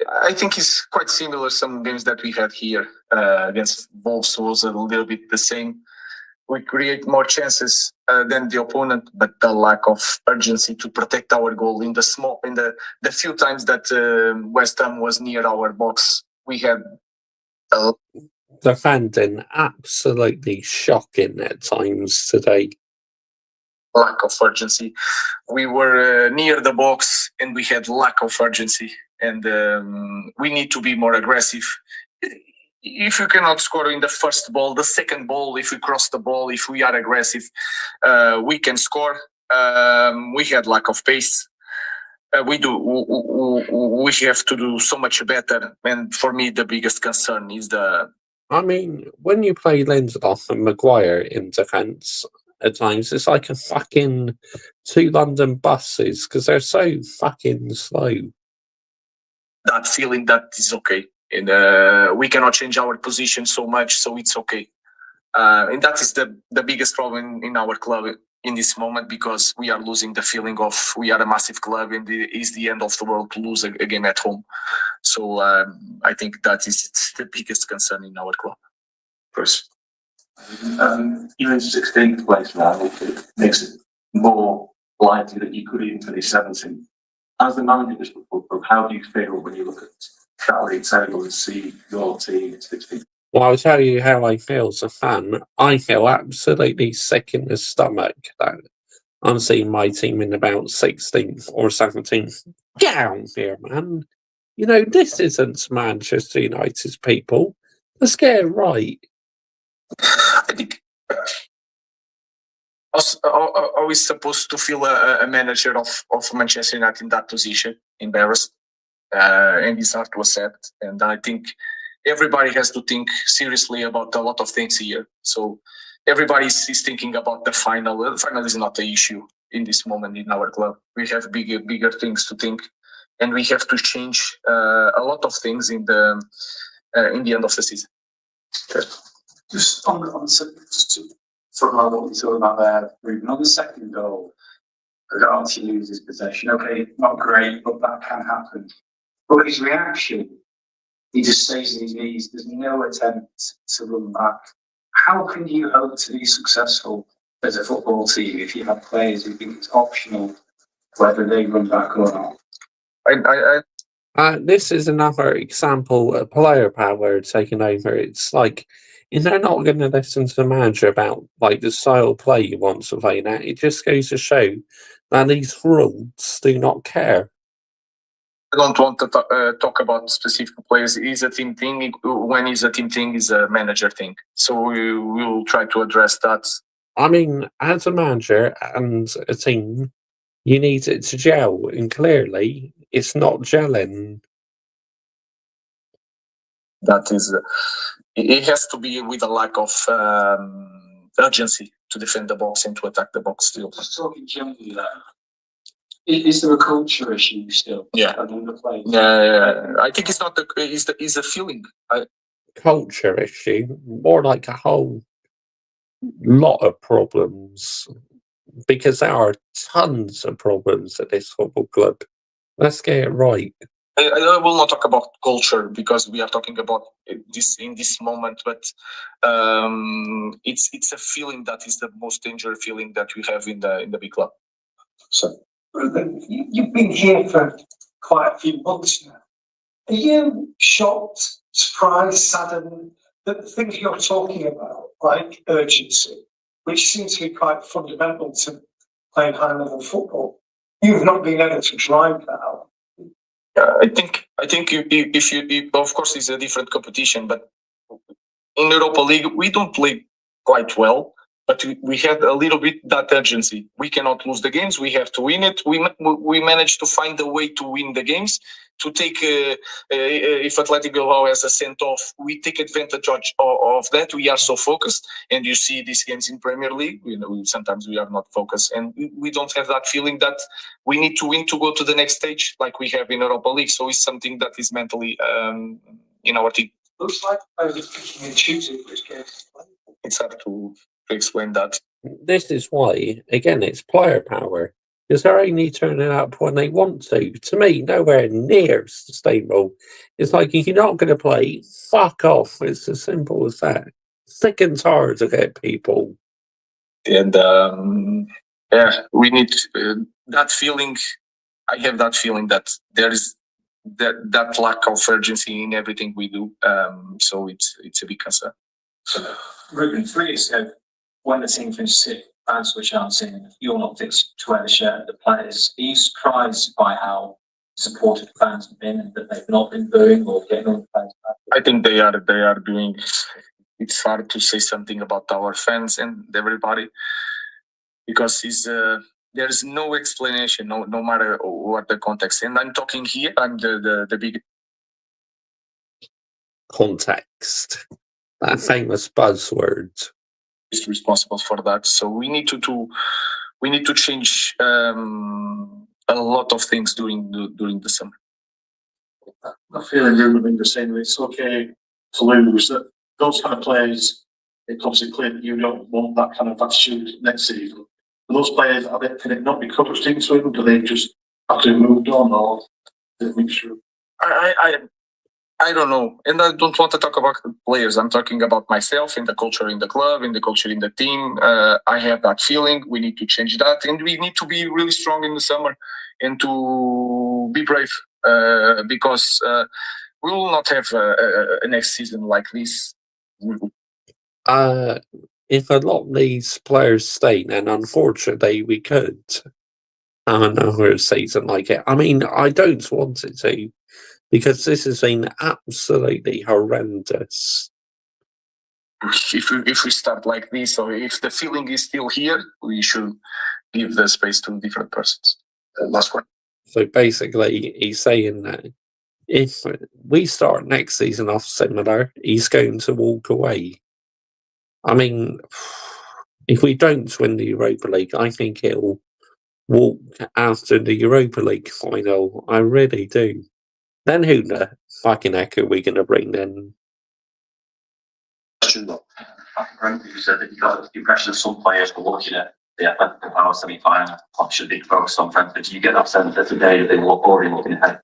I think it's quite similar some games that we had here against Wolves was a little bit the same. We create more chances than the opponent, but the lack of urgency to protect our goal in the few times that West Ham was near our box, we had defending absolutely shocking at times today. Lack of urgency. We were near the box and we had lack of urgency, and we need to be more aggressive. If you cannot score in the first ball, the second ball, if we cross the ball, if we are aggressive, we can score. We had lack of pace. We have to do so much better. And for me, the biggest concern is I mean, when you play Lindelof and Maguire in defence, at times it's like a fucking 2 London buses because they're so fucking slow. that feeling that is okay. And we cannot change our position so much, so it's okay. And that is the biggest problem in our club in this moment, because we are losing the feeling of we are a massive club and it is the end of the world to lose a game at home. So I think that is the biggest concern in our club. Chris, you're in 16th place now. It makes it more likely that you could even finish 17th. As the manager of this football club, how do you feel when you look at that league table and see your team at 16th? Well, I'll tell you how I feel as a fan. I feel absolutely sick in the stomach that I'm seeing my team in about 16th or 17th. Get out here, man. You know, this isn't Manchester United's people. Let's get it right. I think are we supposed to feel a manager of Manchester United in that position, embarrassed? And it's hard to accept. And I think everybody has to think seriously about a lot of things here. So everybody is thinking about the final. The final is not the issue in this moment in our club. We have bigger things to think, and we have to change a lot of things in the end of the season. Okay. Just on just to sort of what we talked about there, Ruben, on the second goal, Garty loses possession. Okay, not great, but that can happen. But his reaction, he just stays in his knees. There's no attempt to run back. How can you hope to be successful as a football team if you have players who think it's optional whether they run back or not? This is another example of player power taking over. It's like, they're not going to listen to the manager about like the style of play he wants to play now. It just goes to show that these rules do not care. I don't want to talk about specific players. It's a team thing. When it's a team thing, it's a manager thing. So we will try to address that. I mean, as a manager and a team, you need it to gel, and clearly it's not gelling. That is, it has to be with a lack of urgency to defend the box and to attack the box still. Just talking generally there. Is there a culture issue still? Yeah. Among the players? I think it's not it's a feeling. Culture issue, more like a whole lot of problems, because there are tons of problems at this football club. Let's get it right. I will not talk about culture because we are talking about this in this moment, but it's a feeling that is the most dangerous feeling that we have in the big club. So, Ruben, you've been here for quite a few months now. Are you shocked, surprised, saddened that the things you're talking about, like urgency, which seems to be quite fundamental to playing high-level football, you've not been able to drive that out? I think if you of course it's a different competition, but in Europa League we don't play quite well, but we had a little bit that urgency. We cannot lose the games. We have to win it. We managed to find a way to win the games. To take if Athletic Bilbao has a sent off, we take advantage of that. We are so focused, and you see these games in Premier League. Sometimes we are not focused, and we don't have that feeling that we need to win to go to the next stage like we have in Europa League. So it's something that is mentally in our team. Looks like players are picking and choosing which games. It's hard to explain that. This is why, again, it's player power. Because they're only turning up when they want to. To me, nowhere near sustainable. It's like, if you're not going to play, fuck off. It's as simple as that. Sick and tired to get people. And we need that feeling. I have that feeling that there is that lack of urgency in everything we do. So it's a big concern. So, Ruben, 3 years ago, when the team finished 6th, fans were chanting, "You're not fit to wear the shirt of the players." Are you surprised by how supportive fans have been and that they've not been booing or getting on the players back? I think they are doing. It's hard to say something about our fans and everybody because there's no explanation, no matter what the context. And I'm talking here. I'm the big Context. That famous buzzword. Is responsible for that. So we need to change a lot of things during the summer. I feel in Ruben the same way. It's okay to lose. That those kind of players, it's obviously clear that you don't want that kind of attitude next season. For those players, can it not be coached into them? Do they just have to move on, or is it a mixture? I don't know, and I don't want to talk about the players. I'm talking about myself and the culture in the club, and the culture in the team. I have that feeling. We need to change that, and we need to be really strong in the summer and to be brave because we will not have a next season like this. If a lot of these players stay, then unfortunately we could have another season like it. I mean, I don't want it to. Because this has been absolutely horrendous. If we start like this, or if the feeling is still here, we should give the space to different persons. Last one. So basically, he's saying that if we start next season off similar, he's going to walk away. I mean, if we don't win the Europa League, I think he'll walk after the Europa League final. I really do. Then who the fucking heck are we going to bring in? Brent, you said that you got the impression of some players were looking at the Athletic Bilbao semi-final. Should be focused on France, but do you get that sense that today that they were already looking ahead?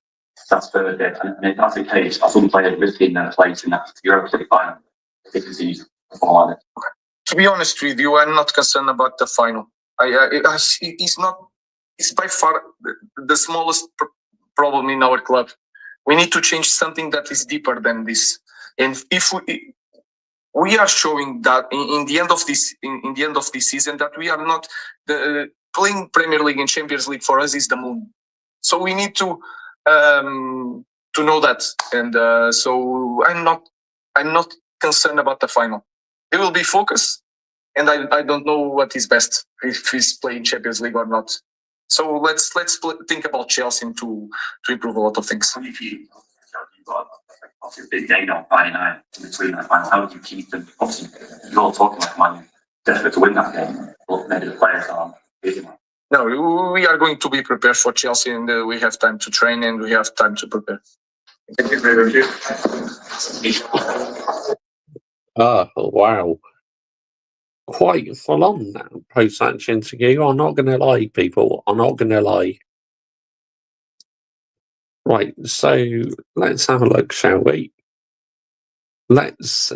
That's Thursday, and if that's the case, are some players risking their place in that Europa League final? To be honest with you, I'm not concerned about the final. It's by far the smallest problem in our club. We need to change something that is deeper than this. And if we are showing that in the end of this season that we are not playing Premier League and Champions League for us is the moon. So we need to know that. And so I'm not concerned about the final. It will be focused, and I don't know what is best if he's playing Champions League or not. So let's think about Chelsea to improve a lot of things. You've got obviously a big game on Friday night in between that final. How do you keep them? Obviously, you're all talking like Man, desperate to win that game, but maybe the players aren't. No, we are going to be prepared for Chelsea, and we have time to train and we have time to prepare. Thank you very much. Oh, wow. Quite full on that post-match interview. I'm not going to lie, people. I'm not going to lie. Right, so let's have a look, shall we? Let's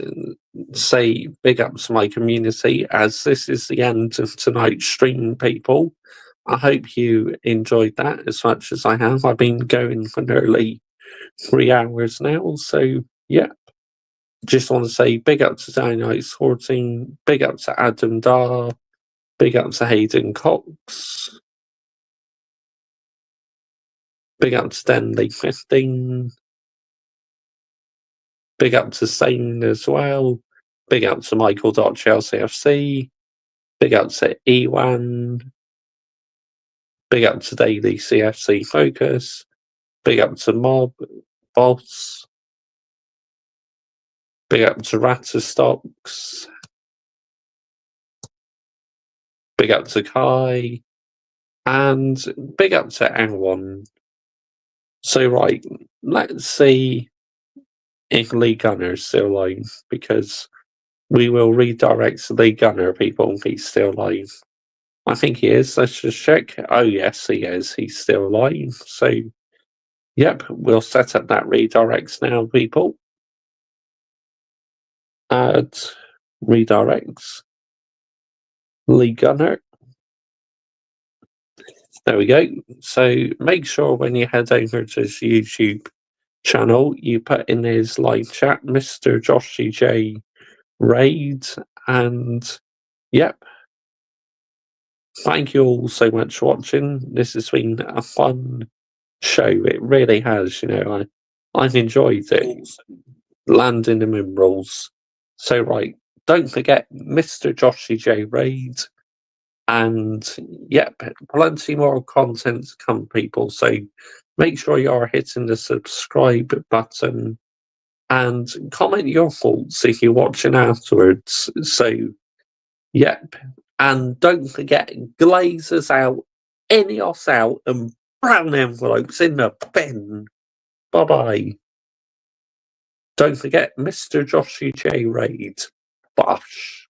say big ups to my community, as this is the end of tonight's stream, people. I hope you enjoyed that as much as I have. I've been going for nearly 3 hours now, so yeah. Just want to say big up to Dynamite Sporting, big up to Adam Dar, big up to Hayden Cox, big up to Denley 15, big up to Sane as well, big up to Michael.ChelseaFC, big up to Ewan, big up to Daily CFC Focus, big up to Mob Boss, big up to Ratterstocks, big up to Kai, and big up to everyone. So right, let's see if Lee Gunner's still alive, because we will redirect to Lee Gunner, people, if he's still alive. I think he is. Let's just check. Oh yes, he is. He's still alive. So, yep, we'll set up that redirects now, people. Add redirects. Lee Gunner. There we go. So make sure when you head over to his YouTube channel, you put in his live chat, Mr. Joshy J Raid, and yep. Thank you all so much for watching. This has been a fun show. It really has, you know. I've enjoyed it. Landing the minerals. So right, don't forget Mr. Joshy J Raid. And yep, plenty more content to come, people. So make sure you're hitting the subscribe button and comment your thoughts if you're watching afterwards. So yep, and don't forget Glazers out, Ineos out, and brown envelopes in the bin. Bye bye. Don't forget Mr. Joshy J Raid. Bosh.